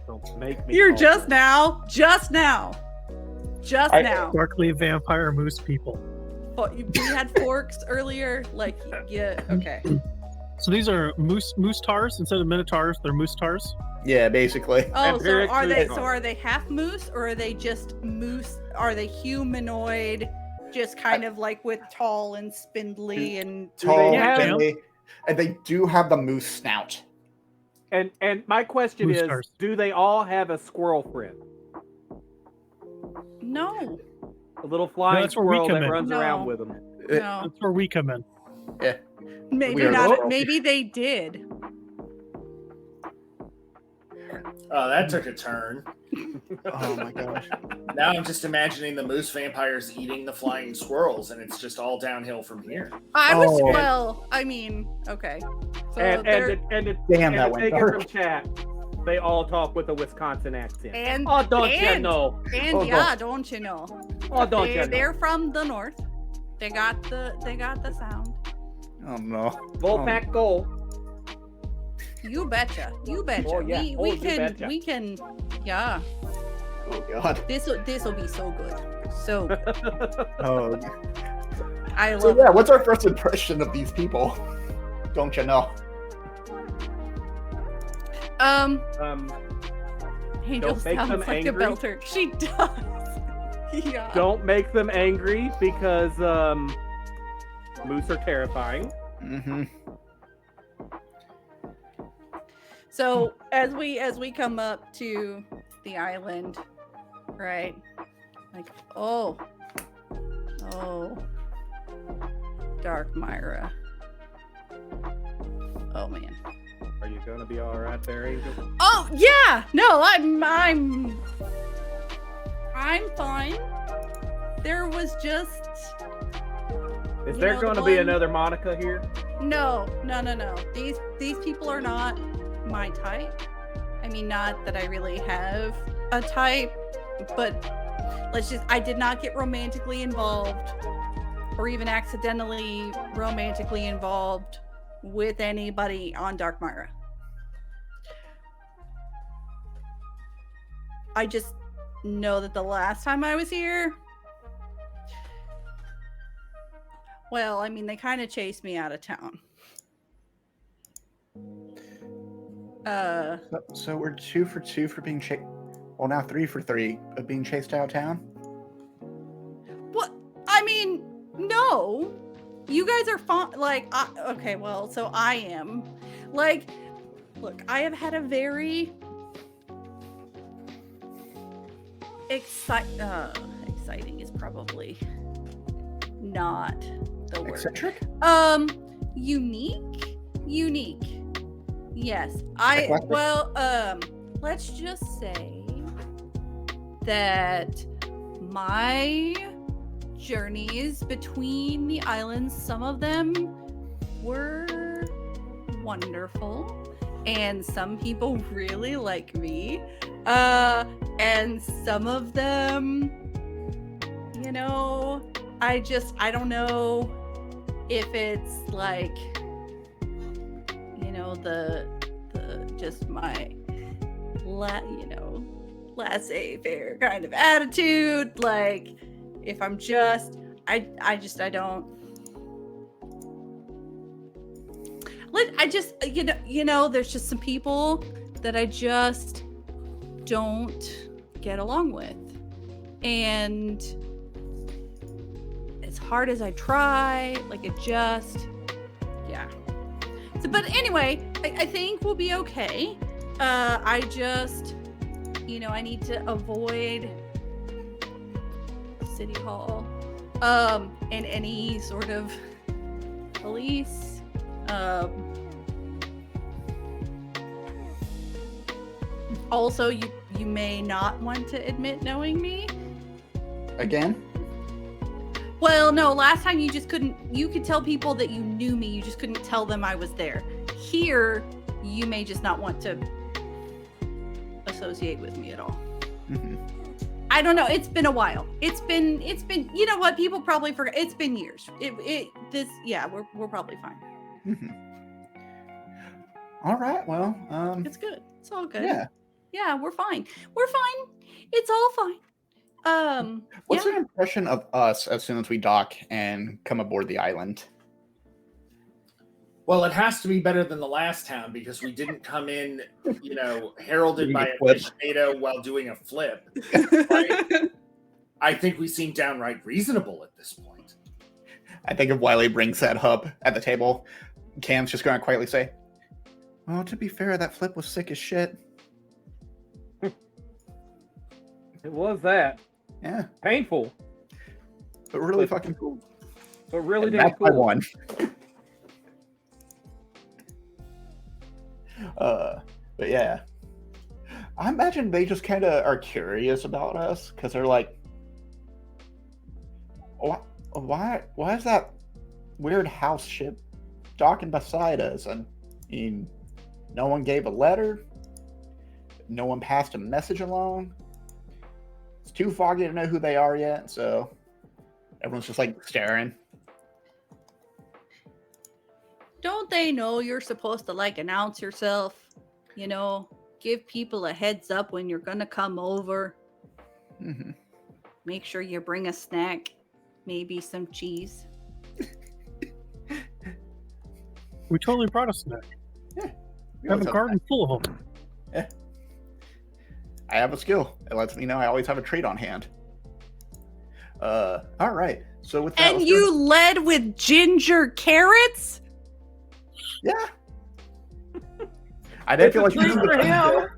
Don't make me. Oh. You're call just them. now. Now. Sparkly vampire moose people. Oh, we had Forks earlier. Like, yeah. Okay. So these are moose tars instead of minotaurs. They're moose tars. Yeah, basically. Oh, so Vampiric are they? moose. So are they half moose, or are they just moose? Are they humanoid? Just kind of like with tall and spindly and Tall, have- thinly, and they do have the moose snout. And my question Moose is, stars. do they all have a squirrel friend? no, A little flying that's where we squirrel come that in. runs No. around with them. no. That's where we come in. Maybe We are not. the- Maybe they did. Oh, that took a turn. Oh my gosh. Now I'm just imagining the moose vampires eating the flying squirrels, and it's just all downhill from here. I was Oh. well. I mean, okay. So And Damn, and that to went take it dark. from chat, they all talk with a Wisconsin accent. and Oh, don't you and- know? and Oh, yeah, don't you know? Oh, don't you know? They're from the north. They got the sound. Oh no. Wolfpack goal. You betcha. You betcha. Oh, yeah. We Oh, you can betcha. we can Yeah. Oh god. This will be so good. So good. Oh. I love So yeah, it. what's our first impression of these people? Don't you know? Angel Don't make sounds them like angry. a belter. She does. Yeah. Don't make them angry because moose are terrifying. Mm-hmm. So as we come up to the island, right? Like, oh, Dark Myra. Oh man. Are you gonna be all right there, Angel? Oh yeah. No, I'm fine. There was just Is You there know, going the to be one- another Monica here? no. These people are not my type. I mean, not that I really have a type, but I did not get romantically involved or even accidentally romantically involved with anybody on Dark Myra. I just know that the last time I was here, well, I mean, they kind of chased me out of town. So we're 2 for 2 for being chased. Well, now 3 for 3 of being chased out of town. What? I mean, no. You guys are fine. Like, okay, well, so I am. Like, look, I have had a very exciting is probably not the word. Eccentric? Unique. Yes. Eclectic? Let's just say that my journeys between the islands, some of them were wonderful, and some people really like me. And some of them, you know, I don't know if it's like, you know, the just my laissez-faire kind of attitude. Like, if I'm just, I don't. There's just some people that I just don't get along with, and as hard as I try, like, it just, yeah. So, but anyway, I think we'll be okay. I just, I need to avoid City Hall, and any sort of police. Also, you may not want to admit knowing me. Again? Well, no, last time you just couldn't, you could tell people that you knew me, you just couldn't tell them I was there. Here, you may just not want to associate with me at all. Mm-hmm. I don't know, it's been a while. It's been, you know what, people probably forget, it's been years. We're probably fine. Mm-hmm. All right, well, It's good. It's all good. yeah. Yeah, we're fine. We're fine. It's all fine. What's yeah. your impression of us as soon as we dock and come aboard the island? Well, it has to be better than the last town because we didn't come in, heralded Doing by a a flip. fish tornado while doing a flip. Right? I think we seem downright reasonable at this point. I think if Wiley brings that hub at the table, Cam's just going to quietly say, well, to be fair, that flip was sick as shit. It was that. Yeah, Painful, but really fucking cool. but really And damn that's my cool. one. But yeah, I imagine they just kind of are curious about us because they're like, why is that weird house ship docking beside us? And I mean, no one gave a letter, no one passed a message along. It's too foggy to know who they are yet, so everyone's just like staring. Don't they know you're supposed to, like, announce yourself? You know, give people a heads up when you're gonna come over. Mm-hmm. Make sure you bring a snack, maybe some cheese. We totally brought a snack. Yeah. We have a garden full of them. Yeah. I have a skill. It lets me know I always have a trait on hand. All right. So with that, And you led with ginger carrots? Yeah. I didn't feel like treat using for the- him.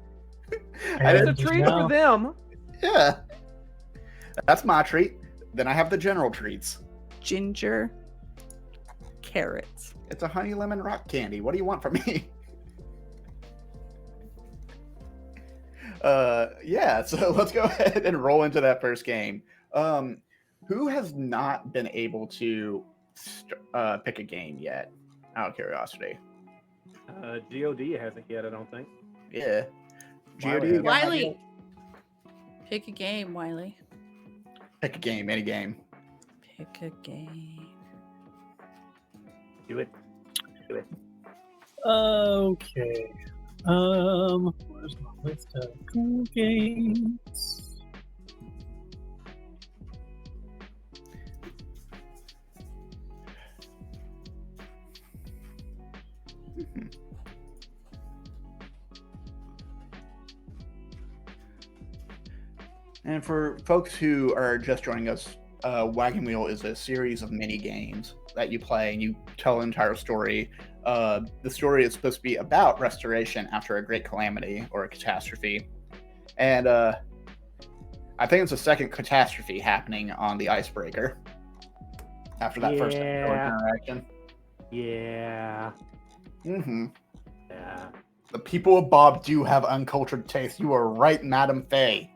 I It's didn't- a treat now- for them. Yeah. That's my treat. Then I have the general treats. Ginger carrots. It's a honey lemon rock candy. What do you want from me? Yeah, so let's go ahead and roll into that first game. Who has not been able to pick a game yet? Out of curiosity. God hasn't yet, I don't think. Yeah. Wiley God, has. Wiley. Pick a game, Wiley. pick a game, any game. Pick a game. Do it. Okay. Where's my list of cool games? And for folks who are just joining us, Wagon Wheel is a series of mini games that you play and you tell an entire story. The story is supposed to be about restoration after a great calamity or a catastrophe. And I think it's the second catastrophe happening on the icebreaker after that first interaction. Yeah. Mm-hmm. Yeah. The people of Bob do have uncultured taste. You are right, Madam Faye.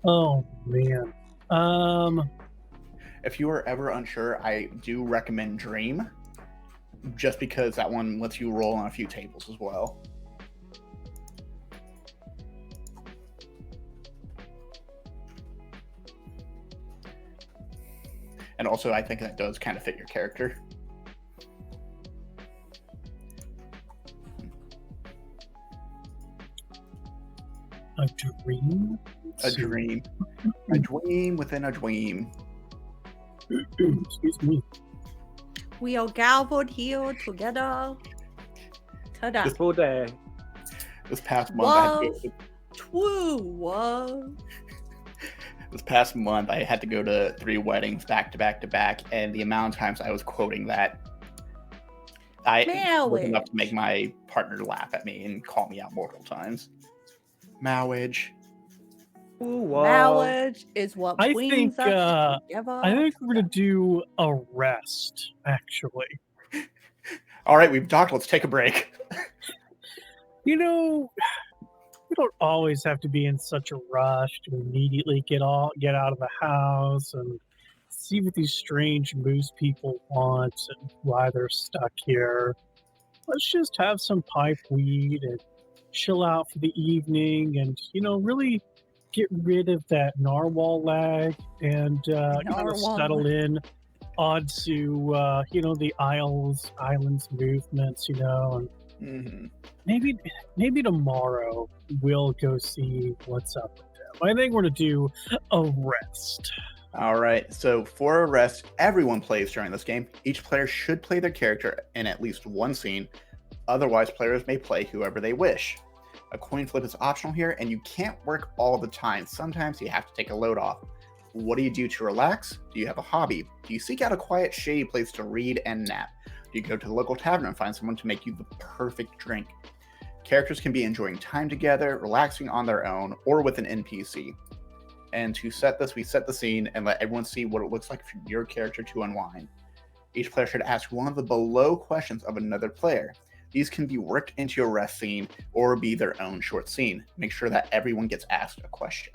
Oh man. If you are ever unsure, I do recommend Dream, just because that one lets you roll on a few tables as well. And also, I think that does kind of fit your character. A dream? A dream. A dream within a dream. Excuse me. We are gathered here together. Ta-da. This- Full day. This past month, I had to Whoa. go Twoo, whoa. this past month, I had to go to 3 weddings back to back to back, and the amount of times I was quoting that, was enough to make my partner laugh at me and call me out multiple times. Marriage. Ooh, wow. Marriage is what I brings think, us together. I think we're gonna do a rest, actually. All right, we've talked. Let's take a break. You know, we don't always have to be in such a rush to immediately get out of the house and see what these strange moose people want and why they're stuck here. Let's just have some pipe weed and chill out for the evening and, really get rid of that narwhal lag and kind of Narwhal. settle in onto, the islands movements, and Mm-hmm. maybe tomorrow we'll go see what's up with them. I think we're gonna do a rest. All right, so for a rest, everyone plays during this game. Each player should play their character in at least one scene. Otherwise, players may play whoever they wish. A coin flip is optional here, and you can't work all the time. Sometimes you have to take a load off. What do you do to relax? Do you have a hobby? Do you seek out a quiet, shady place to read and nap? Do you go to the local tavern and find someone to make you the perfect drink? Characters can be enjoying time together, relaxing on their own, or with an NPC. And to set this, we set the scene and let everyone see what it looks like for your character to unwind. Each player should ask one of the below questions of another player. These can be worked into your rest scene or be their own short scene. Make sure that everyone gets asked a question.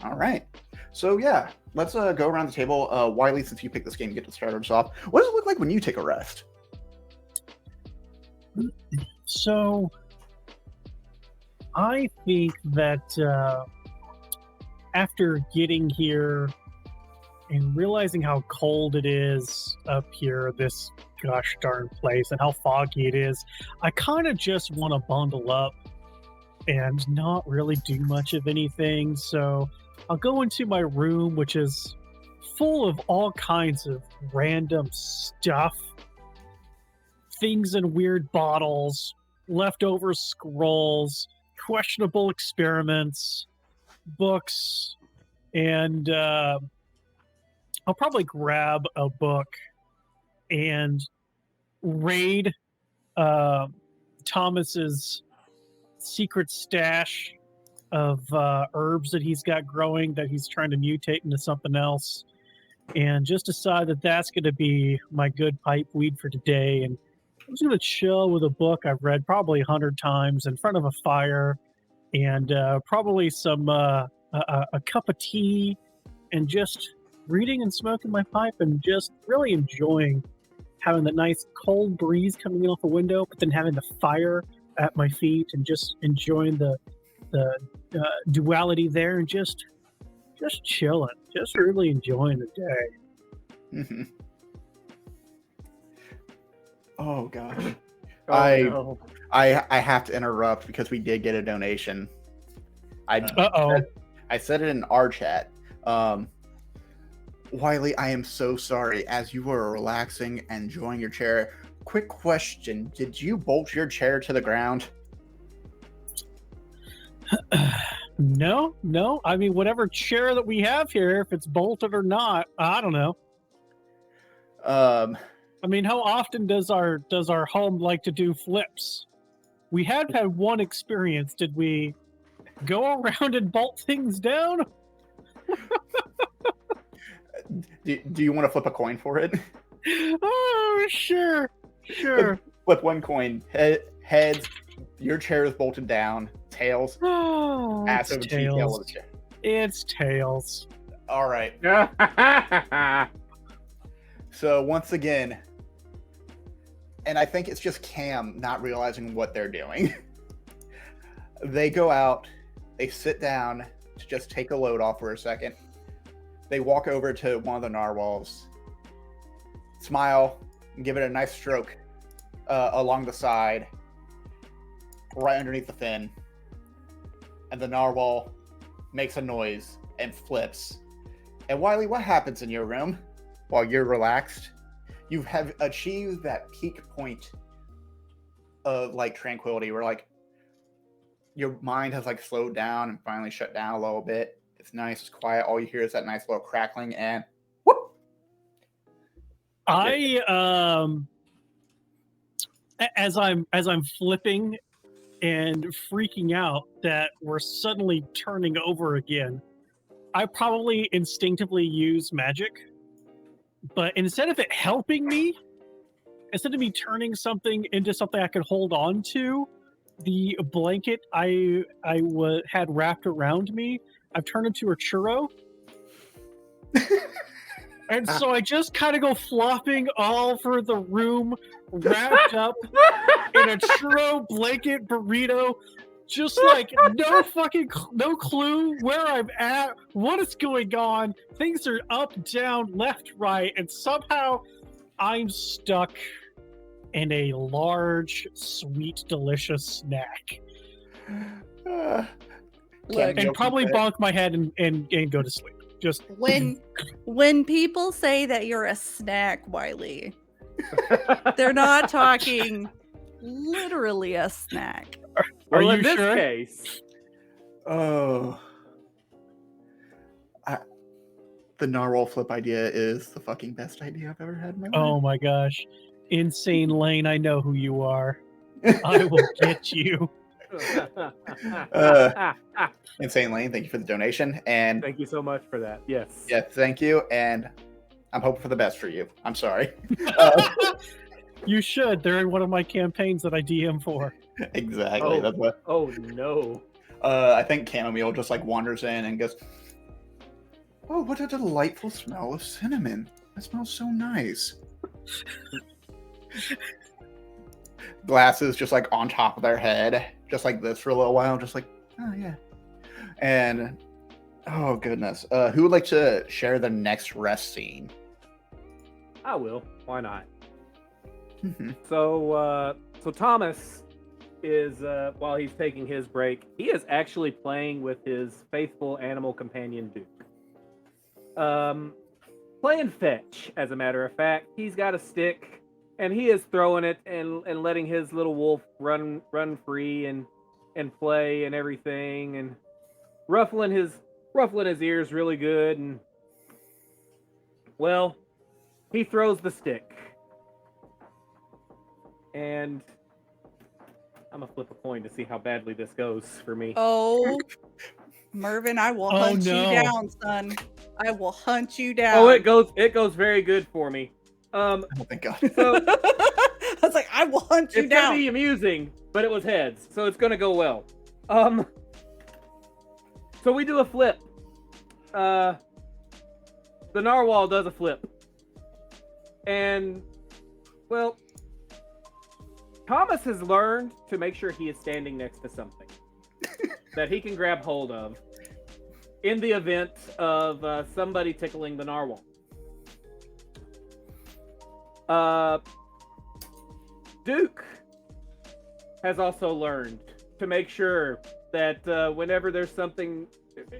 All right. So yeah, let's go around the table. Wiley, since you picked this game, you get to start us off. What does it look like when you take a rest? So I think that after getting here and realizing how cold it is up here this gosh darn place and how foggy it is, I kind of just want to bundle up and not really do much of anything. So I'll go into my room, which is full of all kinds of random stuff, things in weird bottles, leftover scrolls, questionable experiments, books, and I'll probably grab a book and raid Thomas's secret stash of herbs that he's got growing that he's trying to mutate into something else, and just decide that that's going to be my good pipe weed for today. And I'm just going to chill with a book I've read probably 100 times in front of a fire, and probably some a cup of tea, and just reading and smoking my pipe and just really enjoying having the nice cold breeze coming in off the window, but then having the fire at my feet and just enjoying the duality there, and just chilling, just really enjoying the day. Mm-hmm. Oh gosh. Oh, no. I have to interrupt because we did get a donation. I said it in our chat. Wiley, I am so sorry. As you were relaxing and enjoying your chair, quick question: did you bolt your chair to the ground? No. I mean, whatever chair that we have here, if it's bolted or not, I don't know. I mean, how often does our home like to do flips? We have had one experience. Did we go around and bolt things down? Do you want to flip a coin for it? Oh, sure. Flip one coin. Heads, your chair is bolted down. Tails, ass It's over tail tails. of the chair. It's tails. All right. So once again, and I think it's just Cam not realizing what they're doing. They go out, they sit down to just take a load off for a second. They walk over to one of the narwhals, smile, and give it a nice stroke along the side, right underneath the fin. And the narwhal makes a noise and flips. And Wiley, what happens in your room while you're relaxed? You have achieved that peak point of like tranquility where like your mind has like slowed down and finally shut down a little bit. It's nice, it's quiet. All you hear is that nice little crackling and whoop. As I'm flipping and freaking out that we're suddenly turning over again, I probably instinctively use magic. But instead of it helping me, instead of me turning something into something I could hold on to, the blanket I had wrapped around me, I've turned into a churro. And so I just kind of go flopping all over the room, wrapped up in a churro blanket burrito, just like no clue where I'm at, what is going on. Things are up, down, left, right, and somehow I'm stuck in a large, sweet, delicious snack. And probably bonk my head and go to sleep. Just when people say that you're a snack, Wiley, they're not talking literally a snack. Well, Are in you this sure? case, the narwhal flip idea is the fucking best idea I've ever had in my life. Oh my gosh. Insane Lane, I know who you are. I will get you. Insane Lane, thank you for the donation. And thank you so much for that. Yes. yeah, thank you. And I'm hoping for the best for you. I'm sorry. You should. They're in one of my campaigns that I DM for. Exactly. Oh. That's what. Oh no. I think Chamomile just like wanders in and goes, "Oh, what a delightful smell of cinnamon! That smells so nice." Glasses just like on top of their head, just like this for a little while, just like, oh yeah. And oh goodness, who would like to share the next rest scene? I will. Why not? So Thomas is while he's taking his break, he is actually playing with his faithful animal companion Duke. Playing fetch, as a matter of fact. He's got a stick, and he is throwing it and letting his little wolf run free and play and everything, and ruffling his ears really good. And well, he throws the stick, and I'm gonna flip a coin to see how badly this goes for me. Oh, Mervin, I will hunt you down, son. I will hunt you down. Oh, it goes very good for me. Oh, thank God. So I was like, I will hunt you it's down. gonna be amusing, but it was heads, so it's gonna go well. So we do a flip. The narwhal does a flip, and well, Thomas has learned to make sure he is standing next to something that he can grab hold of in the event of somebody tickling the narwhal. Duke has also learned to make sure that whenever there's something,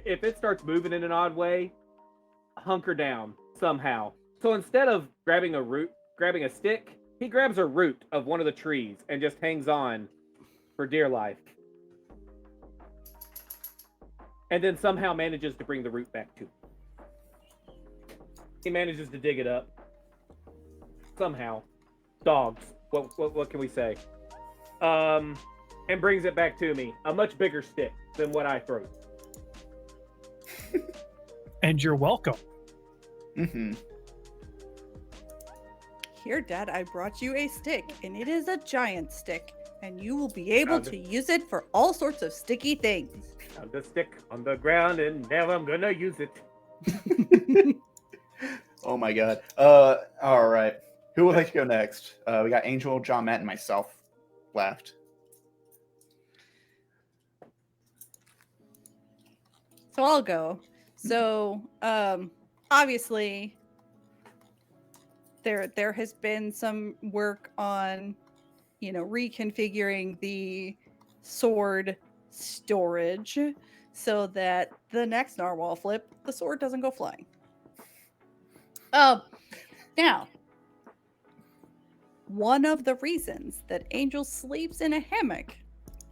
if it starts moving in an odd way, hunker down somehow. So instead of grabbing a stick, he grabs a root of one of the trees and just hangs on for dear life. And then somehow manages to bring the root back to him. He manages to dig it up. Somehow. Dogs. What can we say? And brings it back to me. A much bigger stick than what I threw. And you're welcome. Mm-hmm. Here, Dad, I brought you a stick, and it is a giant stick, and you will be able to use it for all sorts of sticky things. Found the stick on the ground, and now I'm gonna use it. Oh my God. All right. Who would like to go next? We got Angel, John, Matt, and myself left. So I'll go. So, obviously, there has been some work on, reconfiguring the sword storage so that the next narwhal flip, the sword doesn't go flying. Now, one of the reasons that Angel sleeps in a hammock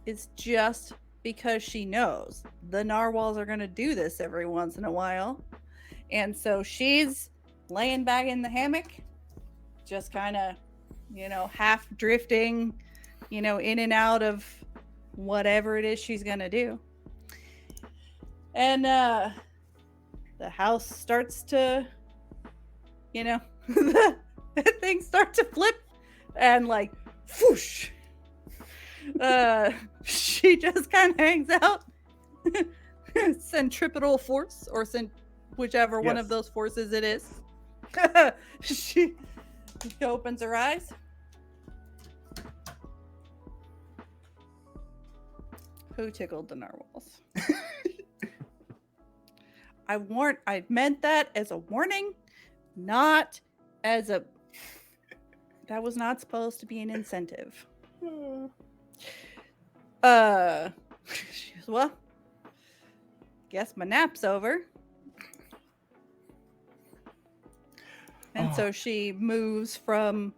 is just because she knows the narwhals are going to do this every once in a while. And so she's laying back in the hammock, just kind of, half drifting, in and out of whatever it is she's going to do. And the house starts to, things start to flip and like, whoosh. She just kind of hangs out. Centripetal force, or whichever one of those forces it is. She opens her eyes. Who tickled the narwhals? I meant that as a warning, not as a. That was not supposed to be an incentive. Well, guess my nap's over. And so she moves from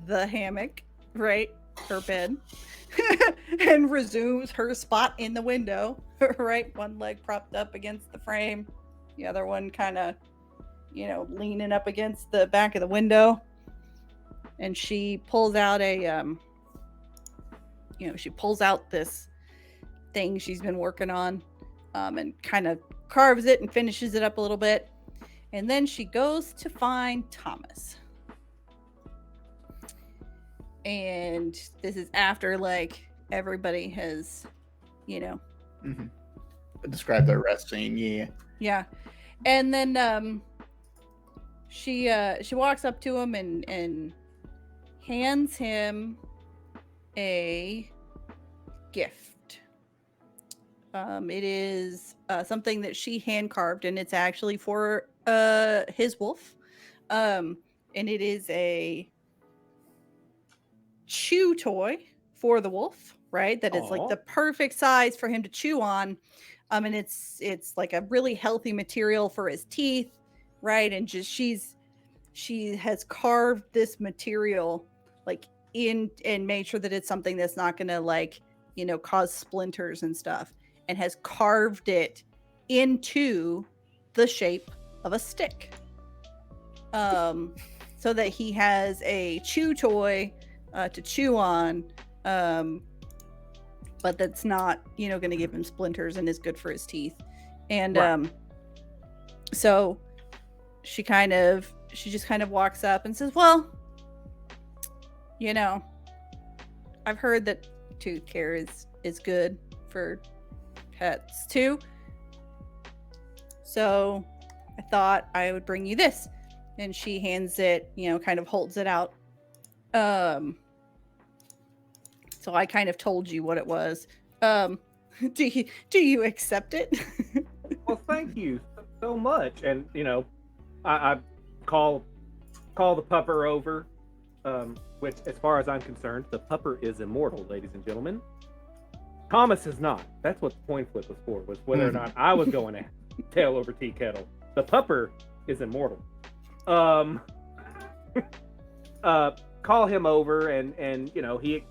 the hammock, right, her bed, and resumes her spot in the window, right? One leg propped up against the frame, the other one kind of, leaning up against the back of the window. And she pulls out she pulls out this thing she's been working on, and kind of carves it and finishes it up a little bit. And then she goes to find Thomas. And this is after, everybody has, Mm-hmm. Describe the arrest scene, yeah. Yeah. And then she walks up to him and hands him a gift. It is something that she hand carved, and it's actually for his wolf. And it is a chew toy for the wolf, right? That is like Aw. the perfect size for him to chew on. And it's like a really healthy material for his teeth, right? And just she has carved this material like in and made sure that it's something that's not gonna like, cause splinters and stuff, and has carved it into the shape of a stick. So that he has a chew toy to chew on, but that's not, going to give him splinters and is good for his teeth. And Right. so she just kind of walks up and says, "Well, I've heard that tooth care is good for pets too. So I thought I would bring you this." And she hands it, kind of holds it out. So I kind of told you what it was. Do you accept it? Well, thank you so much. And I call the pupper over. Which, as far as I'm concerned, the pupper is immortal, ladies and gentlemen. Thomas is not. That's what the coin flip was for, was whether or not I was going to tail over tea kettle. The pupper is immortal. Call him over, and he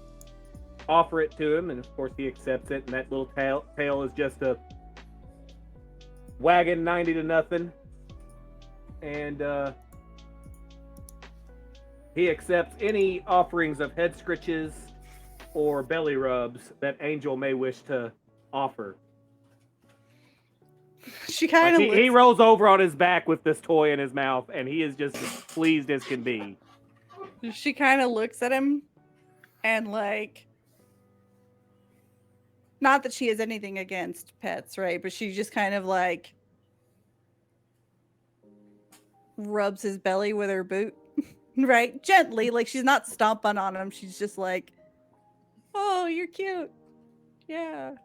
offer it to him, and of course he accepts it, and that little tail is just a wagon 90-0, and he accepts any offerings of head scritches or belly rubs that Angel may wish to offer. She kind of he rolls over on his back with this toy in his mouth, and he is just as pleased as can be. She kind of looks at him, and like, not that she has anything against pets, right? But she just kind of like rubs his belly with her boot, right? Gently, like she's not stomping on him. She's just like, "Oh, you're cute. Yeah."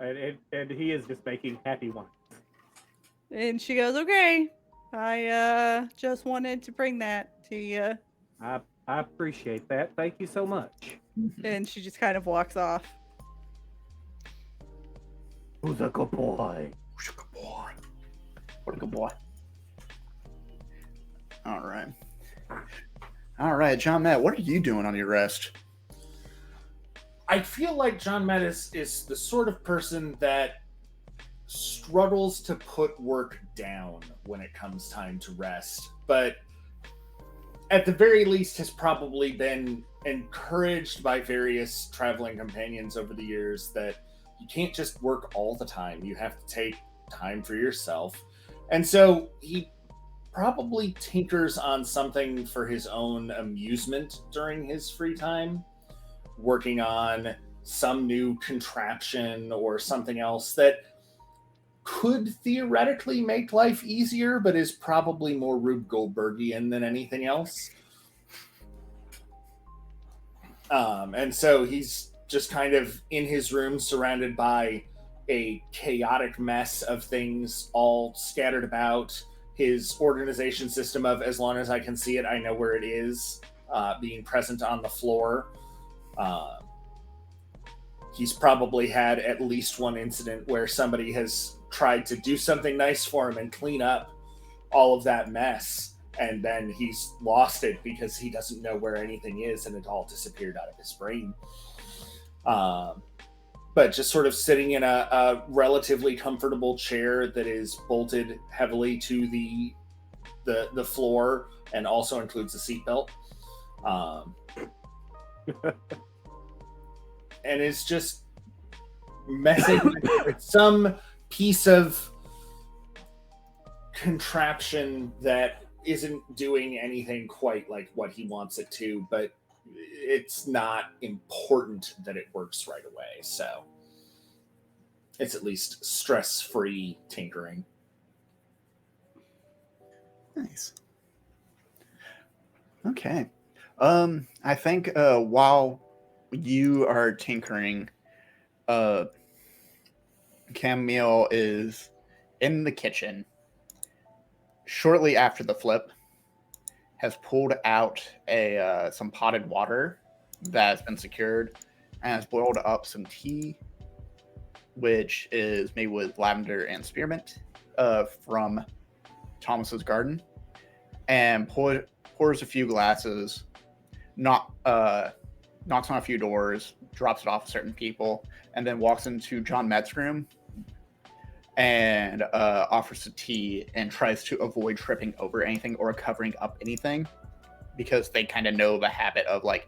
And he is just making happy wine. And she goes, "Okay, I just wanted to bring that to you." I appreciate that. Thank you so much. And she just kind of walks off. Who's a good boy? Who's a good boy? What a good boy. All right, John Matt, what are you doing on your rest? I feel like John Matt is the sort of person that struggles to put work down when it comes time to rest, but at the very least has probably been encouraged by various traveling companions over the years that you can't just work all the time. You have to take time for yourself. And so he probably tinkers on something for his own amusement during his free time, working on some new contraption or something else that could theoretically make life easier, but is probably more Rube Goldbergian than anything else. And so he's just kind of in his room surrounded by a chaotic mess of things all scattered about. His organization system of, as long as I can see it, I know where it is, being present on the floor. He's probably had at least one incident where somebody has tried to do something nice for him and clean up all of that mess, and then he's lost it because he doesn't know where anything is and it all disappeared out of his brain. But just sort of sitting in a relatively comfortable chair that is bolted heavily to the floor and also includes a seatbelt. And is just messing with some piece of contraption that isn't doing anything quite like what he wants it to, but it's not important that it works right away. So it's at least stress-free tinkering. Nice. Okay. I think while you are tinkering, Camille is in the kitchen shortly after the flip, has pulled out some potted water that's been secured, and has boiled up some tea, which is made with lavender and spearmint from Thomas's garden, and pours a few glasses, knocks on a few doors, drops it off to certain people, and then walks into John Metz's room and offers the tea and tries to avoid tripping over anything or covering up anything, because they kind of know the habit of, like,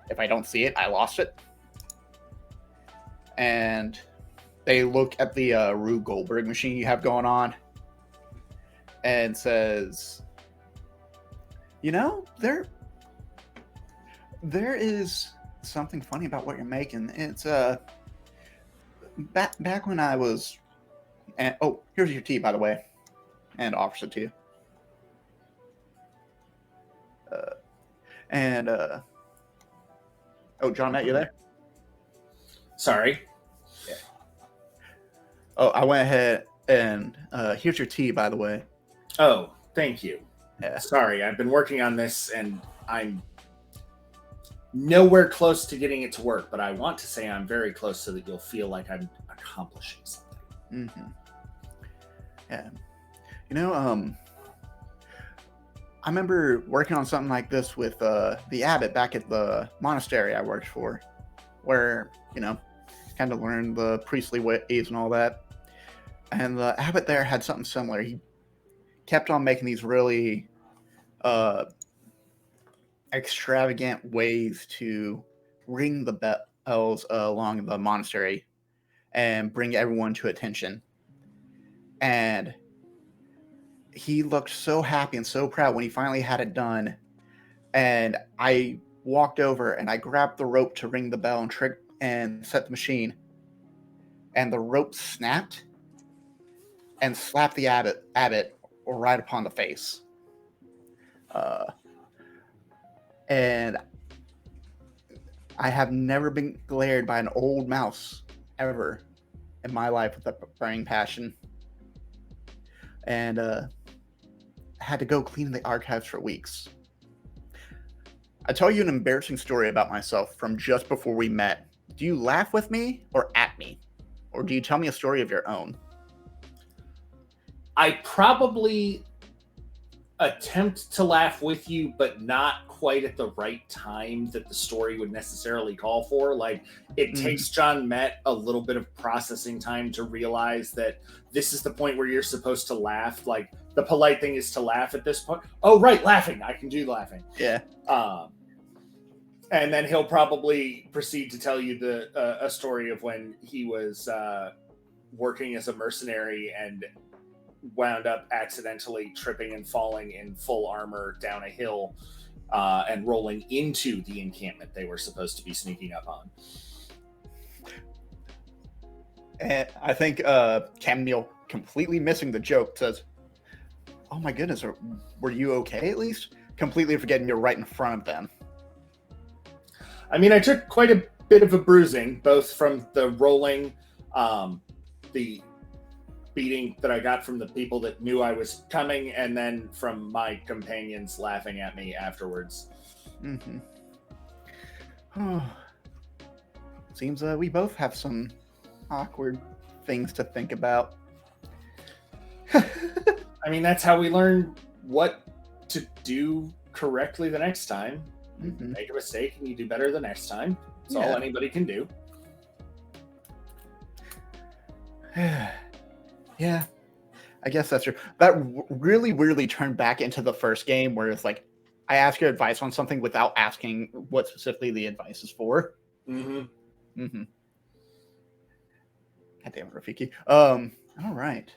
if I don't see it, I lost it. And they look at the Rube Goldberg machine you have going on and says, you know, there is something funny about what you're making. It's back when I was, and oh, here's your tea, by the way, and offers it to you. Oh, John, Matt, you there? Sorry. Yeah. Oh, I went ahead and here's your tea, by the way. Oh, thank you. Yeah. Sorry, I've been working on this and I'm nowhere close to getting it to work, but I want to say I'm very close so that you'll feel like I'm accomplishing something. Mm-hmm. Yeah. You know, I remember working on something like this with the abbot back at the monastery I worked for, where, you know, kind of learned the priestly ways and all that. And the abbot there had something similar. He kept on making these really extravagant ways to ring the bells along the monastery and bring everyone to attention. And he looked so happy and so proud when he finally had it done. And I walked over and I grabbed the rope to ring the bell and set the machine. And the rope snapped and slapped the abbot right upon the face. And I have never been glared by an old mouse ever in my life with a burning passion. And had to go clean the archives for weeks. I tell you an embarrassing story about myself from just before we met. Do you laugh with me or at me? Or do you tell me a story of your own? I probably attempt to laugh with you, but not quite at the right time that the story would necessarily call for. Like, it takes John Met a little bit of processing time to realize that this is the point where you're supposed to laugh. Like, the polite thing is to laugh at this point. Oh, right, laughing. I can do laughing. Yeah. And then he'll probably proceed to tell you a story of when he was working as a mercenary and wound up accidentally tripping and falling in full armor down a hill and rolling into the encampment they were supposed to be sneaking up on. And I think Camille, completely missing the joke, says, "Oh my goodness, were you okay at least?" Completely forgetting you're right in front of them. I mean, I took quite a bit of a bruising, both from the rolling, the beating that I got from the people that knew I was coming, and then from my companions laughing at me afterwards. Mm-hmm. Oh. Seems we both have some awkward things to think about. I mean, that's how we learn what to do correctly the next time. Mm-hmm. Make a mistake and you do better the next time. That's all anybody can do. Yeah, I guess that's true. That really weirdly turned back into the first game where it's like, I ask your advice on something without asking what specifically the advice is for. Mm-hmm. Mm-hmm. God damn it, Rafiki. All right.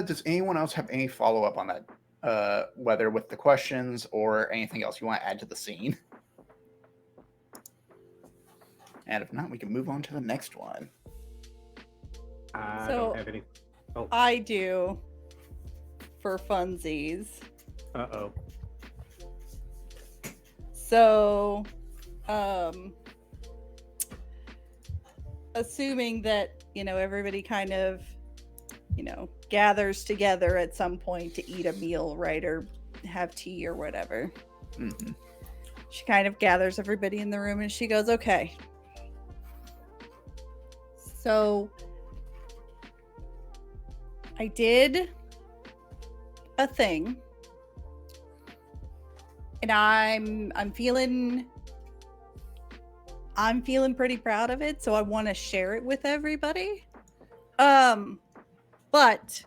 Does anyone else have any follow-up on that? Whether with the questions or anything else you want to add to the scene? And if not, we can move on to the next one. I So- don't have any. Oh, I do for funsies. uh-oh. So, assuming that, everybody kind of, gathers together at some point to eat a meal, right? Or have tea or whatever. Mm-hmm. She kind of gathers everybody in the room and she goes, okay. So I did a thing. And I'm feeling pretty proud of it, so I want to share it with everybody. But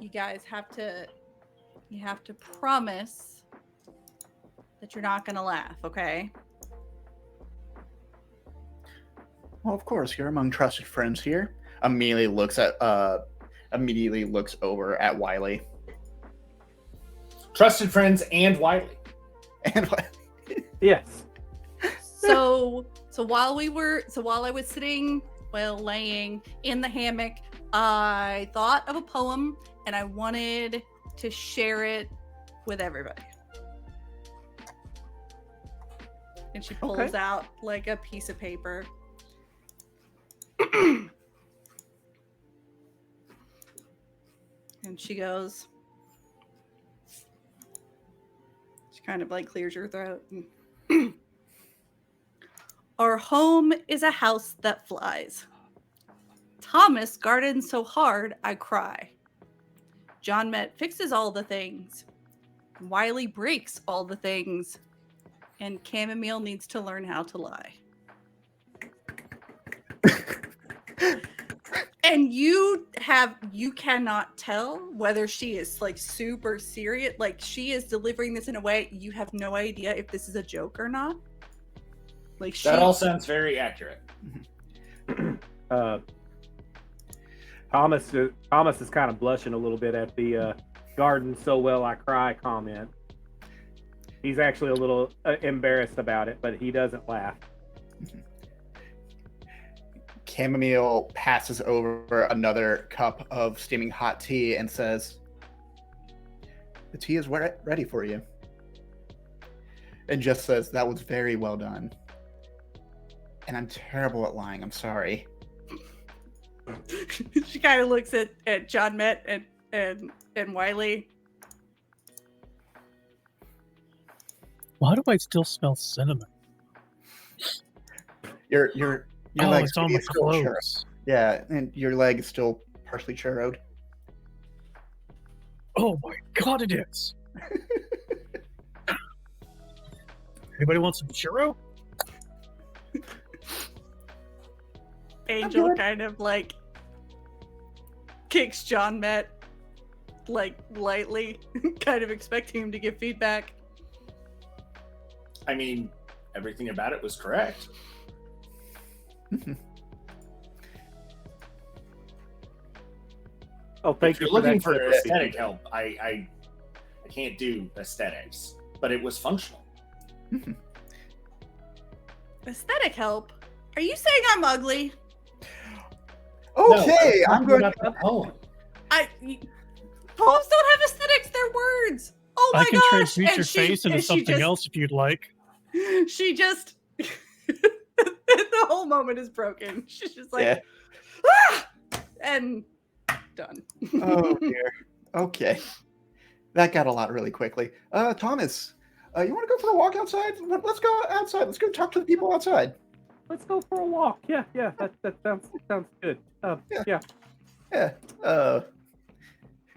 you guys have to promise that you're not gonna laugh, okay? Well, of course, you're among trusted friends here. Immediately looks over at Wiley. Trusted friends and Wiley. And Yes. So while I was sitting, laying in the hammock, I thought of a poem and I wanted to share it with everybody. And she pulls out like a piece of paper. And she goes, she kind of like clears your throat. Our home is a house that flies. Thomas gardens so hard I cry. John Met fixes all the things. Wiley breaks all the things. And Chamomile needs to learn how to lie. And you cannot tell whether she is like super serious. Like she is delivering this in a way you have no idea if this is a joke or not. Like that all sounds very accurate. Thomas is kind of blushing a little bit at the garden so well I cry comment. He's actually a little embarrassed about it, but he doesn't laugh. Chamomile passes over another cup of steaming hot tea and says, "The tea is ready for you." And just says, "That was very well done. And I'm terrible at lying. I'm sorry." She kind of looks at John Met and Wiley. Why do I still smell cinnamon? Your leg it's on my clothes. Yeah, and your leg is still partially churroed. Oh my god, it is. Anybody want some churro? Angel kind of like kicks John Met like lightly, kind of expecting him to give feedback. I mean, everything about it was correct. Oh, thank if you. You're looking for aesthetic help. I can't do aesthetics, but it was functional. Aesthetic help? Are you saying I'm ugly? Okay, no, I'm going to the poem. Poems don't have aesthetics; they're words. Oh my gosh! I can transmute your face into something else if you'd like. She just the whole moment is broken. She's just like, ah! And done. Oh dear. Okay, that got a lot really quickly. Thomas, you want to go for a walk outside? Let's go outside. Let's go talk to the people outside. Let's go for a walk. Yeah. That sounds good. Yeah.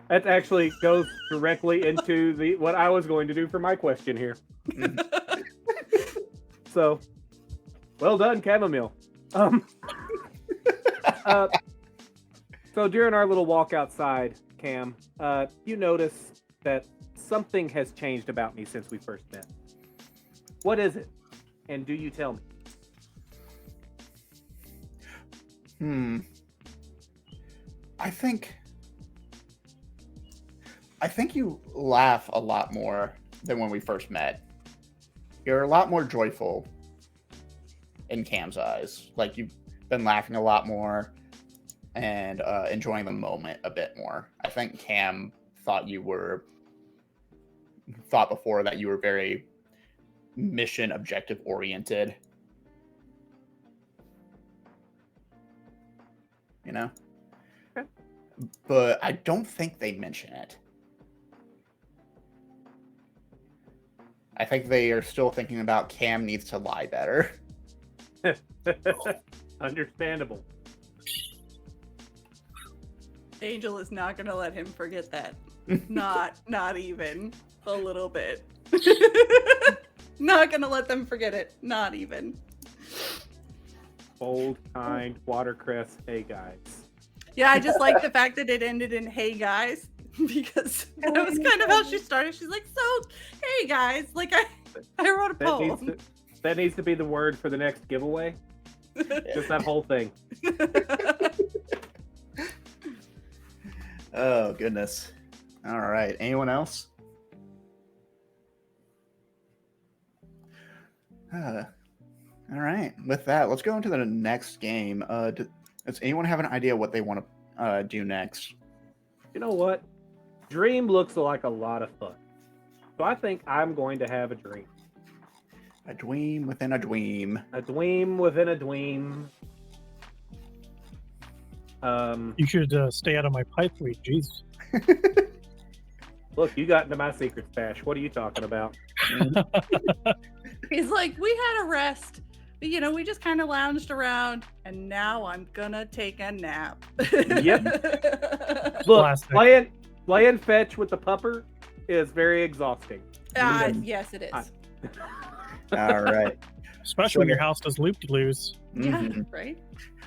That actually goes directly into what I was going to do for my question here. So, well done, Chamomile. So during our little walk outside, Cam, you notice that something has changed about me since we first met. What is it? And do you tell me? I think you laugh a lot more than when we first met. You're a lot more joyful in Cam's eyes. Like you've been laughing a lot more and enjoying the moment a bit more. I think Cam thought before that you were very mission objective oriented. You know? Okay. But I don't think they mention it. I think they are still thinking about Cam needs to lie better. Understandable. Angel is not gonna let him forget that. Not even a little bit. Not gonna let them forget it. Not even. Old, kind, watercress, hey guys. Yeah, I just like the fact that it ended in "Hey guys," because that was kind of how she started. She's like, "So, hey guys, like I wrote a poem." That needs to be the word for the next giveaway. Just that whole thing. Oh goodness! All right, anyone else? All right. With that, let's go into the next game. Does anyone have an idea what they want to do next? You know what? Dream looks like a lot of fun. So I think I'm going to have a dream. A dweem within a dweem. A dweem within a dweem. You should stay out of my pipe weed, jeez. Look, you got into my secret stash. What are you talking about? He's like, we had a rest. You know, we just kind of lounged around, and now I'm gonna take a nap. Yep. Look, playing fetch with the pupper is very exhausting. Yes, it is. All right. Especially when your house does loop-de-loos. Yeah, right?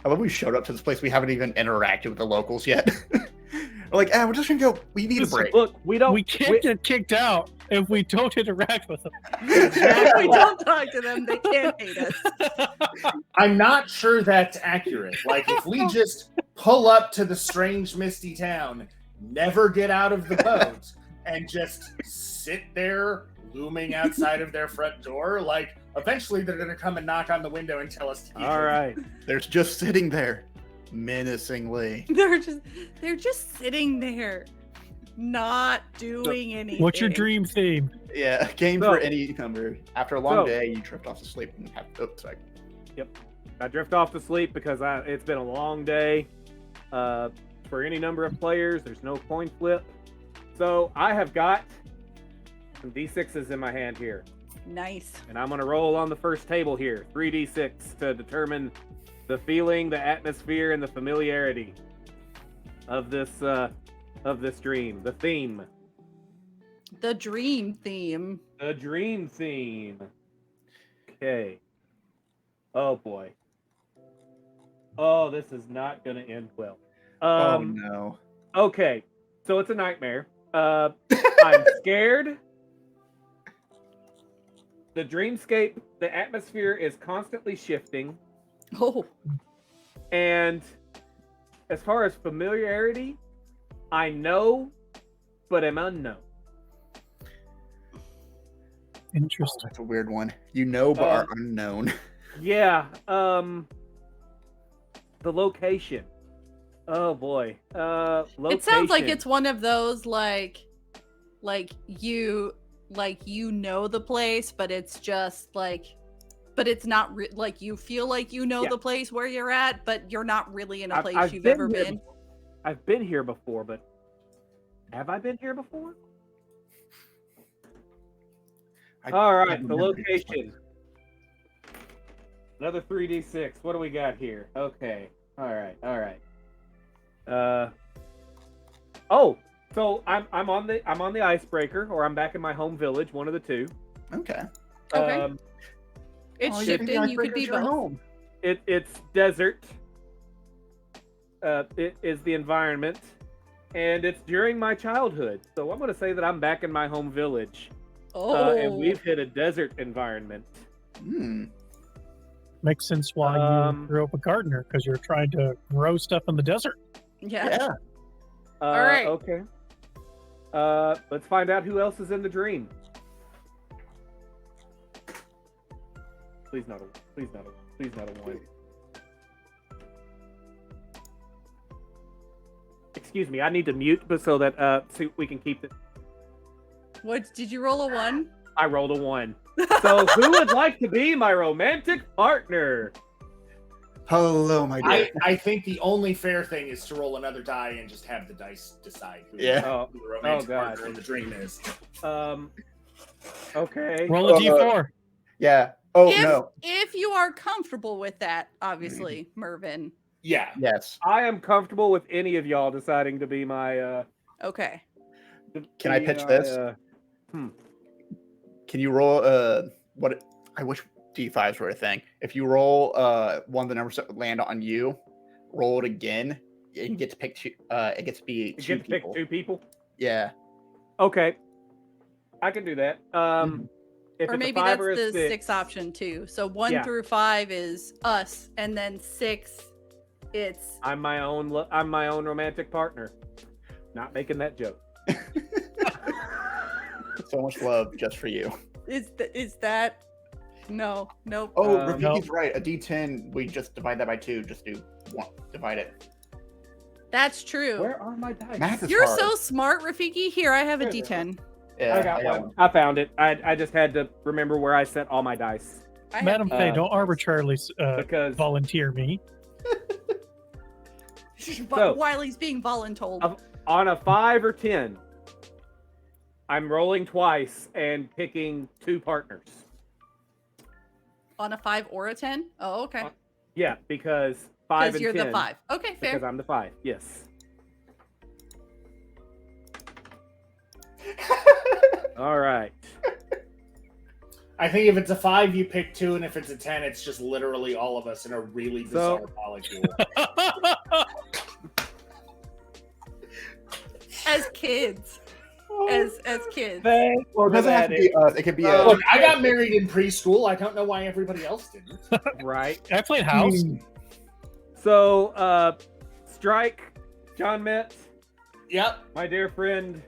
I love we showed up to this place. We haven't even interacted with the locals yet. We're like, we're just gonna go. We need a break. Look, we can't get kicked out if we don't interact with them. If we don't talk to them, they can't hate us. I'm not sure that's accurate. Like, if we just pull up to the strange, misty town, never get out of the boat, and just sit there looming outside of their front door, like, eventually they're going to come and knock on the window and tell us to All right. They're just sitting there menacingly. They're just sitting there, not doing anything. What's your dream theme? Yeah, game for any number. After a long day, you drift off to sleep and have. Oops, sorry. Yep, I drift off to sleep because it's been a long day. For any number of players, there's no coin flip, so I have got some d6s in my hand here. Nice. And I'm gonna roll on the first table here, 3d6 to determine the feeling, the atmosphere, and the familiarity of this dream. The theme. The dream theme. The dream theme. Okay. Oh boy. Oh, this is not gonna end well. Oh no. Okay, so it's a nightmare. I'm scared. The dreamscape, the atmosphere is constantly shifting. Oh. And as far as familiarity, I know, but am unknown. Interesting. That's a weird one. You know, but are unknown. Yeah. The location. Oh boy. Location. It sounds like it's one of those like you know the place, but it's just like, but it's not like you feel like you know the place where you're at, but you're not really in a place you've ever been. I've been here before, but have I been here before? All right, the location. Another 3d6. What do we got here? Okay. All right. So I'm on the icebreaker, or I'm back in my home village, one of the two. Okay. It's shifting. You could be both. Home. It's desert. It is the environment, and it's during my childhood. So I'm going to say that I'm back in my home village. And we've hit a desert environment. Makes sense why you grew up a gardener, because you're trying to grow stuff in the desert. Yeah. All right. Okay. Let's find out who else is in the dream. Please not a one. Excuse me, I need to mute so that so we can keep it. What did you roll a 1? I rolled a 1. So who would like to be my romantic partner? Hello, my dear. I think the only fair thing is to roll another die and just have the dice decide who, Yeah. who the romantic partner in the dream is. Okay. Roll a d4. Yeah. Oh if no. if you are comfortable with that, obviously, Mervin. Yeah. Yes. I am comfortable with any of y'all deciding to be my. Okay. Can I pitch this? Can you roll what? I wish D5s were a thing. If you roll one of the numbers that would land on you, roll it again, and you get to pick two. It gets to be You two get to pick people. 2 people. Yeah. Okay, I can do that. If Or it's maybe a 5 that's or a the 6, 6 option too. So 1 Yeah. through 5 is us, and then 6, it's I'm my own romantic partner. Not making that joke. So much love just for you. is that no, nope. Oh, No. Rafiki's right. A D10, we just divide that by 2. Just do one. Divide it. That's true. Where are my dice? Math is You're hard. so smart, Rafiki. Here, I have a There they D10. Yeah, I got one. I found it. I just had to remember where I set all my dice I have Madam Faye, Uh, don't arbitrarily because volunteer me. So- while he's being voluntold. on a 5 or 10, I'm rolling twice and picking 2 partners. On a 5 or a 10? Oh, okay. Yeah, because 5 Because and you're 10. the 5. Okay, fair. Because I'm the 5. Yes. All right. I think if it's a 5, you pick 2, and if it's a 10, it's just literally all of us in a really bizarre molecule. As kids. As kids. Well, it doesn't have to be us. It could be a. Look, I got married in preschool. I don't know why everybody else didn't. Right. I played house. So, Strike, John Metz, Yep. my dear friend,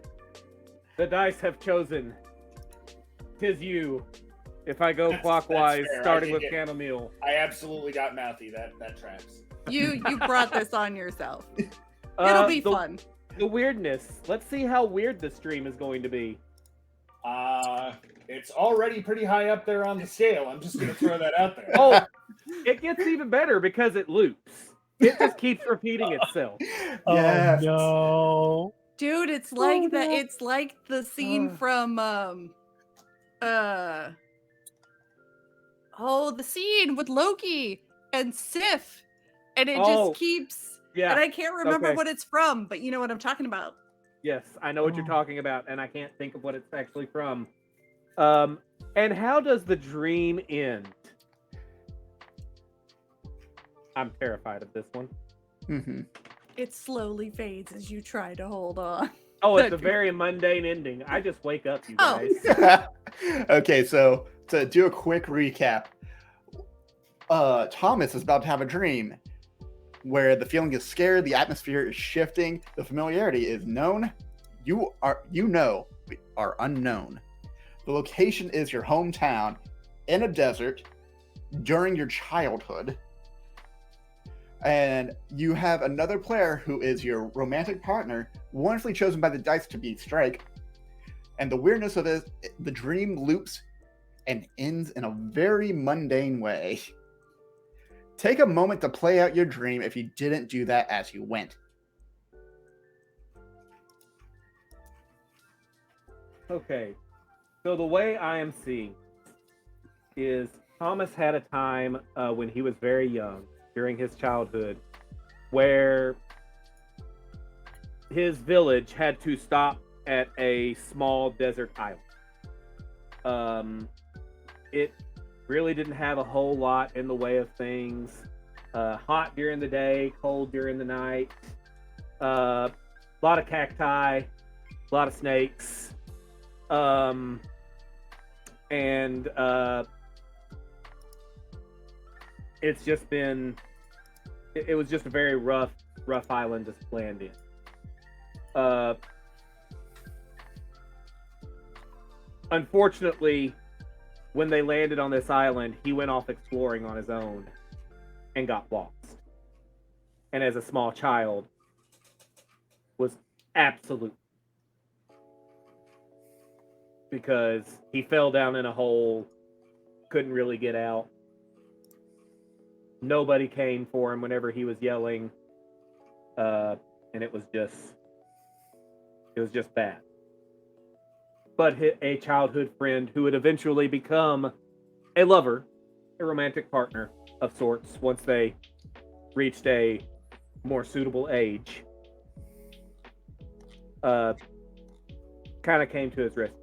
the dice have chosen. 'Tis you. If I go That's clockwise, fair. I starting think with chamomile. I absolutely got mouthy. That tracks. You brought this on yourself. It'll be fun. The weirdness. Let's see how weird this stream is going to be. It's already pretty high up there on the scale. I'm just gonna throw that out there. Oh, it gets even better because it loops. It just keeps repeating itself. Yes. Oh no. Dude, it's like no. it's like the scene from the scene with Loki and Sif. And it just keeps Yeah. and I can't remember Okay. what it's from, but you know what I'm talking about. Yes, I know what you're talking about, and I can't think of what it's actually from. And how does the dream end? I'm terrified of this one. Mm-hmm. It slowly fades as you try to hold on. Oh, it's a very mundane ending. I just wake up, you Oh. guys. Okay, so to do a quick recap, Thomas is about to have a dream where the feeling is scared, the atmosphere is shifting, the familiarity is known, you are unknown. The location is your hometown in a desert during your childhood. And you have another player who is your romantic partner, wonderfully chosen by the dice to be Strike. And the weirdness of it, the dream loops and ends in a very mundane way. Take a moment to play out your dream if you didn't do that as you went. Okay. So the way I am seeing is Thomas had a time when he was very young, during his childhood, where his village had to stop at a small desert island. It really didn't have a whole lot in the way of things. Hot during the day, cold during the night. A lot of cacti, a lot of snakes. And it's just been, it was just a very rough island to land in. Unfortunately, when they landed on this island, he went off exploring on his own and got lost. And as a small child, was absolute, because he fell down in a hole, couldn't really get out. Nobody came for him whenever he was yelling, and it was just bad. but a childhood friend who would eventually become a lover, a romantic partner of sorts once they reached a more suitable age. Kind of came to his rescue.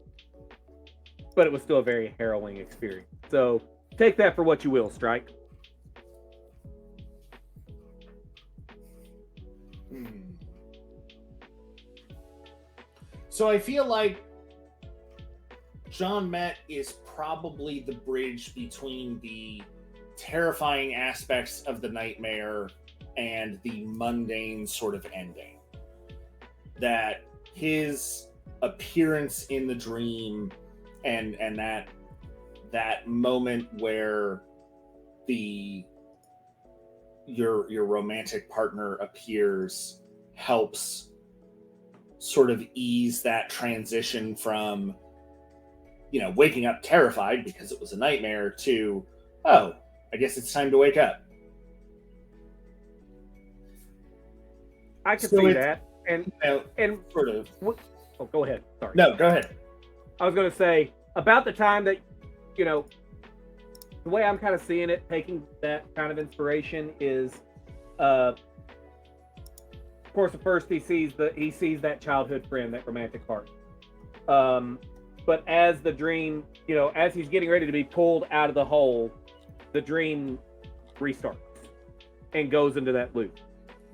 But it was still a very harrowing experience. So take that for what you will, Strike. So I feel like John Met is probably the bridge between the terrifying aspects of the nightmare and the mundane sort of ending. That his appearance in the dream and that moment where your romantic partner appears helps sort of ease that transition from, you know, waking up terrified because it was a nightmare to, oh, I guess it's time to wake up. I can So see it's- that. And Sort of. oh, go ahead. Sorry. No, go ahead. I was going to say about the time that, you know, the way I'm kind of seeing it, taking that kind of inspiration is, of course, at first he sees that childhood friend, that romantic heart. But as the dream, you know, as he's getting ready to be pulled out of the hole, the dream restarts and goes into that loop.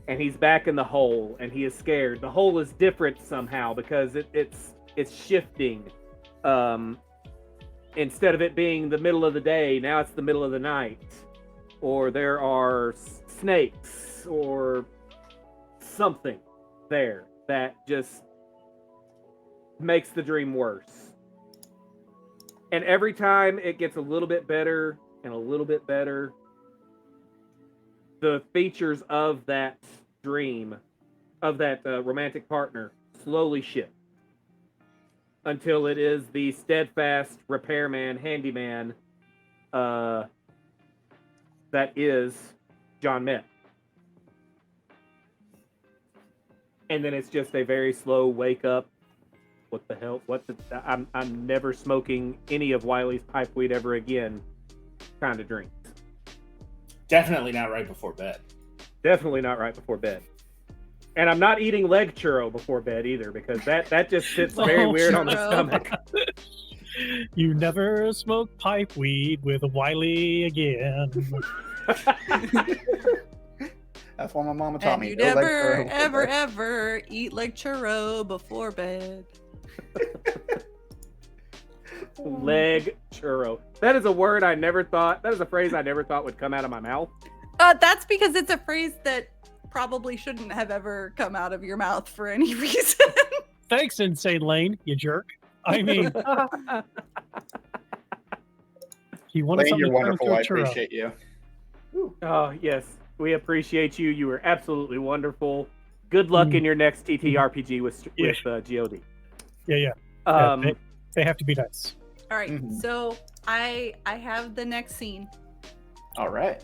And he's back in the hole, and he is scared. The hole is different somehow because it's shifting. Instead of it being the middle of the day, now it's the middle of the night, or there are snakes or something there that just makes the dream worse. And every time it gets a little bit better and a little bit better, the features of that dream, of that romantic partner, slowly shift until it is the steadfast repairman, handyman that is John Met. And then it's just a very slow wake up. What the hell? I'm never smoking any of Wiley's pipe weed ever again kind of drink. Definitely not right before bed. Definitely not right before bed. And I'm not eating leg churro before bed either, because that just sits very weird on the churro. stomach. You never smoke pipe weed with Wiley again. That's what my mama taught And me. you No leg never, churro before ever, bed. ever eat like churro before bed. Leg churro. That is a word I never thought, that is a phrase I never thought would come out of my mouth. That's because it's a phrase that probably shouldn't have ever come out of your mouth for any reason. Thanks, Insane Lane, you jerk. I mean, he wanted Lane, something you're to turn wonderful. into I a churro. appreciate you. Oh, yes. We appreciate you. You were absolutely wonderful. Good luck in your next TTRPG with GOD. Yeah. Um, They have to be nice. All right, Mhm. so I have the next scene. All right.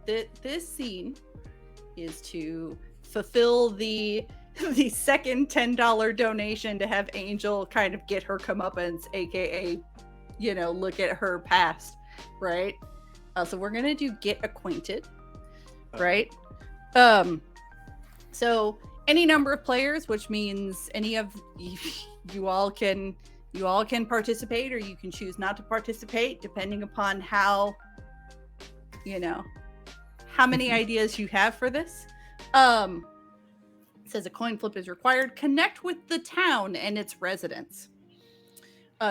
This scene is to fulfill the second $10 donation to have Angel kind of get her comeuppance, aka, you know, look at her past, right? So we're gonna do get acquainted, right? So any number of players, which means any of you all can participate, or you can choose not to participate, depending upon how, you know, how many ideas you have for this. It says a coin flip is required. Connect with the town and its residents.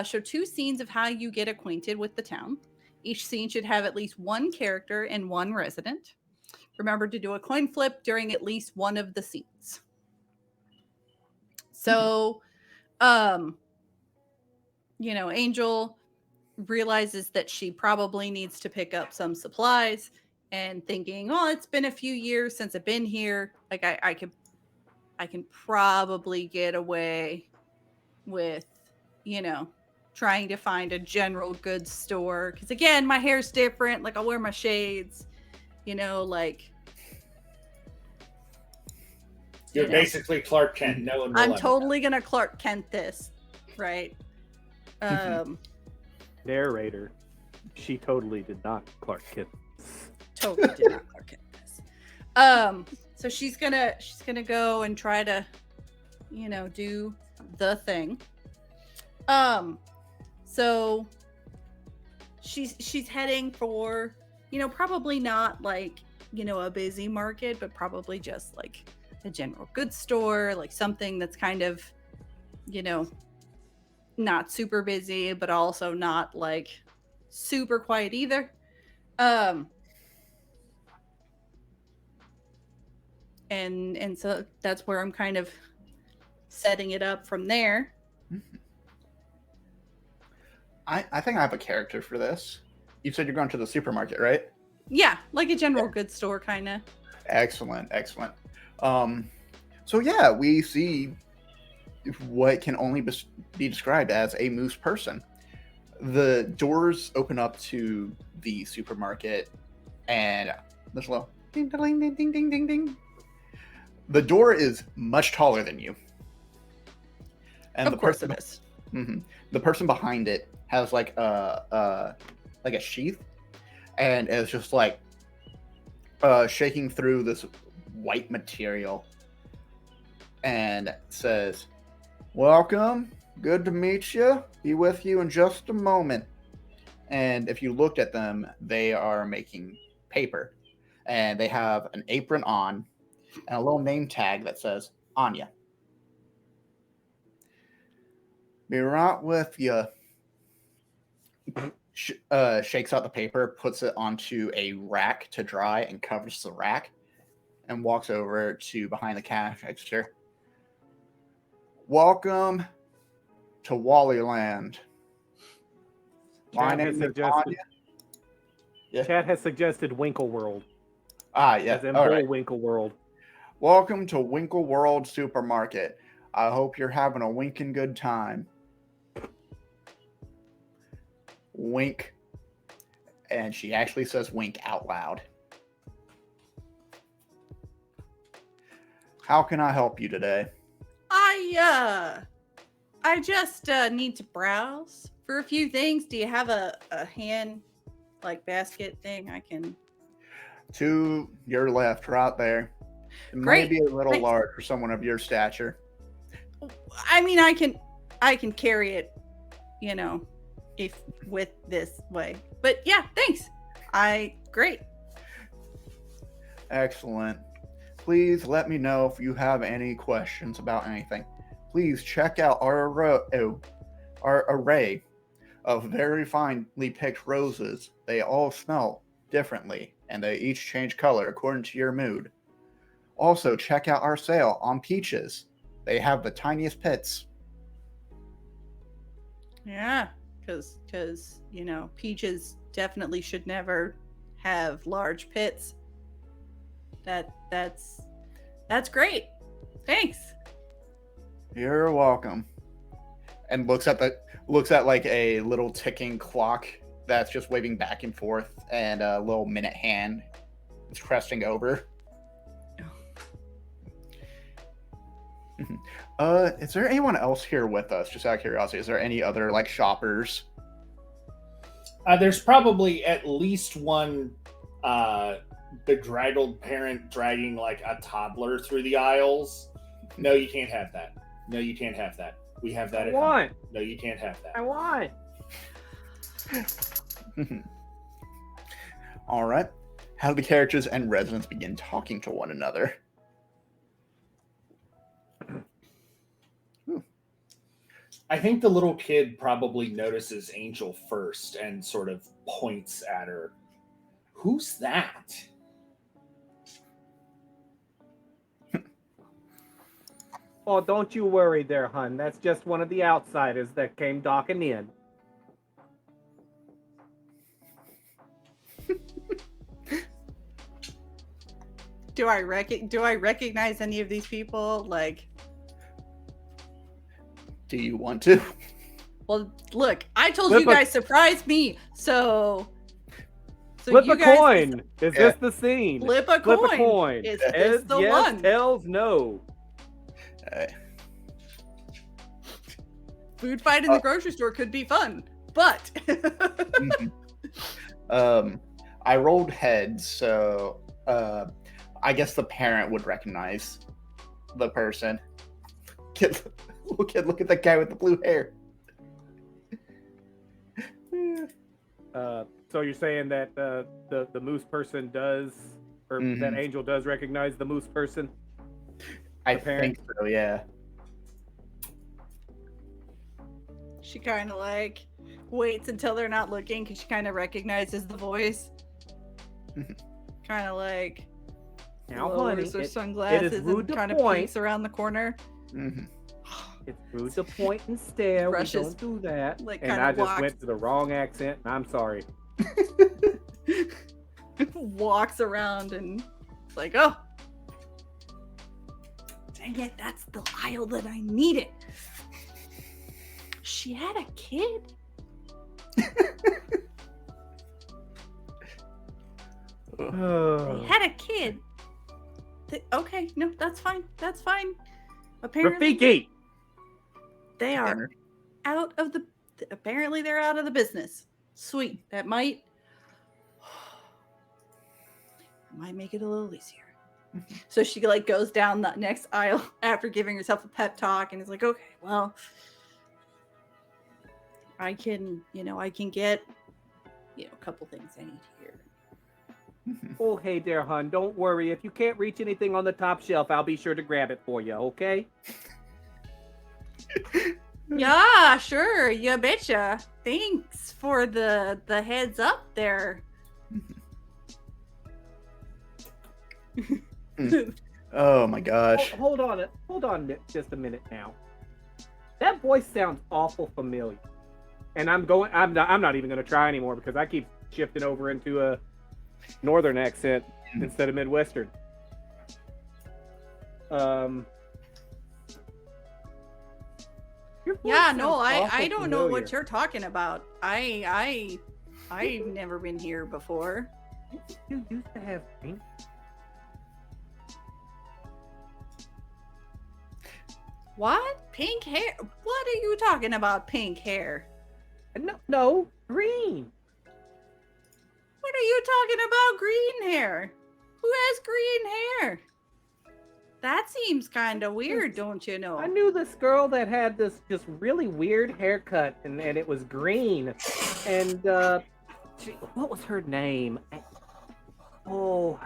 Show 2 scenes of how you get acquainted with the town. Each scene should have at least 1 character and 1 resident. Remember to do a coin flip during at least one of the scenes. So, you know, Angel realizes that she probably needs to pick up some supplies, and thinking, oh, it's been a few years since I've been here. Like I can probably get away with, you know, trying to find a general goods store. Because again, my hair's different. Like I'll wear my shades, you know, like You're You know. basically Clark Kent. No one will I'm ever totally gonna Clark Kent this, right? Narrator. She totally did not Clark Kent. Totally did not Clark Kent this. So she's gonna go and try to, do the thing. So she's heading for, probably not like, a busy market, but probably just like a general goods store, like something that's kind of, not super busy, but also not like super quiet either. And so that's where I'm kind of setting it up from there. I think I have a character for this. You said you're going to the supermarket, right? Yeah, like a general goods store kind of. Excellent. So yeah, we see what can only be described as a moose person. The doors open up to the supermarket, and there's a little ding, ding, ding, ding, ding, ding, ding. The door is much taller than you, and Of course it is. The person behind it has like a sheath, and is just like shaking through this white material, and says, "Welcome. Good to meet you. Be with you in just a moment." And if you looked at them, they are making paper, and they have an apron on and a little name tag that says Anya. "Be right with you." Shakes out the paper, puts it onto a rack to dry, and covers the rack, and walks over to behind the cash register. "Welcome to Wallyland. My name is Anya." Yeah. Chad has suggested Winkle World. Yeah. As in All right. Winkle World. "Welcome to Winkle World Supermarket. I hope you're having a winking good time." Wink. And she actually says wink out loud. "How can I help you today?" I just need to browse for a few things. Do you have a hand like basket thing I can? To your left, right there. It Great. may be a little Thanks. large for someone of your stature. I mean, I can carry it, if with this way. But yeah, thanks. Great. Excellent. Please let me know if you have any questions about anything. Please check out our array of very finely picked roses. They all smell differently, and they each change color according to your mood. Also, check out our sale on peaches. They have the tiniest pits. Yeah, because peaches definitely should never have large pits. That's great. Thanks. You're welcome. And looks at like a little ticking clock that's just waving back and forth, and a little minute hand is cresting over. Is there anyone else here with us? Just out of curiosity, is there any other like shoppers? There's probably at least one bedraggled parent dragging like a toddler through the aisles. No, you can't have that. No, you can't have that. We have that at home. No, you can't have that. I want. All right. How do the characters and residents begin talking to one another? I think the little kid probably notices Angel first and sort of points at her. Who's that? Oh, don't you worry there, hun. That's just one of the outsiders that came docking in. Do I recognize any of these people? Like, Do you want to? well, look, I told Flip you a- guys surprise me, so Flip you a guys coin. Is Yeah. this the scene? Flip a Flip coin. a coin. Is this the yes, one? Tails, no. Food fight in the grocery store could be fun, but I rolled heads, so I guess the parent would recognize the person. Look at the guy with the blue hair. So you're saying that the moose person does, or that angel does recognize the moose person? I think so, yeah. she kind of like waits until they're not looking because she kind of recognizes the voice. Kind of like Now, lowers honey, her sunglasses and kind of peeks around the corner. It's rude to point and stare. Brushes, We don't do that. like, and kinda I just walks. went to the wrong accent, and I'm sorry. Walks around and it's like, oh, dang it, that's the aisle that I needed. She had a kid? They had a kid. Okay, no, that's fine. That's fine. Apparently, Rafiki! they are out of the. Apparently, they're out of the business. Sweet. That might make it a little easier. So she like goes down the next aisle after giving herself a pep talk and is like, okay, well, I can get, a couple things I need here. Oh, hey there, hun. Don't worry. If you can't reach anything on the top shelf, I'll be sure to grab it for you, okay? Yeah, sure. You betcha. Thanks for the heads up there. Oh my gosh. Hold on just a minute now. That voice sounds awful familiar. And I'm not even going to try anymore because I keep shifting over into a northern accent instead of Midwestern. Yeah, no, I don't know what you're talking about. I've never been here before. You used to have pink. What? Pink hair? What are you talking about, pink hair? No, green. What are you talking about, green hair? Who has green hair? That seems kind of weird, don't you know? I knew this girl that had this just really weird haircut, and it was green. And, what was her name? Oh.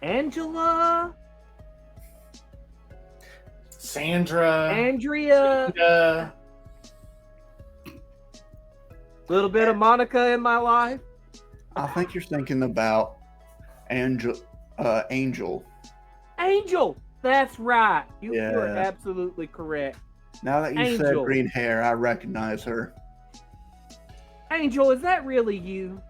Angela? Sandra. Andrea. Little bit of Monica in my life. I think you're thinking about Angel. Angel. That's right. You're absolutely correct. Now that you said green hair, I recognize her. Angel, is that really you?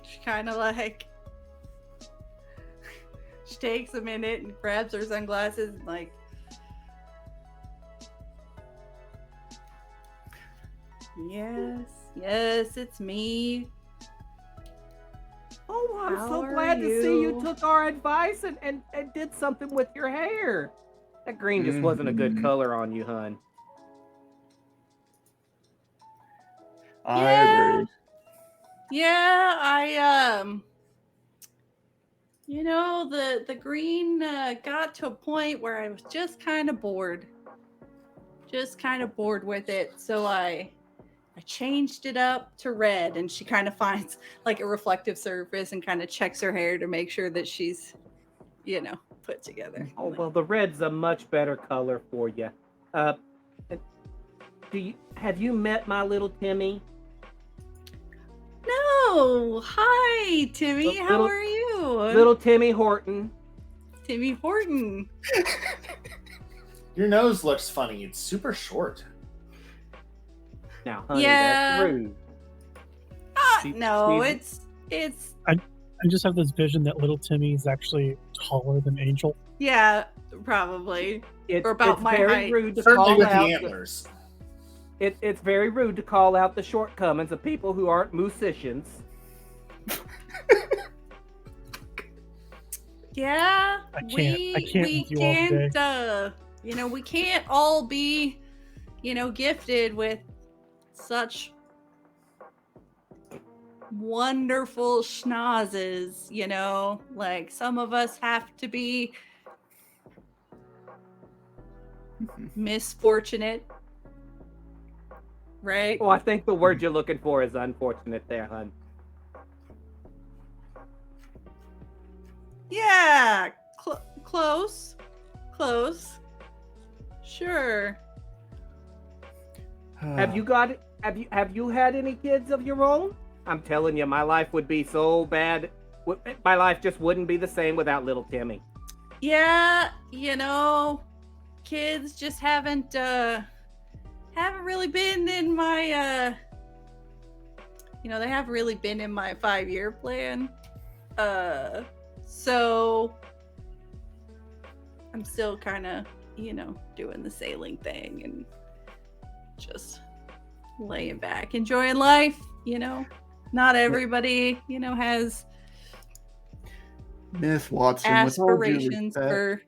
She kind of like... She takes a minute and grabs her sunglasses and like... Yes, it's me. Oh, I'm How so are glad to see you you? took our advice and did something with your hair. That green just wasn't a good color on you, hun. I agree. Yeah, the green got to a point where I was just kind of bored. Just kind of bored with it. So I changed it up to red, and she kind of finds like a reflective surface and kind of checks her hair to make sure that she's, put together. Oh, well, the red's a much better color for you. Have you met my little Timmy? No. Hi, Timmy. How are you? Little Timmy Horton. Timmy Horton. Your nose looks funny. It's super short. Now, honey, that's rude. No, it's. I just have this vision that little Timmy is actually taller than Angel. Yeah, probably. Or about my very height. rude to Certainly call with out. the antlers. It's very rude to call out the shortcomings of people who aren't musicians. Yeah, I can't we with you all today. can't. We can't all be, gifted with such wonderful schnozzes. Like some of us have to be misfortunate, right? Oh, I think the word you're looking for is unfortunate there, hun. Yeah, close. Sure. Have you had any kids of your own? I'm telling you, my life would be so bad. My life just wouldn't be the same without little Timmy. Yeah, kids just haven't really been in my they haven't really been in my 5-year plan. So I'm still kind of, doing the sailing thing and just laying back, enjoying life, Not everybody, has Miss Watson, aspirations for.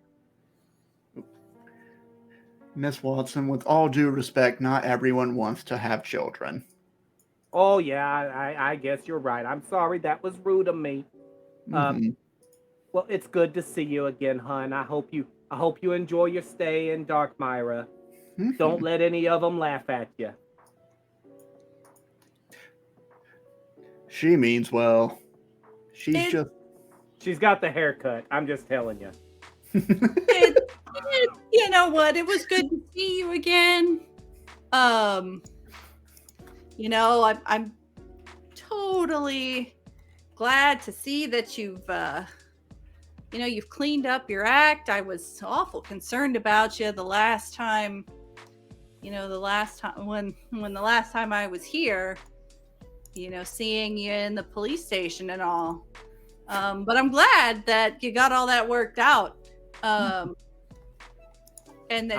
Miss Watson, with all due respect, not everyone wants to have children. Oh yeah, I guess you're right. I'm sorry, that was rude of me. Well, it's good to see you again, hun. I hope you enjoy your stay in Dark Myra. Don't let any of them laugh at you. She means well. She's got the haircut. I'm just telling you. You know what? It was good to see you again. I'm totally glad to see that you've cleaned up your act. I was awful concerned about you the last time when the last time I was here, seeing you in the police station and all. But I'm glad that you got all that worked out. And that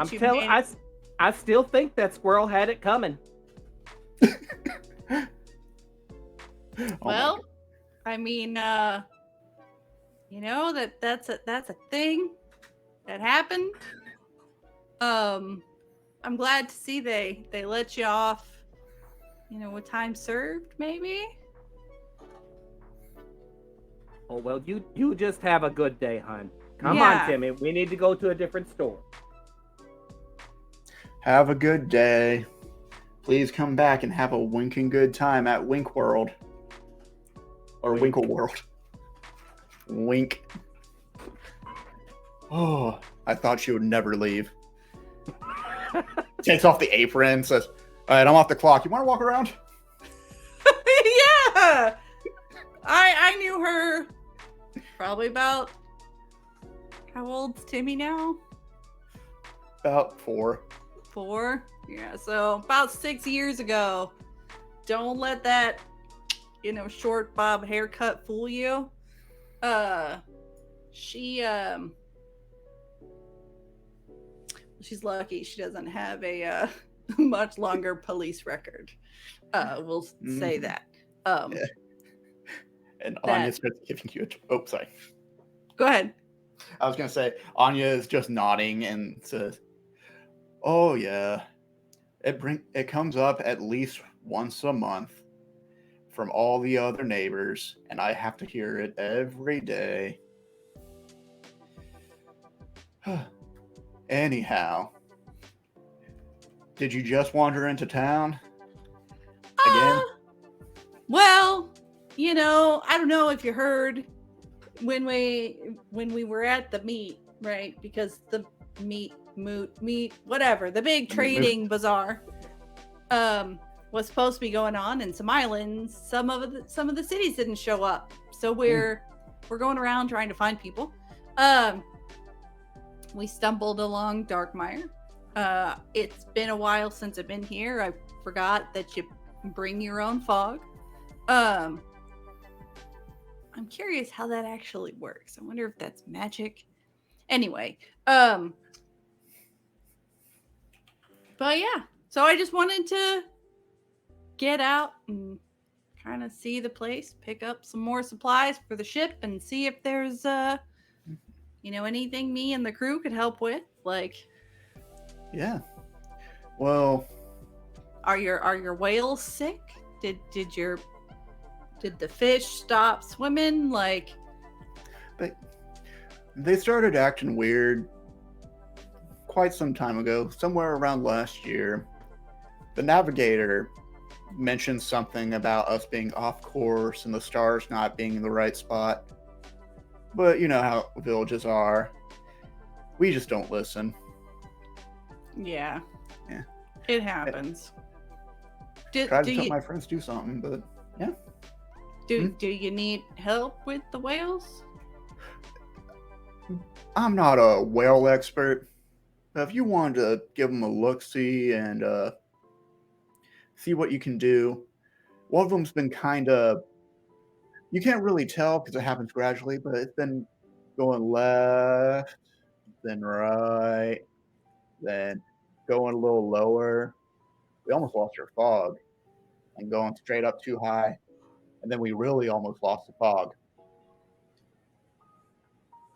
I still think that squirrel had it coming. Well, I mean, that's a thing that happened. I'm glad to see they let you off, with time served, maybe. Oh well, you just have a good day, hon. Come on, Timmy. We need to go to a different store. Have a good day. Please come back and have a winking good time at Wink World. Or Winkle World. Wink. Oh, I thought she would never leave. Takes off the apron, says, all right, I'm off the clock. You want to walk around? Yeah! I knew her probably about... How old's Timmy now? About 4. 4? Yeah, so about 6 years ago. Don't let that, short bob haircut fool you. She's lucky she doesn't have a much longer police record. We'll say that. Yeah. And Anya starts giving you sorry. Go ahead. I was going to say, Anya is just nodding and says, oh, yeah. It comes up at least once a month from all the other neighbors, and I have to hear it every day. Anyhow, did you just wander into town again? Well, I don't know if you heard when we were at the meet, right? Because the meet, whatever, the big trading bazaar was supposed to be going on in some islands. Some of the cities didn't show up, so we're going around trying to find people. We stumbled along Darkmire. It's been a while since I've been here. I forgot that you bring your own fog. I'm curious how that actually works. I wonder if that's magic. Anyway, but yeah, so I just wanted to get out and kind of see the place, pick up some more supplies for the ship, and see if there's anything me and the crew could help with? Like, Yeah. Well, are your whales sick? Did the fish stop swimming? Like, they started acting weird quite some time ago, somewhere around last year. The navigator mentioned something about us being off course and the stars not being in the right spot. But you know how villages are. We just don't listen. yeah, Yeah. it happens. Try to Do tell you my friends do something, but yeah. do you need help with the whales? I'm not a whale expert. If you wanted to give them a look-see and see what you can do, one of them's been kind of, you can't really tell because it happens gradually, but it's been going left, then right, then going a little lower. We almost lost our fog and going straight up too high. And then we really almost lost the fog.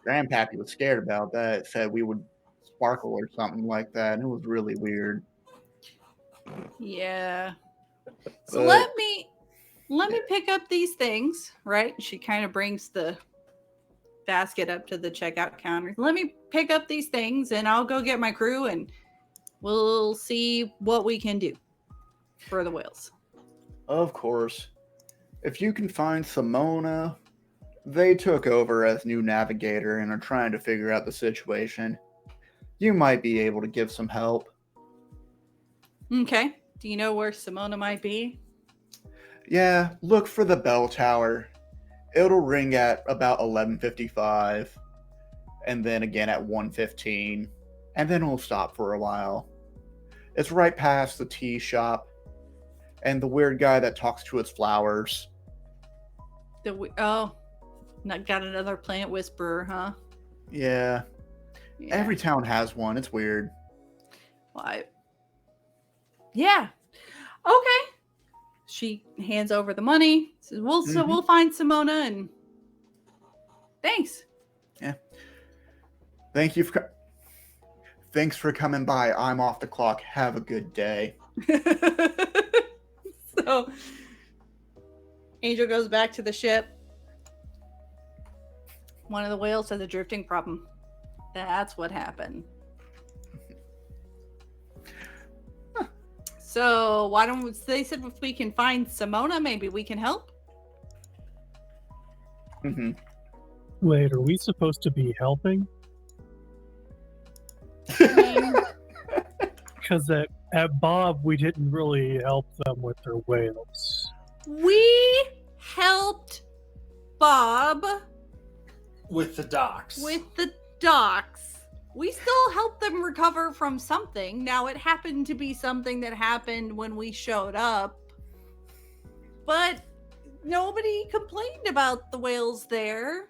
Grandpappy was scared about that. It said we would sparkle or something like that. And it was really weird. Yeah. So But let me pick up these things, right? She kind of brings the basket up to the checkout counter. Let me pick up these things and I'll go get my crew and we'll see what we can do for the whales. of course, if you can find Simona, they took over as new navigator and are trying to figure out the situation. You might be able to give some help. Okay. Do you know where Simona might be? Yeah, look for the bell tower. It'll ring at about 11:55, and then again at 1:15, and then it'll stop for a while. It's right past the tea shop and the weird guy that talks to his flowers. Not got another plant whisperer, huh? Yeah, Yeah. every town has one. It's weird. Why? Yeah. Okay. She hands over the money. Says, so we'll find Simona and thanks. Yeah. Thanks for coming by. I'm off the clock. Have a good day. So Angel goes back to the ship. One of the whales has a drifting problem. That's what happened. So why don't they said if we can find Simona, maybe we can help? Mm-hmm. Wait, are we supposed to be helping? Because at Bob, we didn't really help them with their whales. We helped Bob With the docks. with the docks. We still helped them recover from something. Now, it happened to be something that happened when we showed up. But nobody complained about the whales there.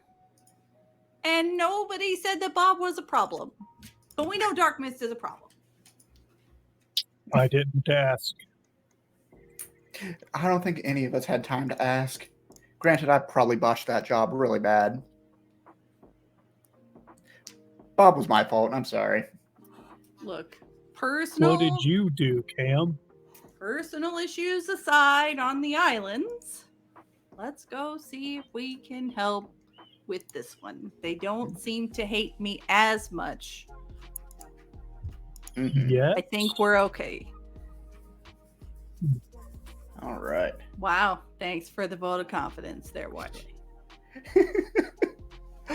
And nobody said that Bob was a problem. But we know Dark Mist is a problem. I didn't ask. I don't think any of us had time to ask. Granted, I probably botched that job really bad. Bob was my fault. I'm sorry. Look, personal What did you do, Cam? personal issues aside on the islands, let's go see if we can help with this one. They don't seem to hate me as much. Mhm. Yeah. I think we're okay. All right. Wow, thanks for the vote of confidence there, Wiley.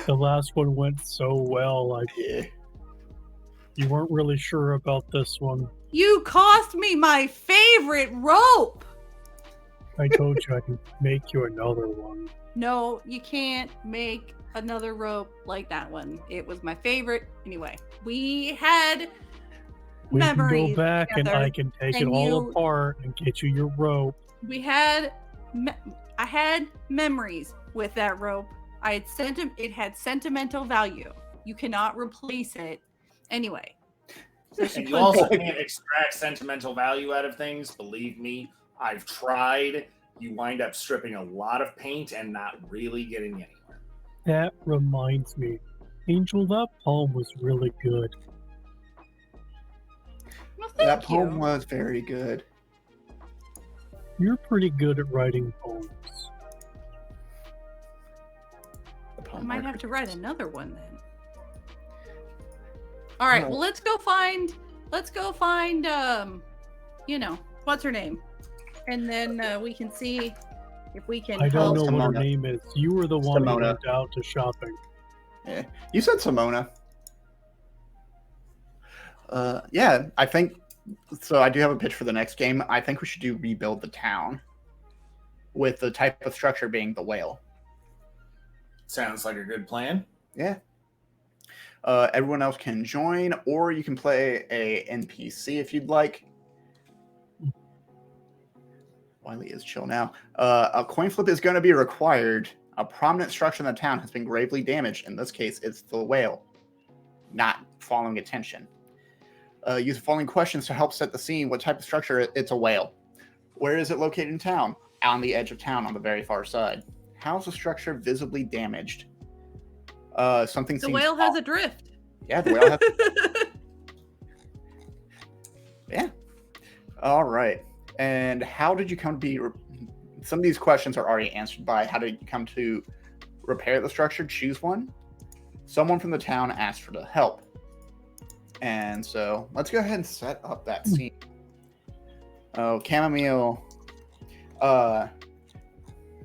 The last one went so well. Like Yeah. you weren't really sure about this one. You cost me my favorite rope! I told you I could make you another one. No, you can't make another rope like that one. It was my favorite. Anyway, we had We can memories go back and together, I can take it and all you- apart and get you your rope. I had memories with that rope. I had it had sentimental value. You cannot replace it. Anyway. So she And you puts also can't extract sentimental value out of things. Believe me, I've tried. You wind up stripping a lot of paint and not really getting anywhere. That reminds me. Angel, that poem was really good. Well, That thank poem you. was very good. You're pretty good at writing poems. The I poem might art have to was- write another one then. All right, well, let's go find what's her name? And then we can see if we can I don't help. know what her Simona. name is. You were the one who Simona. went out to shopping. Yeah, you said Simona. Yeah, I think so. I do have a pitch for the next game. I think we should do rebuild the town, with the type of structure being the whale. Sounds like a good plan. Yeah. Everyone else can join, or you can play a NPC if you'd like. Wiley is chill now. A coin flip is going to be required. A prominent structure in the town has been gravely damaged. In this case, it's the whale, not following attention. Use the following questions to help set the scene. What type of structure? It's a whale. Where is it located in town? On the edge of town on the very far side. How is the structure visibly damaged? Something The seems whale has off. a drift. Yeah, the whale has. Yeah. All right. And how did you come to be? Some of these questions are already answered by how did you come to repair the structure? Choose one. Someone from the town asked for the help. And so let's go ahead and set up that scene. Oh, chamomile.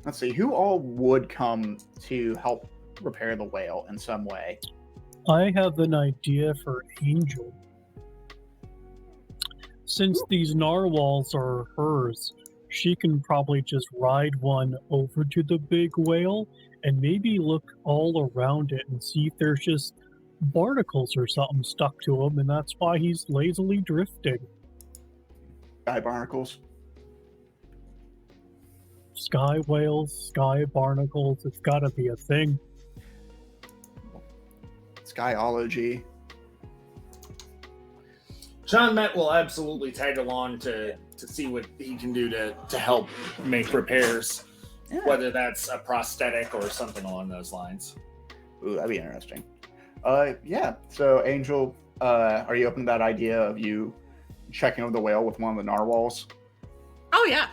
Let's see. Who all would come to help repair the whale in some way? I have an idea for Angel. Since these narwhals are hers, she can probably just ride one over to the big whale and maybe look all around it and see if there's just barnacles or something stuck to him, and that's why he's lazily drifting. Sky barnacles. Sky whales, sky barnacles, it's gotta be a thing. Skyology. John Met will absolutely tag along to see what he can do to help make repairs, Yeah. whether that's a prosthetic or something along those lines. Ooh, that'd be interesting. Yeah. So, Angel, are you open to that idea of you checking over the whale with one of the narwhals? Oh yeah.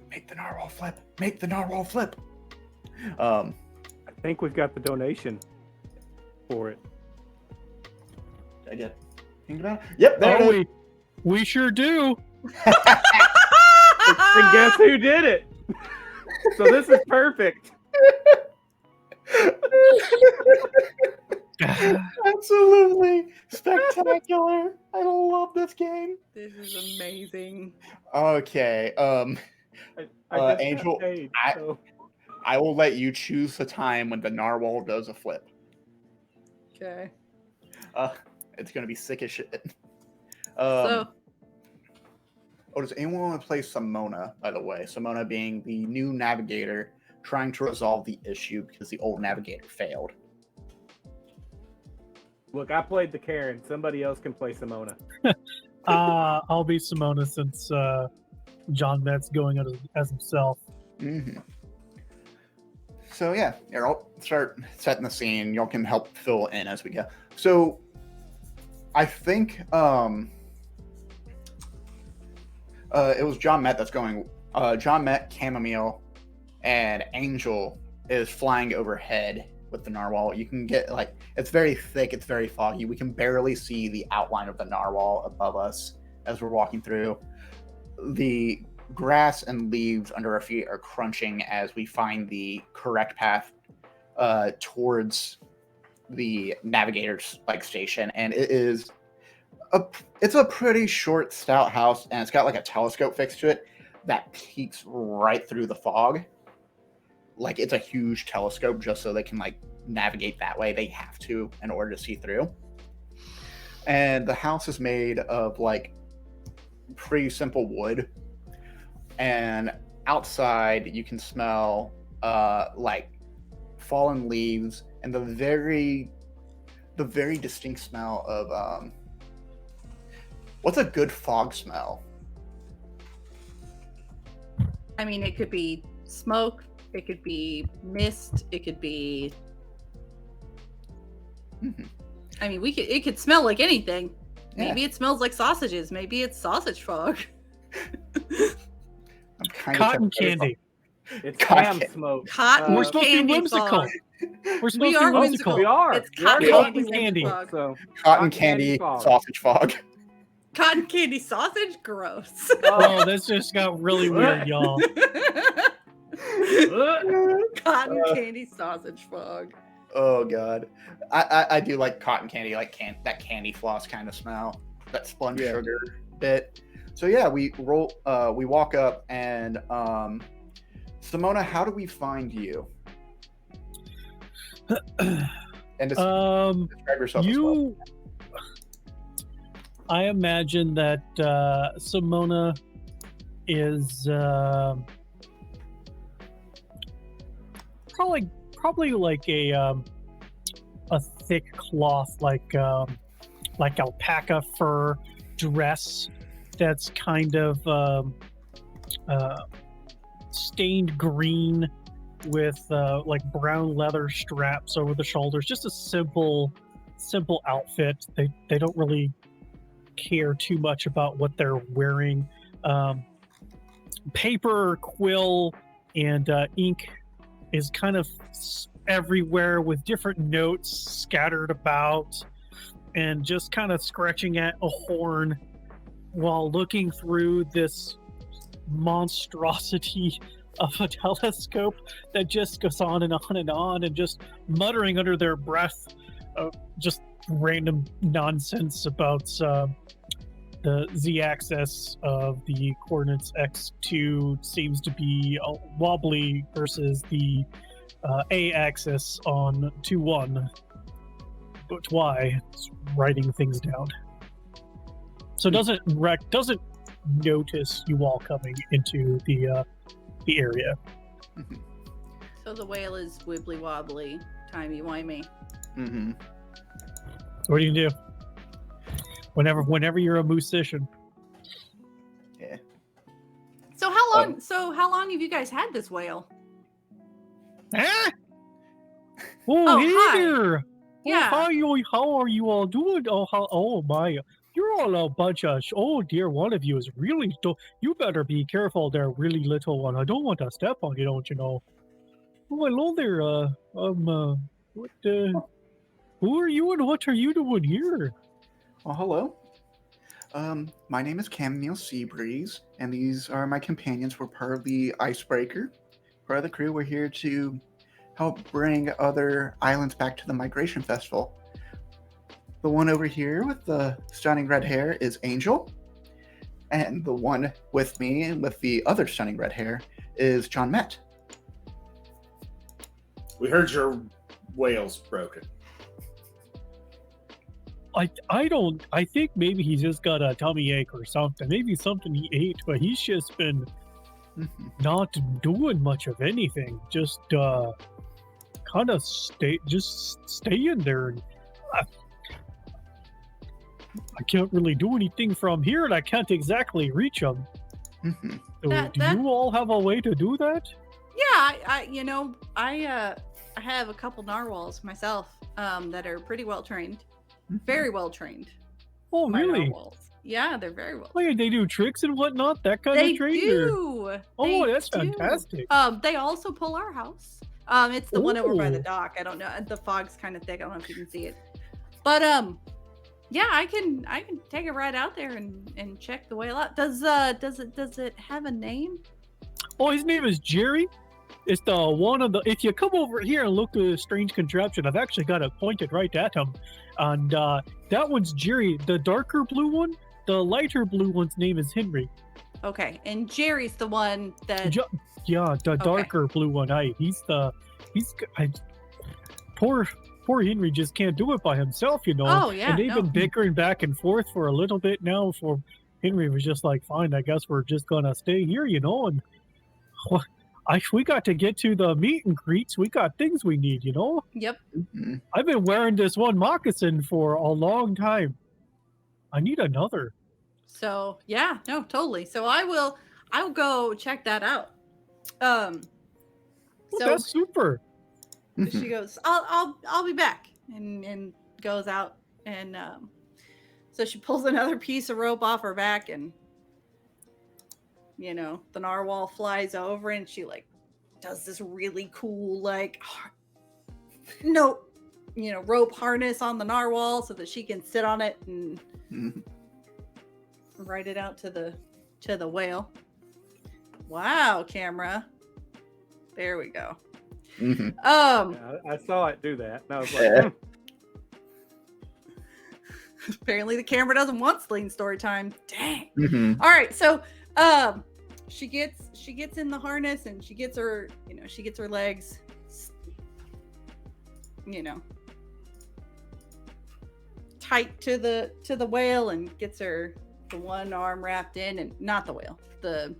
Make the narwhal flip. Make the narwhal flip. I think we've got the donation for it. Did I get think about it? Yep, there Oh, it is. we sure do. And guess who did it? So this is perfect. Absolutely spectacular. I love this game. This is amazing. Okay. I just got Angel, paid, so- I will let you choose the time when the narwhal does a flip. Okay. It's gonna be sick as shit. So Oh, does anyone want to play Simona, by the way? Simona being the new navigator trying to resolve the issue because the old navigator failed. Look, I played the Karen. Somebody else can play Simona. I'll be Simona since John Met's going out as himself. Mm-hmm. So yeah, I'll start setting the scene. Y'all can help fill in as we go. So I think it was John Met that's going. John Met, Chamomile, and Angel is flying overhead with the narwhal. You can get it's very thick, it's very foggy. We can barely see the outline of the narwhal above us as we're walking through. The grass and leaves under our feet are crunching as we find the correct path towards the navigator's station, and it's a pretty short, stout house, and it's got a telescope fixed to it that peeks right through the fog. It's a huge telescope just so they can navigate that way. They have to in order to see through. And the house is made of pretty simple wood. And outside you can smell fallen leaves and the very distinct smell of what's a good fog smell? I mean, it could be smoke, it could be mist, it could be Mhm. I mean, it could smell like anything. Yeah. Maybe it smells like sausages. Maybe it's sausage fog. I'm kind Cotton candy. It's Cotton ham candy. smoke. Cotton We're supposed to be candy whimsical. fog. We're supposed We to are be Oh, whimsical. we are. It's We are cotton Cotton candy, candy. fog. So Cotton candy fog. sausage fog. Cotton candy sausage? Gross. Oh, this just got really weird, y'all. Cotton candy sausage fog. Oh god, I do like cotton candy, like that candy floss kind of smell, that sponge Yeah. sugar bit. So yeah, we walk up, and Simona, how do we find you? And describe yourself as well. You. I imagine that Simona is probably like a thick cloth, like alpaca fur dress that's kind of stained green with like brown leather straps over the shoulders. Just a simple outfit. They don't really care too much about what they're wearing. Paper, quill, and ink is kind of everywhere with different notes scattered about, and just kind of scratching at a horn while looking through this monstrosity of a telescope that just goes on and on and on, and just muttering under their breath just random nonsense about the z-axis of the coordinates x2 seems to be wobbly versus the a-axis on 2-1, but y it's writing things down. So doesn't notice you all coming into the area. So the whale is wibbly wobbly, timey wimey. Mm-hmm. So what do you do? Whenever you're a musician. Yeah. So how long have you guys had this whale? Ah! Oh, hey hi. there! Yeah. Oh, how are you all doing? Oh my! You're all a bunch of. Oh dear, one of you is really. You better be careful there, really little one. I don't want to step on you, don't you know? Oh, hello there. What? Who are you and what are you doing here? Well, hello. My name is Camille Seabreeze, and these are my companions. We're part of the Icebreaker. Part of the crew. We're here to help bring other islands back to the Migration Festival. The one over here with the stunning red hair is Angel, and the one with me and with the other stunning red hair is John Met. We heard your whale's broken. I think maybe he's just got a tummy ache or something. Maybe something he ate, but he's just been not doing much of anything. Just kind of staying there. And I can't really do anything from here, and I can't exactly reach him. Mm-hmm. So do you all have a way to do that? Yeah, I have a couple narwhals myself that are pretty well trained. Very well trained. Oh, my really? narwhals. Yeah, they're very well. Oh, yeah, they do tricks and whatnot. That kind They of trainer. do. Oh, They that's do. fantastic. They also pull our house. It's the one over by the Ooh. dock. I don't know. The fog's kind of thick. I don't know if you can see it. But yeah, I can take it right out there and check the whale out. Does it have a name? Oh, his name is Jerry. It's the one of the. If you come over here and look at the strange contraption, I've actually got it pointed right at him. And that one's Jerry. The darker blue one, the lighter blue one's name is Henry. Okay, and Jerry's the one that. Yeah, the darker blue one. Poor Henry just can't do it by himself, you know. Oh yeah. And they've no. been bickering back and forth for a little bit now. For Henry was just like, fine, I guess we're just gonna stay here, you know. And we got to get to the meet and greets. We got things we need, you know. Yep. Mm-hmm. I've been wearing this one moccasin for a long time. I need another. So yeah, no, totally. So I'll go check that out. So That's super. she goes, I'll be back, and goes out and so she pulls another piece of rope off her back, and the narwhal flies over, and she like does this really cool like rope harness on the narwhal so that she can sit on it and ride it out to the whale. Wow, camera. There we go. I saw it do that, and I was like, apparently the camera doesn't want Sling story time. Dang. Mm-hmm. All right, so she gets in the harness, and she gets her legs tight to the whale, and gets her the one arm wrapped in, and not the whale, the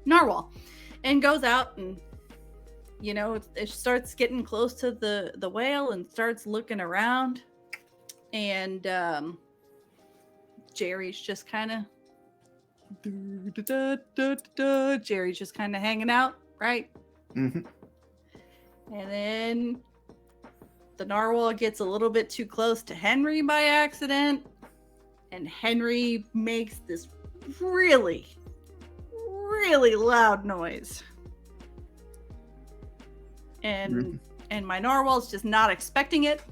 narwhal, and goes out, and it starts getting close to the whale and starts looking around, and Jerry's just kind of hanging out, right? Mm-hmm. And then the narwhal gets a little bit too close to Henry by accident, and Henry makes this really, really loud noise. And my narwhal's just not expecting it.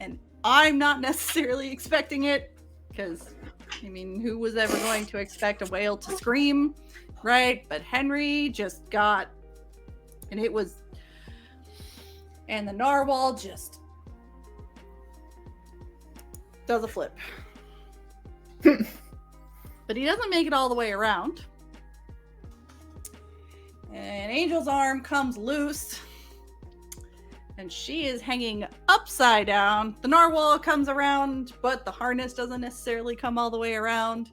And I'm not necessarily expecting it, because, who was ever going to expect a whale to scream, right? But Henry just got, and the narwhal just does a flip. But he doesn't make it all the way around. And Angel's arm comes loose, and she is hanging upside down. The narwhal comes around, but the harness doesn't necessarily come all the way around.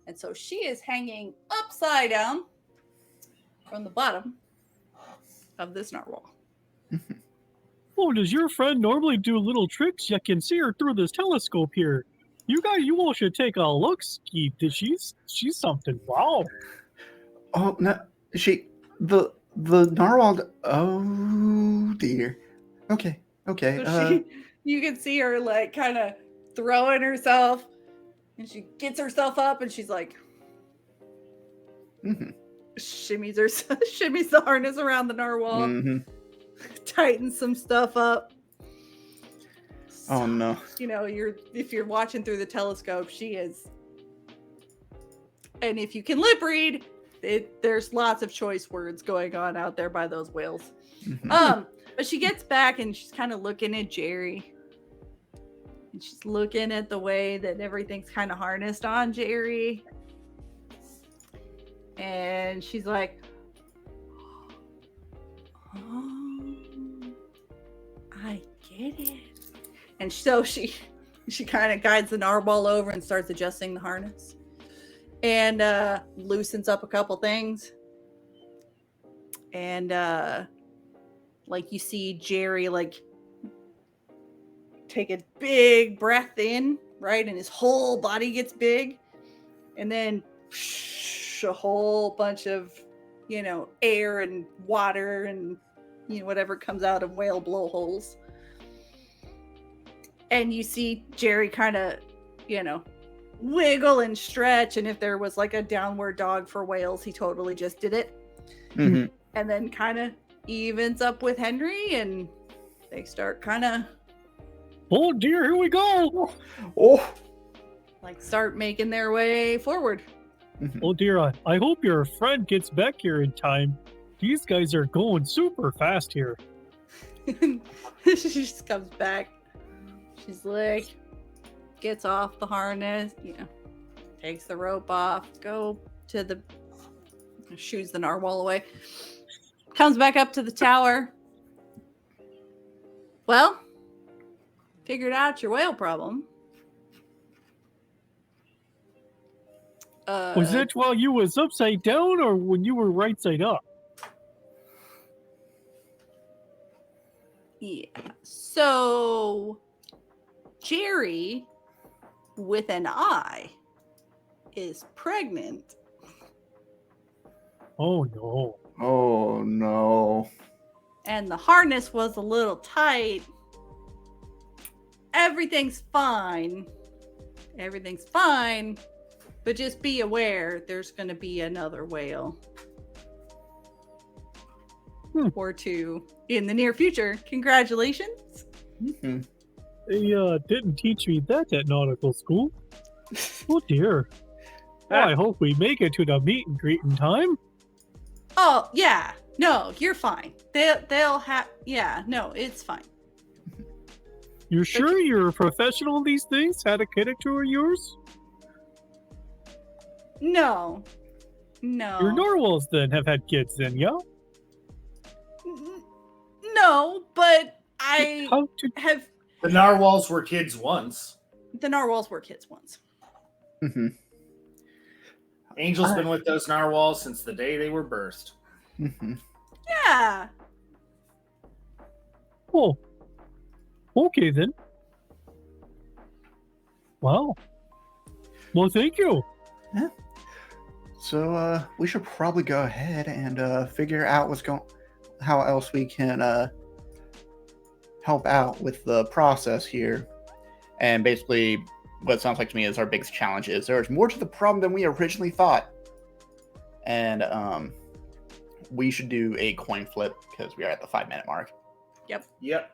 And so she is hanging upside down from the bottom of this narwhal. Oh, does your friend normally do little tricks? You can see her through this telescope here. You all should take a look. She's something. Wow. Oh no, the narwhal. Oh dear. Okay. So you can see her like kind of throwing herself, and she gets herself up, and she's like, shimmies the harness around the narwhal, tightens some stuff up. Oh no. If you're watching through the telescope, she is, and if you can lip read, there's lots of choice words going on out there by those whales. But she gets back, and she's kind of looking at Jerry, and she's looking at the way that everything's kind of harnessed on Jerry, and she's like, oh, I get it. And so she kind of guides the narwhal over and starts adjusting the harness, and loosens up a couple things, and like you see Jerry like take a big breath in, right, and his whole body gets big, and then a whole bunch of air and water and whatever comes out of whale blowholes, and you see Jerry kind of wiggle and stretch, and if there was like a downward dog for whales, he totally just did it. And then kind of evens up with Henry, and they start kind of, oh dear, here we go. Like start making their way forward. Oh dear, I hope your friend gets back here in time. These guys are going super fast here. She just comes back. She's like, gets off the harness, takes the rope off, shoots the narwhal away, comes back up to the tower. Well, figured out your whale problem. Was that while you was upside down, or when you were right side up? Yeah. So Jerry with an eye is pregnant. Oh no. Oh no. And the harness was a little tight. everything's fine. Everything's fine. But just be aware there's going to be another whale. Or two in the near future. Congratulations. Mhm. They didn't teach me that at nautical school. Oh dear. Well, I hope we make it to the meet and greet in time. Oh, yeah. No, you're fine. They'll have... Yeah, no, it's fine. You're sure you're a professional in these things? Had a character of yours? No. No. Your narwhals then have had kids then, yeah? No, but I How to... have... The narwhals were kids once. The narwhals were kids once. Mhm. Angel's been with those narwhals since the day they were birthed. Mhm. Yeah. Oh. Okay then. Wow. Well, thank you. So we should probably go ahead and figure out how else we can help out with the process here. And basically, what it sounds like to me is our biggest challenge is there's more to the problem than we originally thought. And we should do a coin flip because we are at the 5-minute mark. Yep.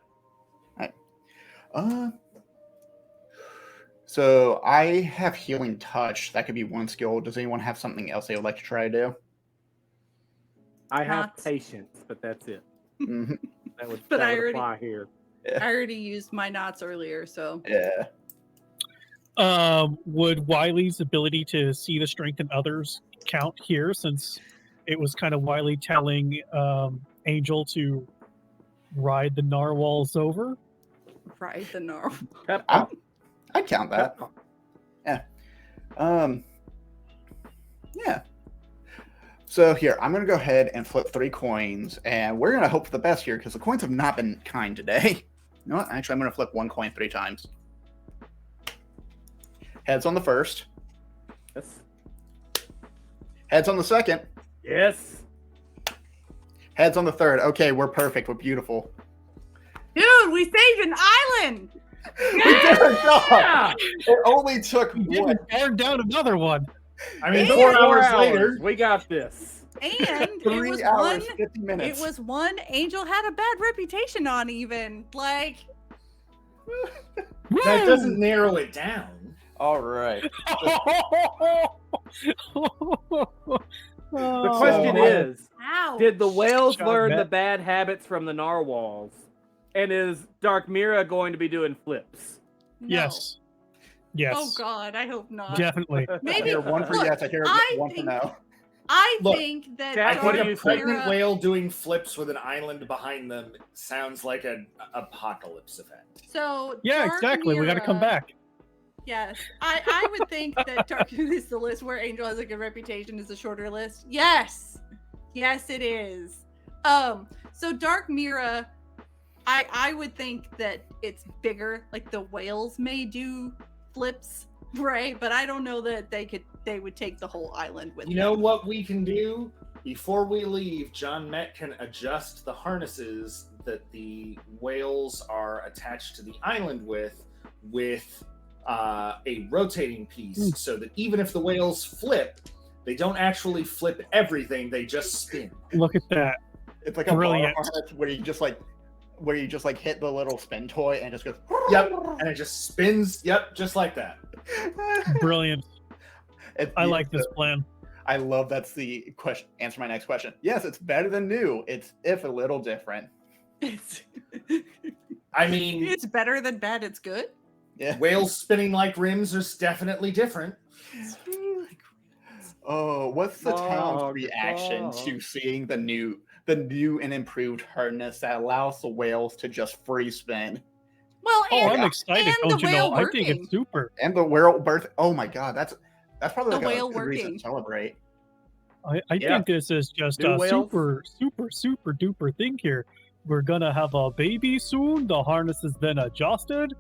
So I have Healing Touch. That could be one skill. Does anyone have something else they would like to try to do? I have Knots. patience, but that's it. Mhm. That would, But that I would already- apply here. I already used my knots earlier, so... Yeah. Would Wiley's ability to see the strength in others count here, since it was kind of Wiley telling Angel to ride the narwhals over? Ride the narwhal. I'd count that. Yeah. Yeah. So here, I'm gonna go ahead and flip 3 coins, and we're gonna hope for the best here because the coins have not been kind today. You know what? Actually, I'm gonna flip 1 coin 3 times. Heads on the first. Yes. Heads on the second. Yes. Heads on the third. Okay, we're perfect. We're beautiful. Dude, we saved an island! We did our job. It only took We what? didn't burn down another one. I mean, And- 4 hours later. We got this. And it 3 was hours, one... 50 minutes. It was one Angel had a bad reputation on even. Like... That doesn't narrow it down. All right. The question is, Ow. did the whales John learn the Matt. bad habits from the narwhals? And is Dark Mira going to be doing flips? No. Yes. Yes. Oh God, I hope not. Definitely. I Maybe hear 1 for look, yes. I hear I 1 for think- no. I Look, think that Jack, I what think do a you pregnant think? whale doing flips with an island behind them sounds like an apocalypse event. So Yeah, Dark exactly. We got to come Mira- back. Yes, I would think that Dark is the list where Angel has a good reputation is a shorter list. Yes, yes, it is. So Dark Mira, I would think that it's bigger. Like the whales may do flips, right? But I don't know that they would take the whole island with You them. know what we can do? Before we leave, John Met can adjust the harnesses that the whales are attached to the island with a rotating piece, so that even if the whales flip, they don't actually flip everything; they just spin. Look at that. It's like a Brilliant. bar harness where you just like hit the little spin toy and it just goes. Yep, and it just spins. Yep, just like that. Brilliant. It's I like this beautiful. plan. I love that's the question. Answer my next question. Yes, it's better than new. It's if a little different. It's I mean, it's better than bad. It's good. Yeah. whales spinning like rims is definitely different. Oh, what's the town's Dog, reaction dog. to seeing the new and improved harness that allows the whales to just free spin Well, Oh, and, I'm excited. and Don't the you know? whale I think working. it's super. and the whale birth? Oh my god, that's probably The like a whale good reason working. to celebrate. I Yeah. think this is just New a whales? super duper thing here. We're gonna have a baby soon. The harness has been adjusted,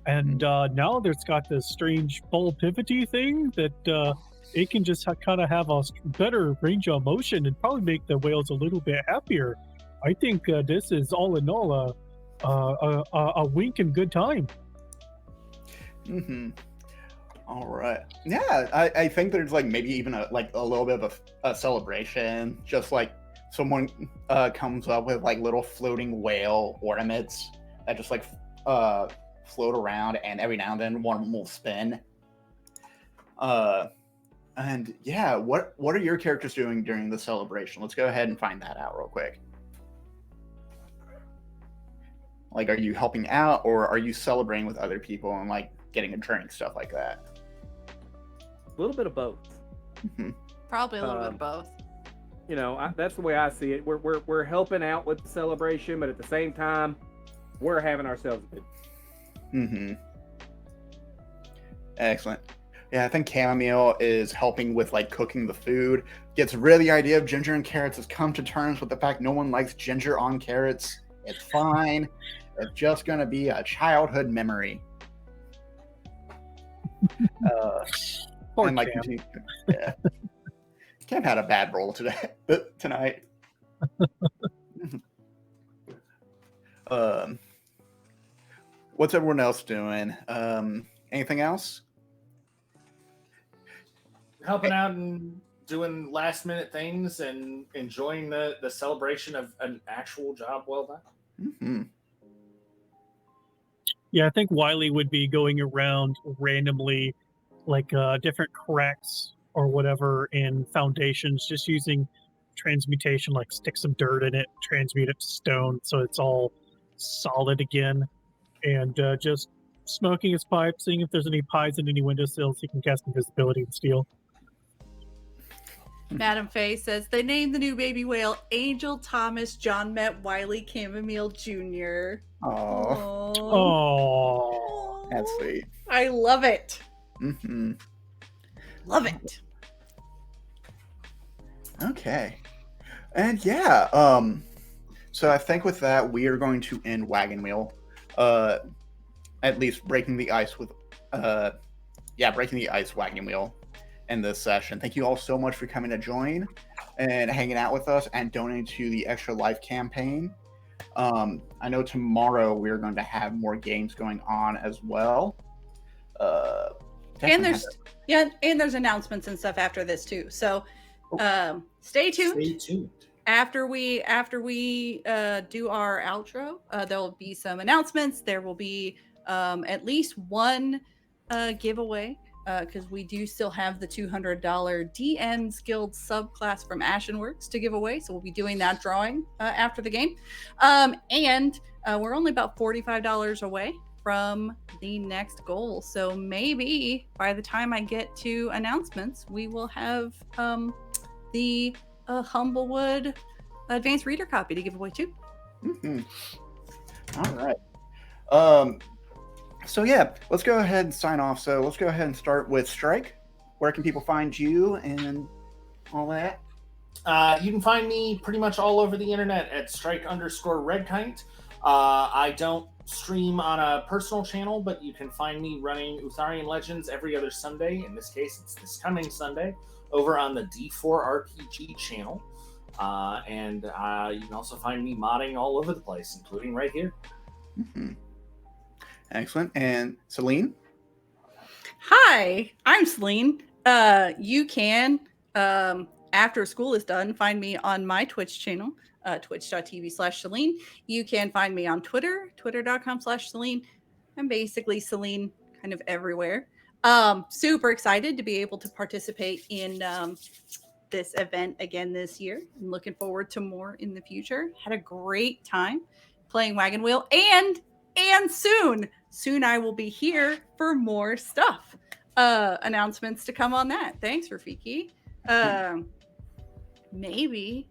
and now there's got this strange ball pivoty thing that it can just kind of have a better range of motion and probably make the whales a little bit happier. I think this is all in all a wink and good time. Mm-hmm. All right. Yeah, I think there's like maybe even a little bit of a celebration. Just like someone comes up with like little floating whale ornaments that just like float around, and every now and then one will spin. And yeah, what are your characters doing during the celebration? Let's go ahead and find that out real quick. Like, are you helping out, or are you celebrating with other people and like getting a drink, stuff like that? A little bit of both. Mm-hmm. Probably a little bit of both. You know, that's the way I see it. We're helping out with the celebration, but at the same time, we're having ourselves a good. Mm-hmm. Excellent. Yeah, I think Chamomile is helping with like cooking the food. Gets rid of the idea of ginger and carrots. Has come to terms with the fact no one likes ginger on carrots. It's fine. It's just gonna be a childhood memory. Poor and like, Cam. yeah, Cam had a bad roll tonight. What's everyone else doing? Anything else? Helping out and doing last minute things and enjoying the celebration of an actual job well done. Mm-hmm. Yeah, I think Wiley would be going around randomly, like different cracks or whatever in foundations, just using transmutation, like stick some dirt in it, transmute it to stone so it's all solid again, and just smoking his pipe, seeing if there's any pies in any windowsills he can cast invisibility and steal. Madam Faye says they named the new baby whale Angel Thomas John Met Wiley Chamomile Jr. Oh, Oh, that's sweet. I love it. Mm-hmm. Love it. Okay. And yeah, so I think with that we are going to end Wagon Wheel. At least breaking the ice with breaking the ice Wagon Wheel in this session. Thank you all so much for coming to join and hanging out with us and donating to the Extra Life campaign. I know tomorrow we're going to have more games going on as well. And there's announcements and stuff after this too. So stay tuned. Stay tuned. After we do our outro, there will be some announcements. There will be at least one giveaway, because we do still have the $200 DM's Guild subclass from Ashenworks to give away. So we'll be doing that drawing after the game. And we're only about $45 away from the next goal. So maybe by the time I get to announcements, we will have the Humblewood Advanced Reader copy to give away too. Mm-hmm. All right. So yeah, let's go ahead and sign off. So let's go ahead and start with Strike. Where can people find you and all that? You can find me pretty much all over the internet at Strike_Redkite. I don't stream on a personal channel, but you can find me running Utharian Legends every other Sunday. In this case, it's this coming Sunday over on the D4 RPG channel. And you can also find me modding all over the place, including right here. Mm-hmm. Excellent. And Celine? Hi, I'm Celine. You can, after school is done, find me on my Twitch channel, twitch.tv/Celine. You can find me on Twitter, twitter.com/Celine. I'm basically Celine kind of everywhere. Super excited to be able to participate in this event again this year. I'm looking forward to more in the future. Had a great time playing Wagon Wheel, and soon I will be here for more stuff. Announcements to come on that. Thanks, Rafiki. Maybe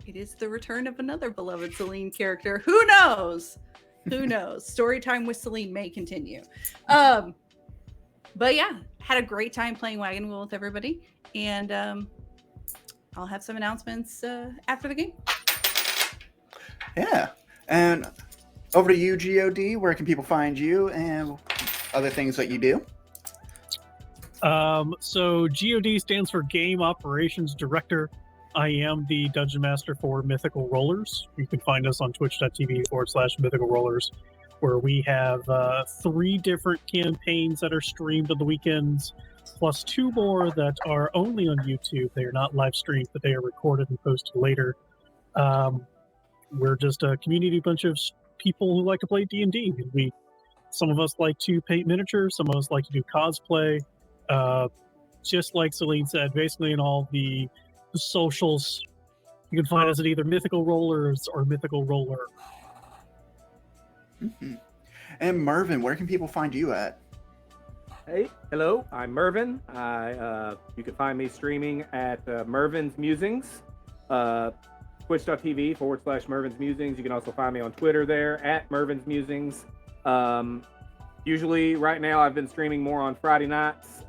it is the return of another beloved Celine character. Who knows? Who knows? Storytime with Celine may continue. But yeah, had a great time playing Wagon Wheel with everybody, and I'll have some announcements after the game. Yeah. And over to you, GOD. Where can people find you and other things that you do? So GOD stands for Game Operations Director. I am the Dungeon Master for Mythical Rollers. You can find us on twitch.tv/Mythical Rollers. where we have 3 different campaigns that are streamed on the weekends, plus 2 more that are only on YouTube. They are not live streamed, but they are recorded and posted later. We're just a community bunch of people who like to play D&D. Some of us like to paint miniatures, some of us like to do cosplay. Just like Celine said, basically in all the socials, you can find us at either Mythical Rollers or Mythical Roller. Mm-hmm. And Mervin, where can people find you at? Hey, hello, I'm Mervin. You can find me streaming at Mervin's Musings, twitch.tv/Mervin's Musings. You can also find me on Twitter there at Mervin's Musings. Usually, right now, I've been streaming more on Friday nights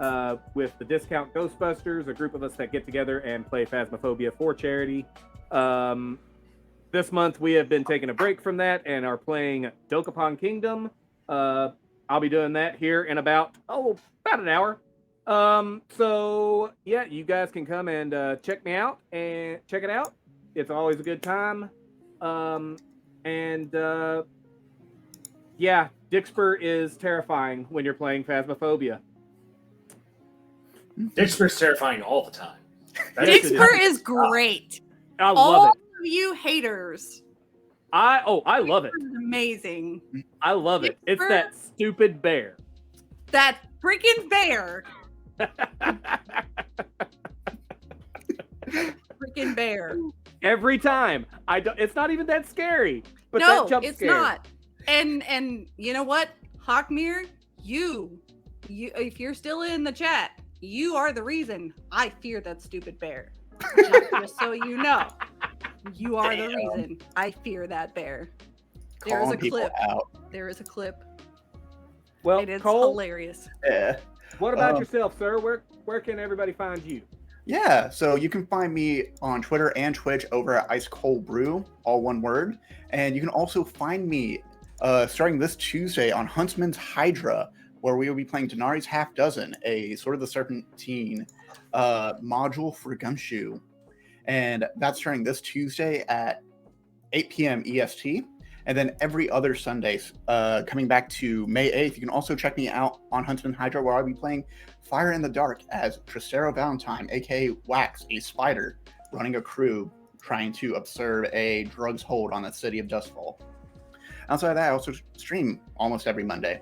with the Discount Ghostbusters, a group of us that get together and play Phasmophobia for charity. This month, we have been taking a break from that and are playing Dokapon Kingdom. I'll be doing that here in about an hour. So, yeah, you guys can come and check me out and check it out. It's always a good time. Yeah, Dixper is terrifying when you're playing Phasmophobia. Dixper's terrifying all the time. Dixper is great. I love All it. of you haters. I love it. It's amazing. I love it. It's Dixper? that stupid bear. That freaking bear. Freaking bear. Every time. It's not even that scary. But No, that jump it's scare. not. And you know what? Hawkmere, you if you're still in the chat, you are the reason I fear that stupid bear. Just so you know. You are the reason I fear that bear. There is Calling a people clip. out. There is a clip. Well, It is Cole, hilarious. Yeah. what about yourself, sir? Where can everybody find you? Yeah, so you can find me on Twitter and Twitch over at Ice Cold Brew, all one word. And you can also find me starting this Tuesday on Huntsman's Hydra, where we will be playing Denari's Half Dozen, a Sword of the Serpentine module for Gumshoe. And that's starting this Tuesday at 8 p.m. EST. And then every other Sunday, coming back to May 8th, you can also check me out on Huntsman Hydra, where I'll be playing Fire in the Dark as Tristero Valentine, aka Wax, a spider, running a crew trying to observe a drugs hold on the city of Dustfall. Outside of that, I also stream almost every Monday.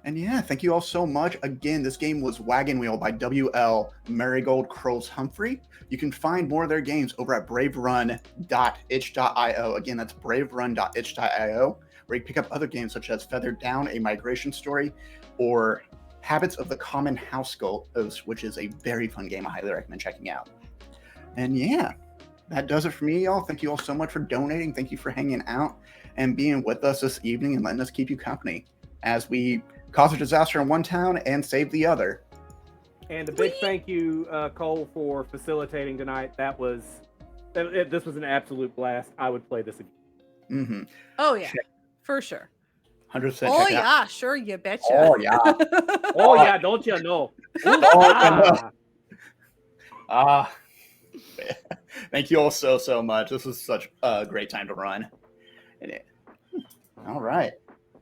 And yeah, thank you all so much. Again, this game was Wagon Wheel by WL Marigold Crows Humphrey. You can find more of their games over at braverun.itch.io. Again, that's braverun.itch.io, where you can pick up other games such as Feathered Down, a migration story, or Habits of the Common House Ghost, which is a very fun game I highly recommend checking out. And yeah, that does it for me, y'all. Thank you all so much for donating. Thank you for hanging out and being with us this evening and letting us keep you company as we cause a disaster in one town and save the other. And a big thank you, Cole, for facilitating tonight. This was an absolute blast. I would play this again. Mm-hmm. Oh yeah, for sure. 100%. Oh check it yeah, out. sure, you betcha. Oh yeah. Oh, yeah, don't you know? Thank you all so much. This was such a great time to run. All right.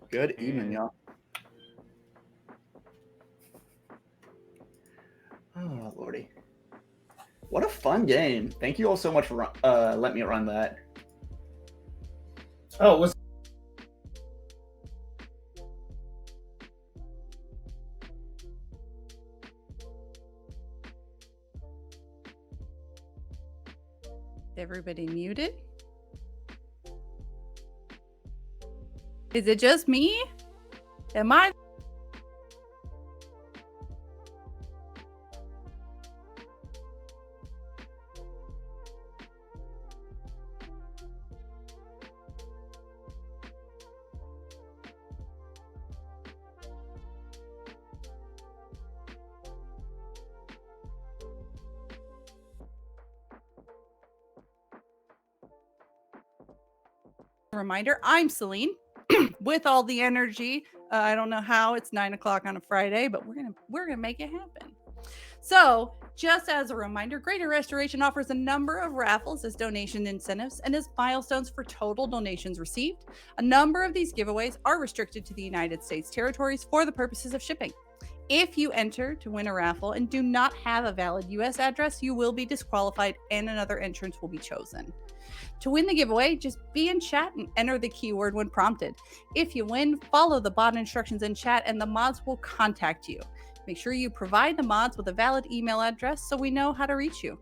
Good evening, y'all. Oh, Lordy. What a fun game. Thank you all so much for letting me run that. Oh, was Everybody muted? Is it just me? Am I? Reminder, I'm Celine with all the energy. I don't know how it's 9 o'clock on a Friday, but we're gonna make it happen. So Just as a reminder, Greater Restoration offers a number of raffles as donation incentives and as milestones for total donations received. A number of these giveaways are restricted to the United States territories for the purposes of shipping. If you enter to win a raffle and do not have a valid U.S. address, you will be disqualified and another entrance will be chosen. To win the giveaway, just be in chat and enter the keyword when prompted. If you win, follow the bot instructions in chat and the mods will contact you. Make sure you provide the mods with a valid email address so we know how to reach you.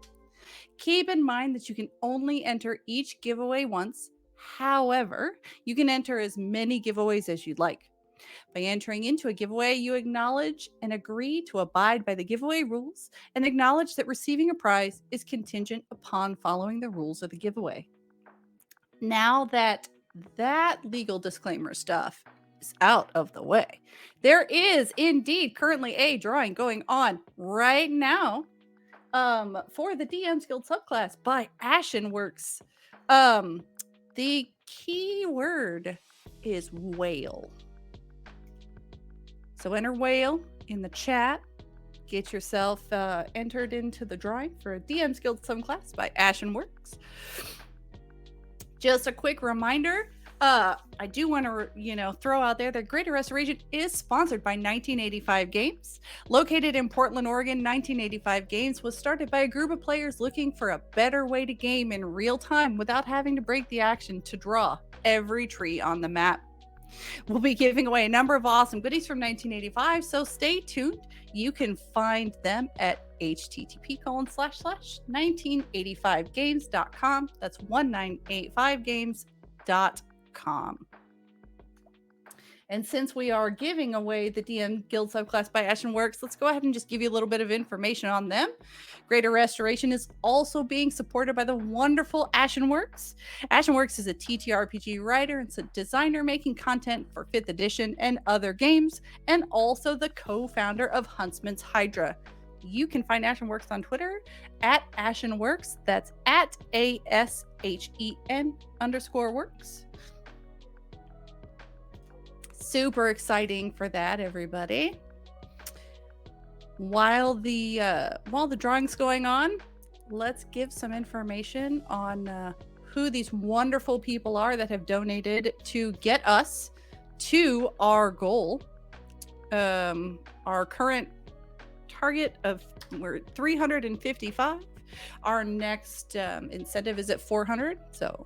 Keep in mind that you can only enter each giveaway once. However, you can enter as many giveaways as you'd like. By entering into a giveaway, you acknowledge and agree to abide by the giveaway rules and acknowledge that receiving a prize is contingent upon following the rules of the giveaway. Now that legal disclaimer stuff is out of the way, there is indeed currently a drawing going on right now for the DM's Guild subclass by Ashenworks. The keyword is whale. So enter whale in the chat. Get yourself entered into the drawing for DM's Guild subclass by Ashenworks. Just a quick reminder, I do want to, throw out there that Greater Restoration is sponsored by 1985 Games. Located in Portland, Oregon, 1985 Games was started by a group of players looking for a better way to game in real time without having to break the action to draw every tree on the map. We'll be giving away a number of awesome goodies from 1985, so stay tuned. You can find them at http://1985games.com. That's 1985games.com. And since we are giving away the DM Guild subclass by Ashenworks, let's go ahead and just give you a little bit of information on them. Greater Restoration is also being supported by the wonderful Ashenworks. Ashenworks is a TTRPG writer and designer making content for 5th edition and other games, and also the co-founder of Huntsman's Hydra. You can find Ashenworks on Twitter at Ashenworks. That's at ASHEN_works. Super exciting for that, everybody. While the drawing's going on, let's give some information on who these wonderful people are that have donated to get us to our goal. Our current target of we're at 355. Our next incentive is at 400. So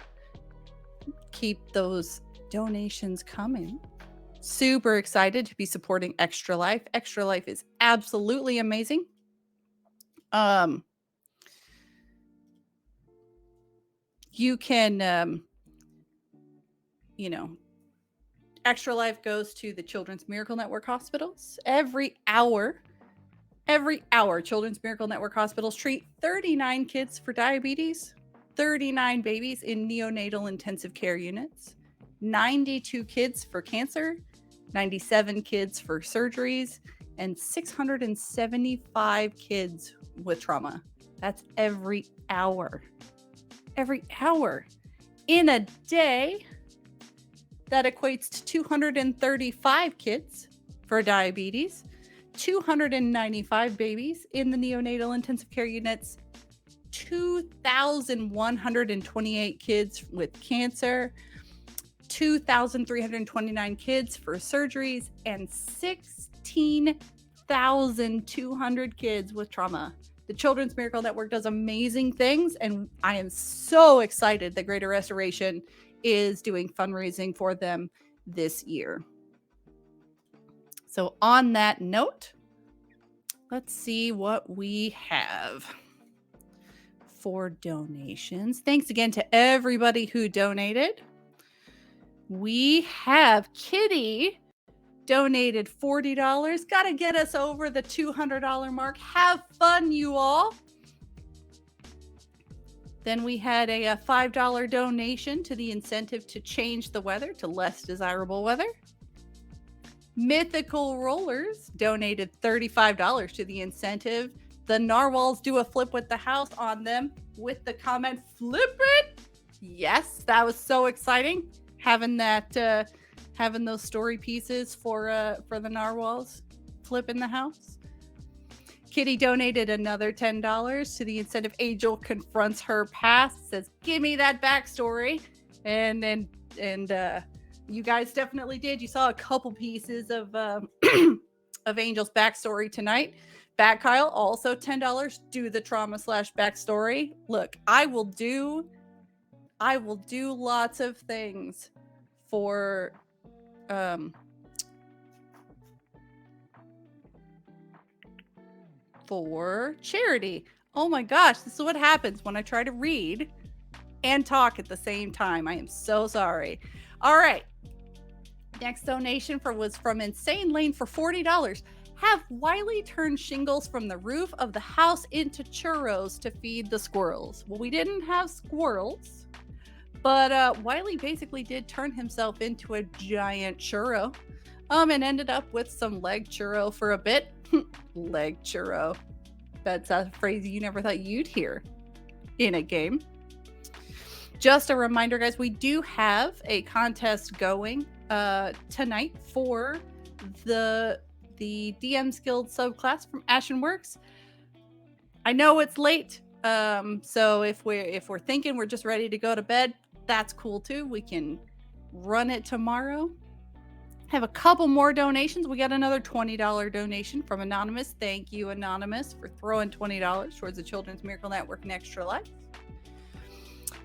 keep those donations coming. Super excited to be supporting Extra Life. Extra Life is absolutely amazing. You can, Extra Life goes to the Children's Miracle Network hospitals. Every hour, Children's Miracle Network hospitals treat 39 kids for diabetes, 39 babies in neonatal intensive care units, 92 kids for cancer, 97 kids for surgeries, and 675 kids with trauma. That's every hour. Every hour. In a day, that equates to 235 kids for diabetes, 295 babies in the neonatal intensive care units, 2,128 kids with cancer, 2,329 kids for surgeries, and 16,200 kids with trauma. The Children's Miracle Network does amazing things, and I am so excited that Greater Restoration is doing fundraising for them this year. So on that note, let's see what we have for donations. Thanks again to everybody who donated. We have Kitty donated $40. Got to get us over the $200 mark. Have fun, you all. Then we had a $5 donation to the incentive to change the weather to less desirable weather. Mythical Rollers donated $35 to the incentive. The narwhals do a flip with the house on them with the comment, flip it. Yes, that was so exciting. Having that, having those story pieces for the narwhals flip in the house. Kitty donated another $10 to the incentive. Angel confronts her past, says, "Give me that backstory," and you guys definitely did. You saw a couple pieces of of Angel's backstory tonight. Bat Kyle, also $10. Do the trauma / backstory. Look, I will do lots of things for charity. Oh my gosh, this is what happens when I try to read and talk at the same time. I am so sorry. All right. Next donation was from Insane Lane for $40. Have Wiley turn shingles from the roof of the house into churros to feed the squirrels. Well, we didn't have squirrels, but Wiley basically did turn himself into a giant churro, and ended up with some leg churro for a bit. Leg churro. That's a phrase you never thought you'd hear in a game. Just a reminder, guys, we do have a contest going tonight for the DM's Guild subclass from Ashenworks. I know it's late, so if we're thinking we're just ready to go to bed, that's cool too. We can run it tomorrow. Have a couple more donations. We got another $20 donation from Anonymous. Thank you, Anonymous, for throwing $20 towards the Children's Miracle Network and Extra Life.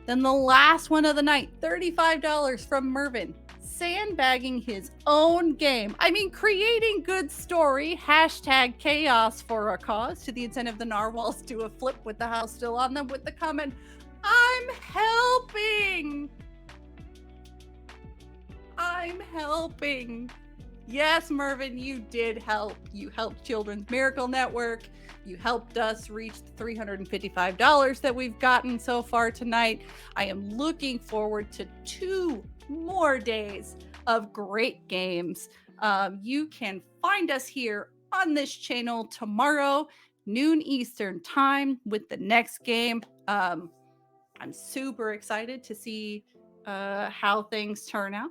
Then the last one of the night, $35 from Mervin. Sandbagging his own game. I mean, creating good story. # chaos for a cause. To the incentive, the narwhals do a flip with the house still on them with the comment, "I'm helping. I'm helping." Yes, Mervin, you did help. You helped Children's Miracle Network. You helped us reach the $355 that we've gotten so far tonight. I am looking forward to 2 more days of great games. You can find us here on this channel tomorrow, noon Eastern time, with the next game. I'm super excited to see how things turn out.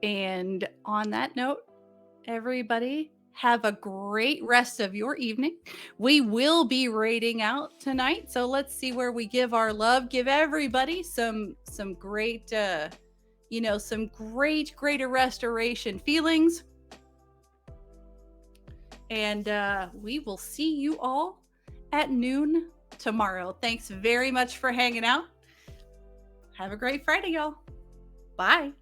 And on that note, everybody, have a great rest of your evening. We will be raiding out tonight, so let's see where we give our love. Give everybody some great, some greater restoration feelings. And we will see you all at noon tomorrow. Thanks very much for hanging out. Have a great Friday, y'all. Bye.